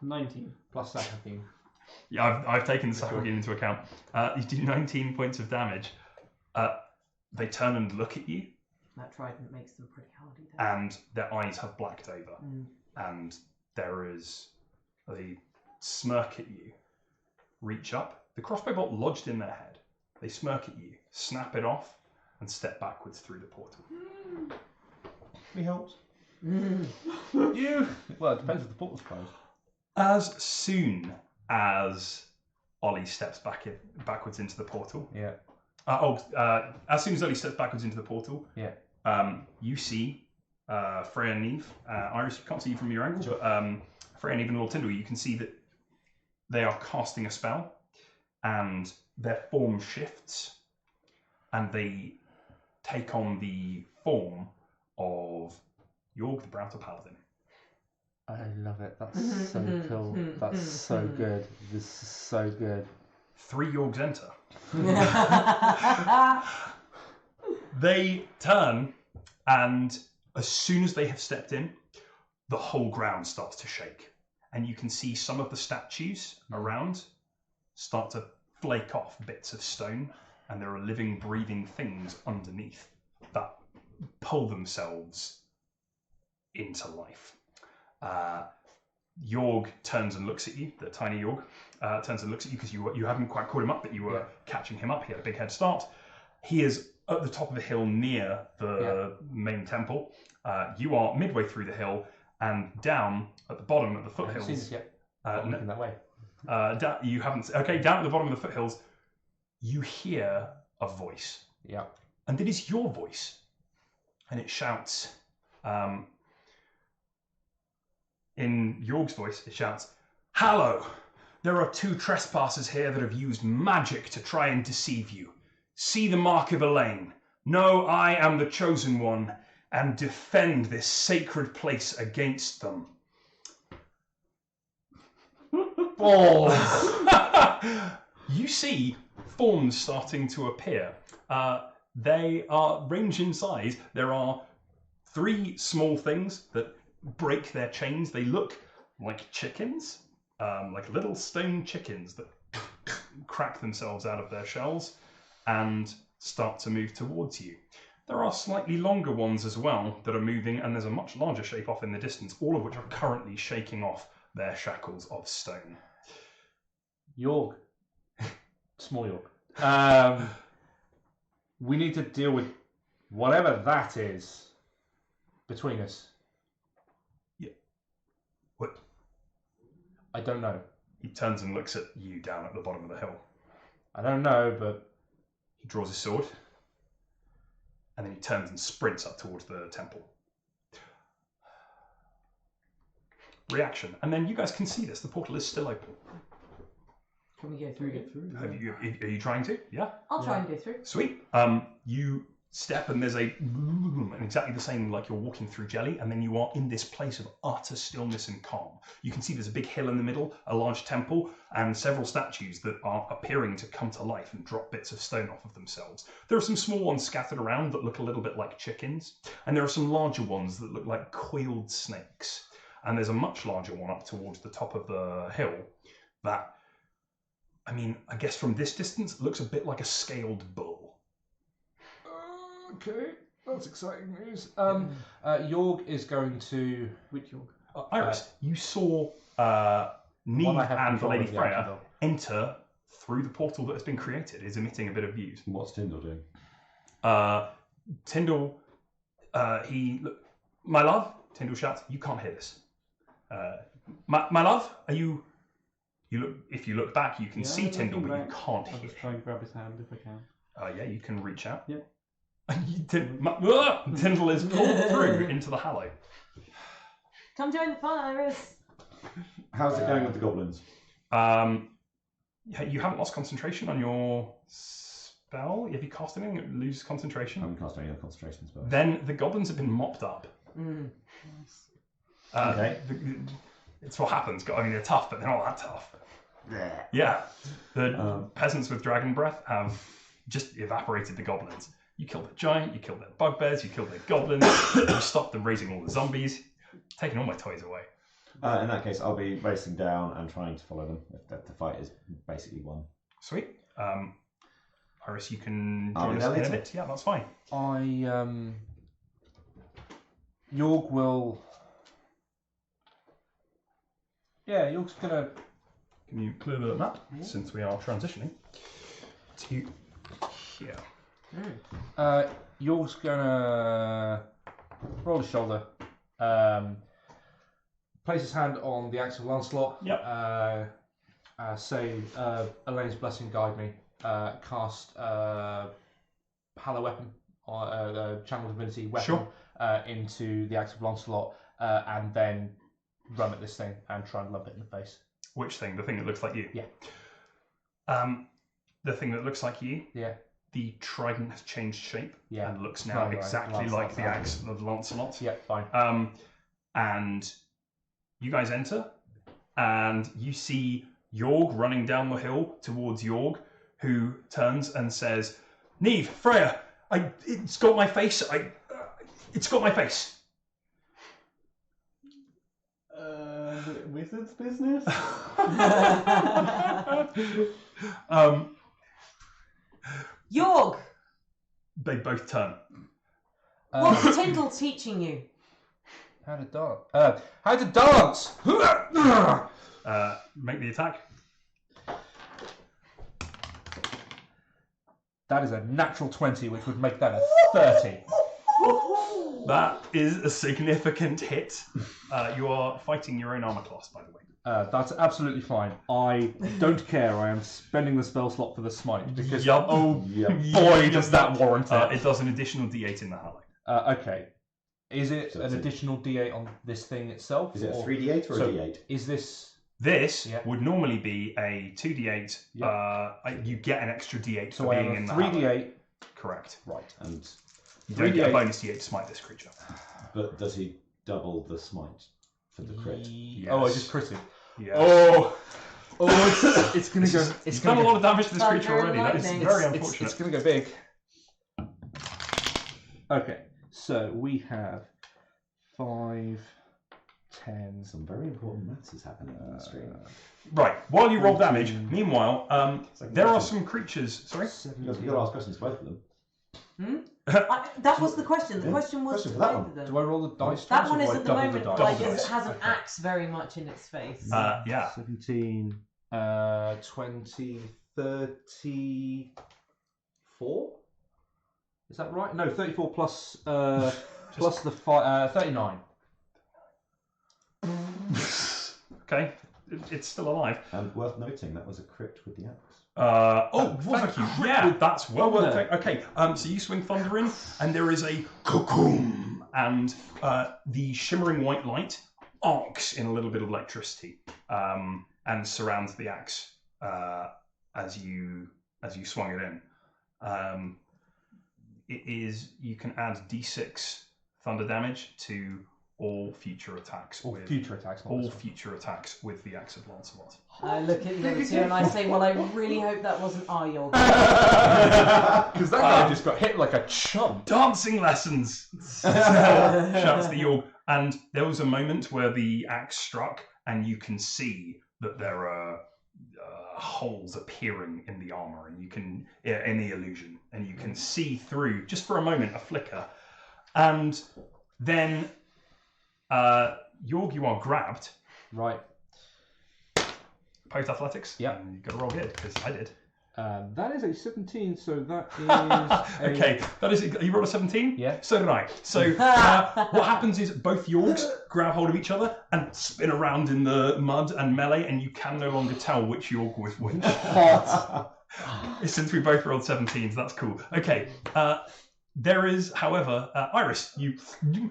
19. Plus Sacrifice. Yeah, I've taken the Sahwagin into account. You do 19 points of damage. They turn and look at you, That trident makes them pretty hardy. and their eyes have blacked over, Mm. and there is they smirk at you, reach up, the crossbow bolt lodged in their head. They smirk at you, snap it off, and step backwards through the portal. He helps. You. Well, it depends if the portal's closed. As soon as Ollie steps backwards into the portal. Yeah. As soon as Ollie steps backwards into the portal. Yeah. You see Freya and Neve. Iris, you can't see you from your angle, Sure. but Freya and Neve and Lord Tyndall, you can see that they are casting a spell, and their form shifts, and they take on the form of Yorg the Broughter Paladin. I love it. That's so cool. That's so good. This is so good. 3 Yorgs enter. They turn, and as soon as they have stepped in, the whole ground starts to shake. And you can see some of the statues around start to flake off bits of stone, and there are living, breathing things underneath that pull themselves into life. Yorg turns and looks at you, the tiny Yorg turns and looks at you because you haven't quite caught him up, but you were catching him up. He had a big head start. He is at the top of the hill near the main temple. You are midway through the hill, and down at the bottom of the foothills. I haven't seen this yet. No, Looking that way. you haven't. Okay, down at the bottom of the foothills, you hear a voice. Yeah. And it is your voice. And it shouts, in Yorg's voice, it shouts, "Hallo! There are 2 trespassers here that have used magic to try and deceive you. See the mark of Elaine. Know I am the chosen one, and defend this sacred place against them." Balls! You see forms starting to appear. They are range in size. There are 3 small things that break their chains. They look like chickens, like little stone chickens that crack themselves out of their shells and start to move towards you. There are slightly longer ones as well that are moving, and there's a much larger shape off in the distance, all of which are currently shaking off their shackles of stone. Yorg. Small Yorg. We need to deal with whatever that is between us. Yeah. What? I don't know. He turns and looks at you down at the bottom of the hill. I don't know, but He draws his sword, and then he turns and sprints up towards the temple. Reaction. And then you guys can see this. The portal is still open. Can we go through? Are you trying to? Yeah? I'll try and go through. Sweet. You step and there's and exactly the same like you're walking through jelly, and then you are in this place of utter stillness and calm. You can see there's a big hill in the middle, a large temple, and several statues that are appearing to come to life and drop bits of stone off of themselves. There are some small ones scattered around that look a little bit like chickens, and there are some larger ones that look like coiled snakes. And there's a much larger one up towards the top of the hill that, I mean, I guess from this distance, looks a bit like a scaled bull. okay, that's exciting news. Yorg is going to. Which York? Iris, you saw Neve One I have and control Lady of the action Freya dog. enter through the portal that has been created. Is emitting a bit of views. What's Tyndall doing? Tyndall, my love. Tyndall shouts, "You can't hear this." My love, are you? You look. If you look back, you can Yeah, see I'm Tyndall, looking but you back. can't I'll hear. just try and grab his hand if I can. Yeah, you can reach out. Yeah. Tyndall is pulled through into the hallow. Come join the fun, Iris. How's it going with the goblins? You haven't lost concentration on your spell. If you cast anything, it loses I concentration. haven't cast any other concentration spells. Then the goblins have been mopped up. Okay. It's what happens. I mean, they're tough, but they're not that tough. Yeah. The peasants with dragon breath have just evaporated the goblins. You killed the giant, you killed their bugbears, you killed their goblins, you stopped them raising all the zombies, taking all my toys away. In that case, I'll be racing down and trying to follow them. If the fight is basically won. Sweet. Iris, you can I'll join be us there in a later. bit. Yeah, that's fine. I Yorg will. Yeah, Yorg's gonna. Can you clear the map since we are transitioning to here? Yorg's gonna roll his shoulder. Place his hand on the axe of Lancelot. Yep. Say, Elaine's blessing guide me. Cast Hallow Weapon, or Channel Divinity Weapon, Sure. into the axe of Lancelot, and then run at this thing and try and lump it in the face. Which thing? The thing that looks like you? Yeah. The thing that looks like you? Yeah. The trident has changed shape Yeah. and looks now Right, exactly Lancelot, like the right. axe of Lancelot. Yeah, fine. And you guys enter, and you see Yorg running down the hill towards Yorg, who turns and says, "Neve, Freya, it's got my face. It's got my face." Wizard's business? Yorg, They both turn. what's Tyndall teaching you? How to dance? How to dance? Make the attack. That is a natural 20, which would make that a 30. That is a significant hit. You are fighting your own armor class, by the way. That's absolutely fine. I don't care. I am spending the spell slot for the smite because Yup. oh Yep. boy, does that warrant it. It does an additional D8 in the Hallow. Okay. Is it So an it's a- additional D8 on this thing itself? Is it a or- 3d8 or so a d8? Is this? This Yeah. would normally be a 2d8. Yep. You get an extra D8 So for I being have in a the 3d8. Hallow. Correct. Right. And You don't get a 3d8. bonus D8 to smite this creature. but does he double the smite for the crit? Oh, I Yes. just critted. Yes. Oh, it's gonna go. It's You've done gonna a lot go. of damage to this Thunder creature already. and That is lightning. very It's unfortunate. gonna go big. Okay, so we have 5, 10. Some very important maths is happening on the stream. Right. While you roll damage, 14. meanwhile, there are some creatures. Sorry. You've got to ask questions to both of them. That was the question. The Yeah, question was question to for that both one. of them. Do I roll the dice? That twice, one or is do I at the double moment dice? like Double it dice. has an Okay. axe very much in its face. Yeah. 17, 20, 34? Is that right? No, 34 plus plus the 39. Okay. It's still alive. And worth noting, that was a crit with the axe. Thank you. Yeah, that's well worth it. Okay, so you swing thunder in, and there is a cocoon, and the shimmering white light arcs in a little bit of electricity, and surrounds the axe as you swung it in. You can add D6 thunder damage to all future attacks Or with future attacks. not all this one. future attacks with the axe of Lancelot. I look at the other two and I say, well, I really hope that wasn't our Yorg. Because that guy just got hit like a chump. Dancing lessons! Shouts the York. And there was a moment where the axe struck, and you can see that there are holes appearing in the armor, and you can in the illusion, and you can see through just for a moment a flicker, and then Yorg, you are grabbed. Right. Post athletics. Yep. And you got to roll good because I did. That is a 17, so that is a... Okay, that is. You rolled a 17. Yeah. So did I. So what happens is both Yorks grab hold of each other and spin around in the mud and melee, and you can no longer tell which York was which. Since we both rolled 17s, that's cool. Okay. There is, however, Iris. You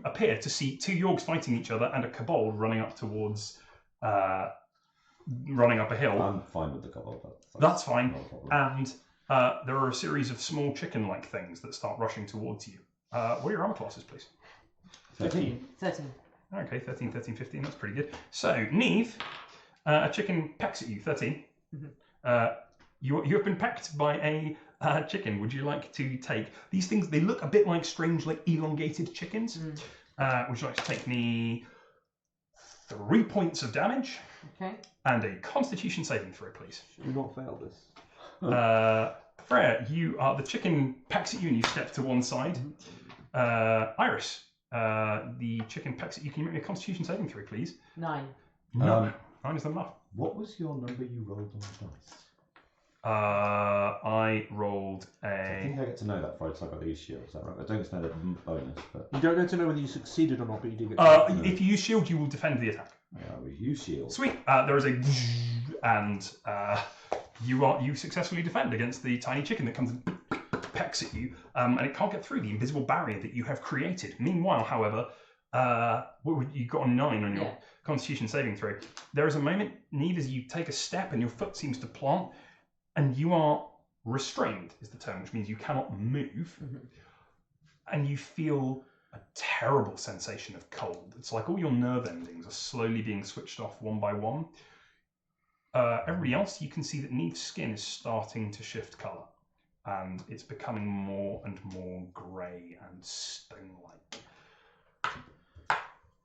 appear to see two Yorks fighting each other and a kobold running up towards, running up a hill. I'm fine with the kobold. That's fine. Not a problem. And there are a series of small chicken-like things that start rushing towards you. What are your armor classes, please? 13. 13. Okay, 13, 13, 15. That's pretty good. So, Neve, a chicken pecks at you. 13. You have been pecked by a chicken. Would you like to take these things? They look a bit like strange, like elongated chickens. Would you like to take me 3 points of damage Okay. and a Constitution saving throw, please? Do not fail this. Freya, the chicken pecks at you and you step to one side. Iris, The chicken pecks at you. Can you make me a Constitution saving throw, please? 9. No. 9 is not enough. What was your number you rolled on the dice? I rolled I think a. I get to know that before I talk about these shields. Is that right? I don't get to know the bonus, but You don't know to know whether you succeeded or not, but you do get. If you use shield, you will defend the attack. we use shields. Sweet. There is a and you successfully defend against the tiny chicken that comes and pecks at you, and it can't get through the invisible barrier that you have created. Meanwhile, however, you got a 9 on your Constitution saving throw. There is a moment, Neve, as you take a step and your foot seems to plant, and you are restrained, is the term, which means you cannot move, and you feel a terrible sensation of cold. It's like all your nerve endings are slowly being switched off one by one. Everybody else, you can see that Neve's skin is starting to shift colour, and it's becoming more and more grey and stone-like.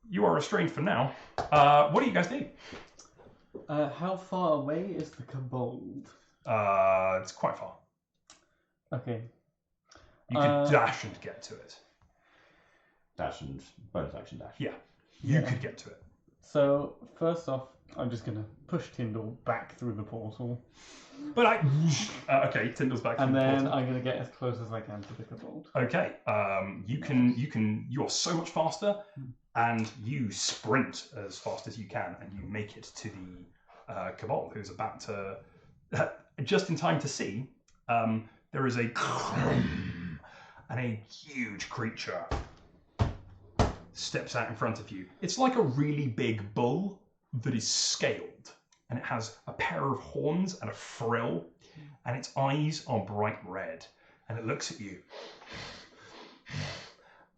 You are restrained for now. What do you guys do? How far away is the kobold? It's quite far. Okay. You could dash and get to it. Dash and bonus action dash. Yeah, you could get to it. So, first off, I'm just going to push Tyndall back through the portal. But okay, Tyndall's back. And then portal. I'm going to get as close as I can to the kobold. Okay, you're so much faster, and you sprint as fast as you can, and you make it to the kobold, who's about to, just in time to see, there is a and a huge creature steps out in front of you. It's like a really big bull that is scaled, and it has a pair of horns and a frill, and its eyes are bright red, and it looks at you.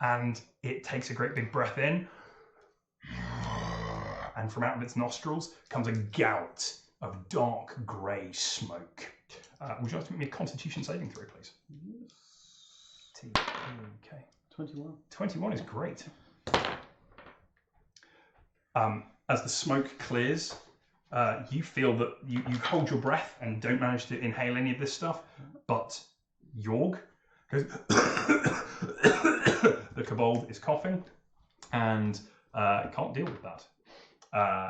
And it takes a great big breath in, and from out of its nostrils comes a gout of dark grey smoke. Would you like to make me a Constitution saving throw, please? Okay. 21. 21 is great. As the smoke clears, you feel that you hold your breath and don't manage to inhale any of this stuff, but Yorg goes... The kobold is coughing and can't deal with that.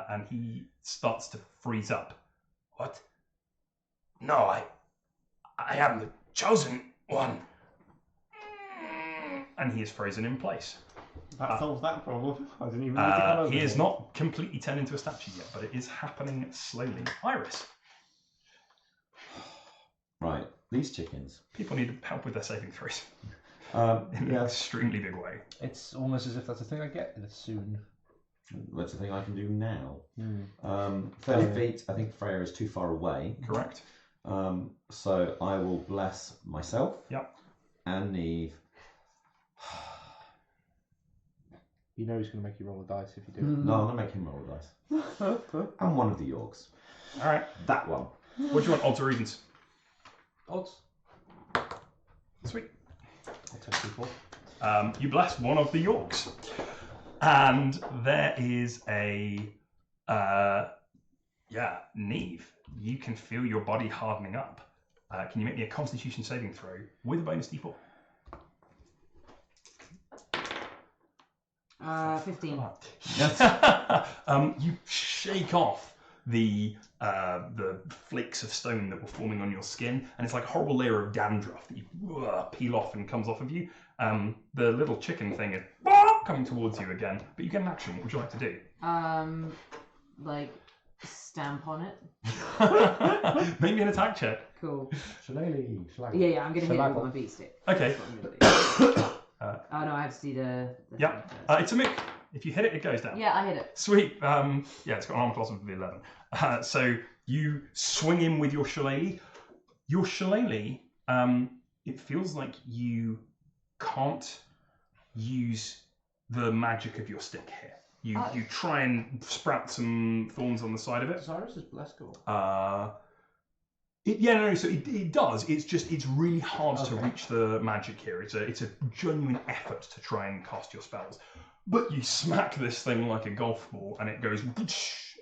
And he starts to freeze up. What? No, I am the chosen one. And he is frozen in place. That solves that problem. I didn't even need to come over He is here. not completely turned into a statue yet, but it is happening slowly. Iris. Right, these chickens. People need help with their saving throws in an Yeah, extremely big way. It's almost as if that's a thing I get soon. that's the thing I can do now. 30 Oh. feet, I think Freya is too far away. Correct. So I will bless myself Yep. and Neve. You know he's going to make you roll a dice if you do. No, I'm going to make him roll a dice. And one of the Yorks. All right. That one. What do you want, odds or evens? Odds. Sweet. I'll take people. You bless one of the Yorks. And there is a... Neve. You can feel your body hardening up. Can you make me a Constitution saving throw with a bonus d4? 15. You shake off the flakes of stone that were forming on your skin, and it's like a horrible layer of dandruff that you peel off and comes off of you. The little chicken thing is coming towards you again, but you get an action. What would you like to do? Like stamp on it. Make me an attack check. Cool. Shillelagh. Yeah, I'm gonna hit it with my beat stick. Okay. That's what I'm gonna do. Oh no, I have to see the Yeah. thing first. It's a mick. If you hit it, it goes down. Yeah, I hit it. Sweet. It's got an armor class of 11. So you swing in with your shillelagh. Your shillelagh, it feels like you can't use the magic of your stick here. You try and sprout some thorns on the side of it. Does Iris's bless go? So it does. It's really hard to reach the magic here. It's a genuine effort to try and cast your spells. But you smack this thing like a golf ball, and it goes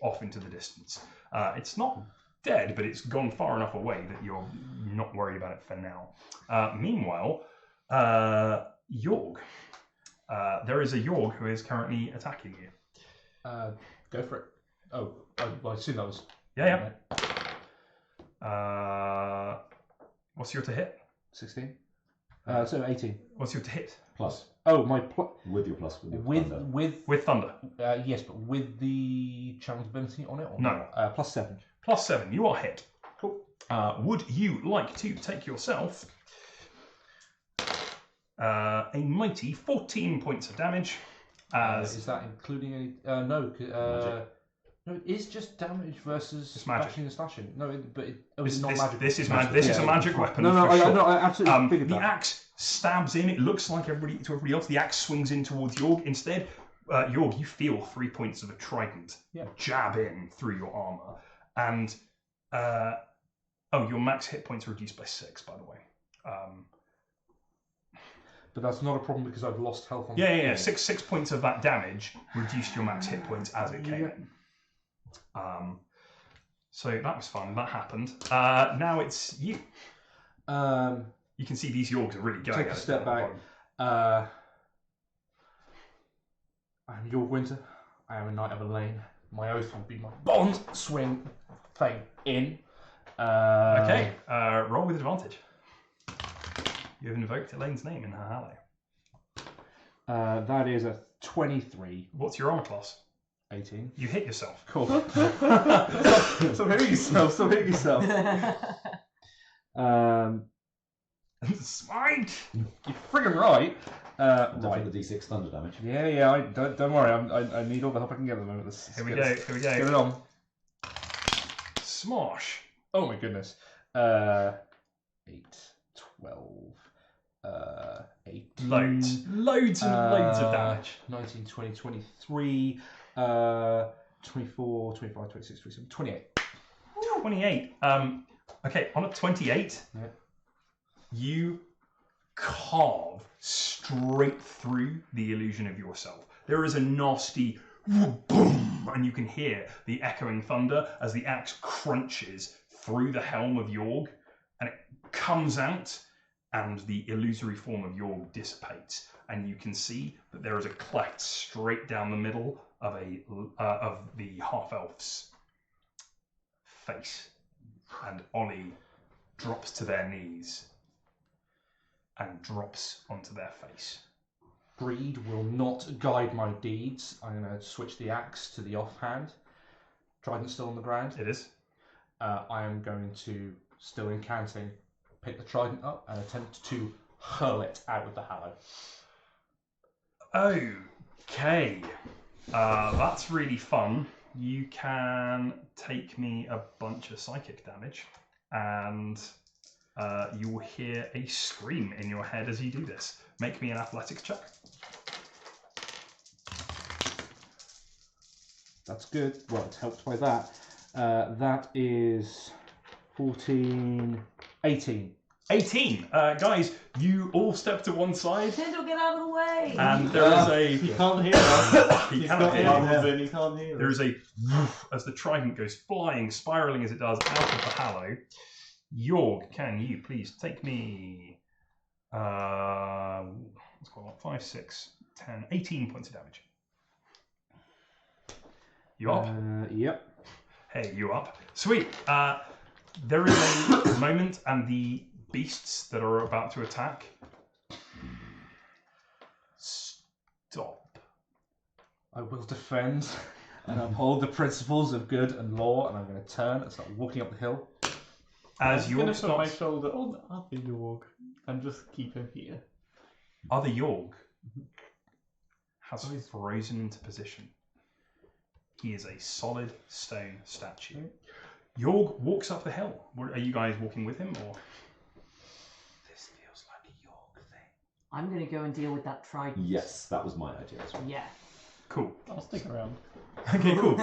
off into the distance. It's not dead, but it's gone far enough away that you're not worried about it for now. Meanwhile, Yorg. There is a Yorg who is currently attacking you. Go for it. Oh, well, I assume that was... Yeah. What's your to hit? 16. So 18. What's your to hit? Plus. Oh, my... With your plus. With thunder. Yes, but with the channel ability on it? Or No. Plus 7. Plus 7. You are hit. Cool. Would you like to take yourself a mighty 14 points of damage? Is that including any... no, no, it is just damage versus It's magic. bashing and slashing. No, This, not this, magic. this is a magic weapon. No, for sure. I absolutely figured The that. axe stabs in. It looks like to everybody else. The axe swings in towards Yorg. Instead, Yorg, you feel 3 points of a trident jab in through your armor, and your max hit points are reduced by 6. By the way. But that's not a problem because I've lost health on. Yeah. 6 points of that damage reduced your max hit points as it came in. So that was fun. That happened. Now it's you. You can see these Yorgs are really going. Take at a it step down the back. bottom. I'm York Winter. I am a knight of Elaine. My oath will be my bond. Swing, fang in. Okay. Roll with advantage. You have invoked Elaine's name in her halo. That is a 23. What's your armor class? 18. You hit yourself. Cool. So hit yourself. Smite. You're friggin' right. Don't Right. forget the D6 thunder damage. Yeah. Don't worry. I need all the help I can get at the moment. Here we go. Get it on. Smosh. Oh my goodness. 8, 12, 18. Loads and loads of damage. 19, 20, 23, 24, 25, 26, 27, 28. 28. Okay, on a 28, you carve straight through the illusion of yourself. There is a nasty boom, and you can hear the echoing thunder as the axe crunches through the helm of Yorg, and it comes out, and the illusory form of Yorg dissipates, and you can see that there is a cleft straight down the middle of the half-elf's face, and Ollie drops to their knees and drops onto their face. Greed will not guide my deeds. I'm going to switch the axe to the offhand. Trident's still on the ground. It is. I am going to, still incanting, pick the trident up and attempt to hurl it out of the hallow. Okay. That's really fun. You can take me a bunch of psychic damage, and you will hear a scream in your head as you do this. Make me an athletics check. That's good. Well, it's helped by that. That is 14, 18. 18. Guys, you all step to one side, Tindall, get out of the way! and there is He can't hear us. He He's cannot got hear bubbles you. in, he can't hear There us. is a woof as the trident goes flying, spiraling as it does out of the hallow. Yorg, can you please take me? Let's call it 5, 6, 10, 18 points of damage. You up? Yep. Hey, you up? Sweet. There is a moment, and the beasts that are about to attack stop. I will defend and uphold the principles of good and law, and I'm going to turn and start walking up the hill. As I'm going Yorg to put my starts, shoulder on the other York and just keep him here. other Yorg has frozen into position. He is a solid stone statue. Yorg walks up the hill. Are you guys walking with him, or? This feels like a York thing. I'm going to go and deal with that trident. Yes, that was my idea as well. Yeah. Cool. I'll stick around. Okay, cool.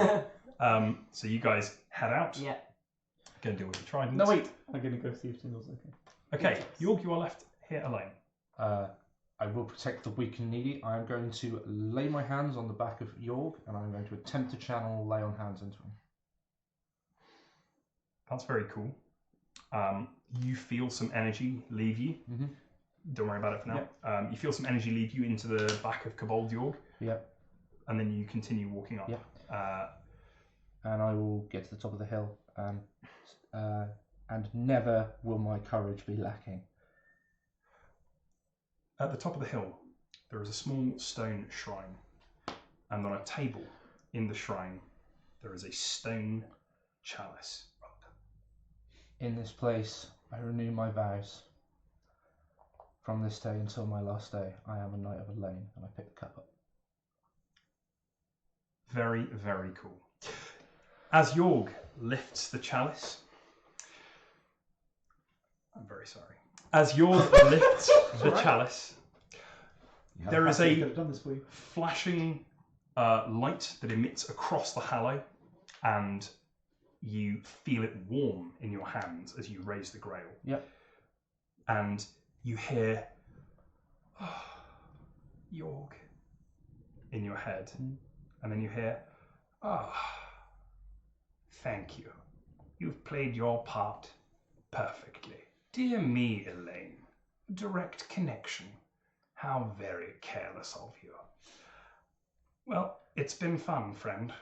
So you guys head out. Yeah. Go and deal with the trident. No, wait. I'm going to go see if Tindall's okay. Okay, Yorg, you are left here alone. I will protect the weak and needy. I am going to lay my hands on the back of York, and I'm going to attempt to channel lay on hands into him. That's very cool. You feel some energy leave you. Mm-hmm. Don't worry about it for now. You feel some energy lead you into the back of Kobold Yorg. Yep. And then you continue walking up. Yep. And I will get to the top of the hill, and never will my courage be lacking. At the top of the hill, there is a small stone shrine, and on a table in the shrine, there is a stone chalice. In this place, I renew my vows. From this day until my last day, I am a knight of Elaine, and I pick the cup up. Very, very cool. As Yorg lifts the chalice, I'm very sorry. As Yorg lifts the chalice, there is a flashing light that emits across the hallow, and you feel it warm in your hands as you raise the grail. Yep. And you hear, oh, Yorg, in your head. And then you hear, thank you. You've played your part perfectly. Dear me, Elaine, direct connection. How very careless of you. Well, it's been fun, friend.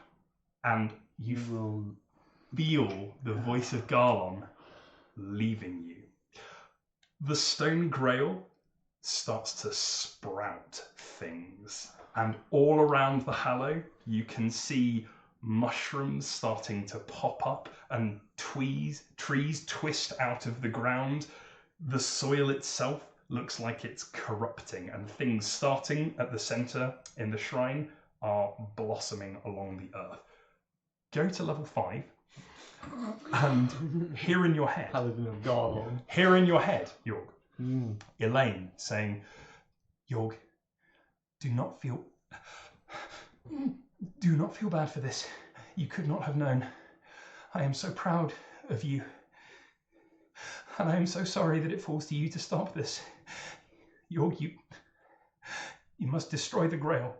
And you will feel the voice of Garlon leaving you. The stone grail starts to sprout things. And all around the hallow, you can see mushrooms starting to pop up and trees twist out of the ground. The soil itself looks like it's corrupting, and things starting at the center in the shrine are blossoming along the earth. Go to level 5 and hear in your head, Yorg, Elaine saying, Yorg, do not feel bad for this. You could not have known. I am so proud of you. And I am so sorry that it falls to you to stop this. Yorg, you must destroy the grail.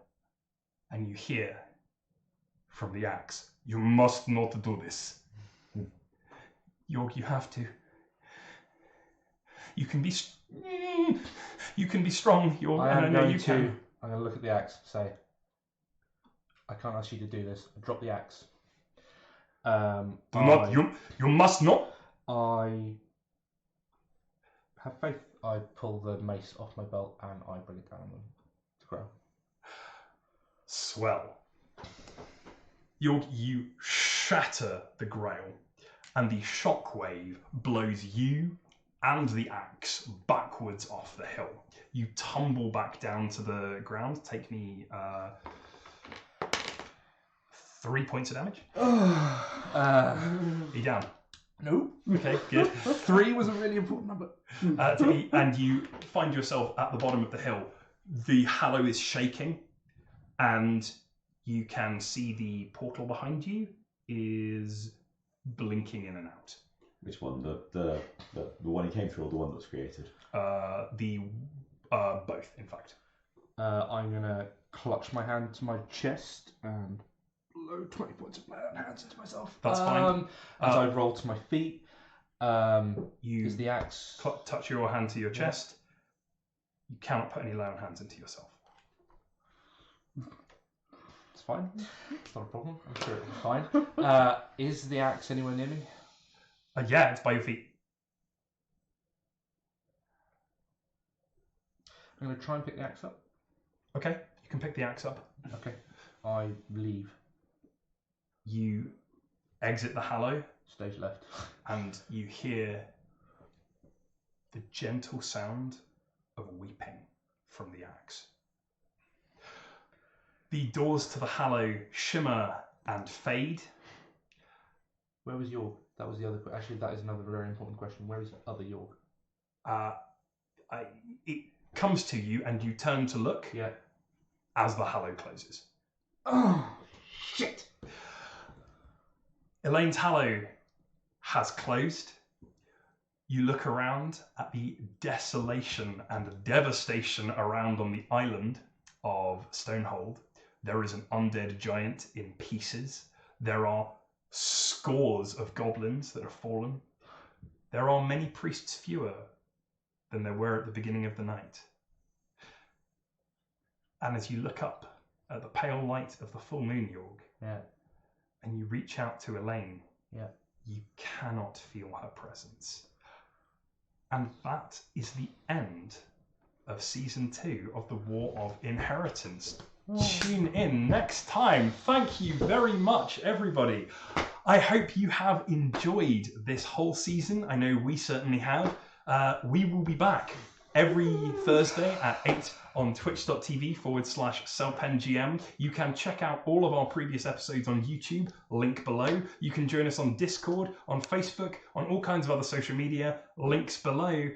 And you hear from the axe, you must not do this. Yorg, you have to. You can be strong, Yorg, and I know you can. I'm going to look at the axe, say, I can't ask you to do this. I drop the axe. You must not. I have faith. I pull the mace off my belt and I bring it down on the ground. Swell. You shatter the grail, and the shockwave blows you and the axe backwards off the hill. You tumble back down to the ground. Take me 3 points of damage. Are you down? No. Okay, good. 3 was a really important number. And you find yourself at the bottom of the hill. The hallow is shaking, and you can see the portal behind you is blinking in and out. Which one? The one he came through, or the one that was created? Both, in fact. I'm gonna clutch my hand to my chest and blow 20 points of my own hands into myself. That's fine. As I roll to my feet, you is the axe touch your hand to your chest. You cannot put any lay on hands into yourself. It's fine. It's not a problem. I'm sure it'll be fine. Is the axe anywhere near me? Yeah, it's by your feet. I'm going to try and pick the axe up. Okay, you can pick the axe up. Okay. I leave. You exit the hallow. Stage left. And you hear the gentle sound of weeping from the axe. The doors to the hallow shimmer and fade. Where was York? That was the other. Actually, that is another very important question. Where is the other York? It comes to you, and you turn to look. Yeah. As the hallow closes. Oh shit! Elaine's hallow has closed. You look around at the desolation and devastation around on the island of Stonehold. There is an undead giant in pieces. There are scores of goblins that have fallen. There are many priests fewer than there were at the beginning of the night. And as you look up at the pale light of the full moon, Jorg, Yeah. and you reach out to Elaine, Yeah. you cannot feel her presence. And that is the end of season 2 of the War of Inheritance. Tune in next time. Thank you very much, everybody. I hope you have enjoyed this whole season. I know we certainly have. We will be back every Thursday at 8 on twitch.tv/CellpenGM. You can check out all of our previous episodes on YouTube, link below. You can join us on Discord, on Facebook, on all kinds of other social media, links below.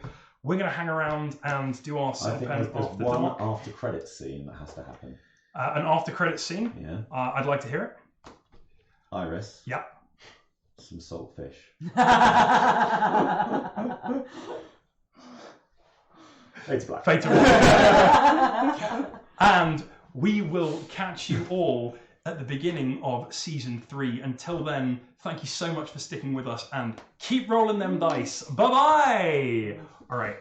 We're going to hang around and do our I think Cellpen there's after one dark. after credits scene that has to happen. An after credit scene. Yeah. I'd like to hear it. Iris. Yep. Some saltfish. It's black. Fade to black. And we will catch you all at the beginning of season 3. Until then, thank you so much for sticking with us and keep rolling them dice. Bye bye. All right.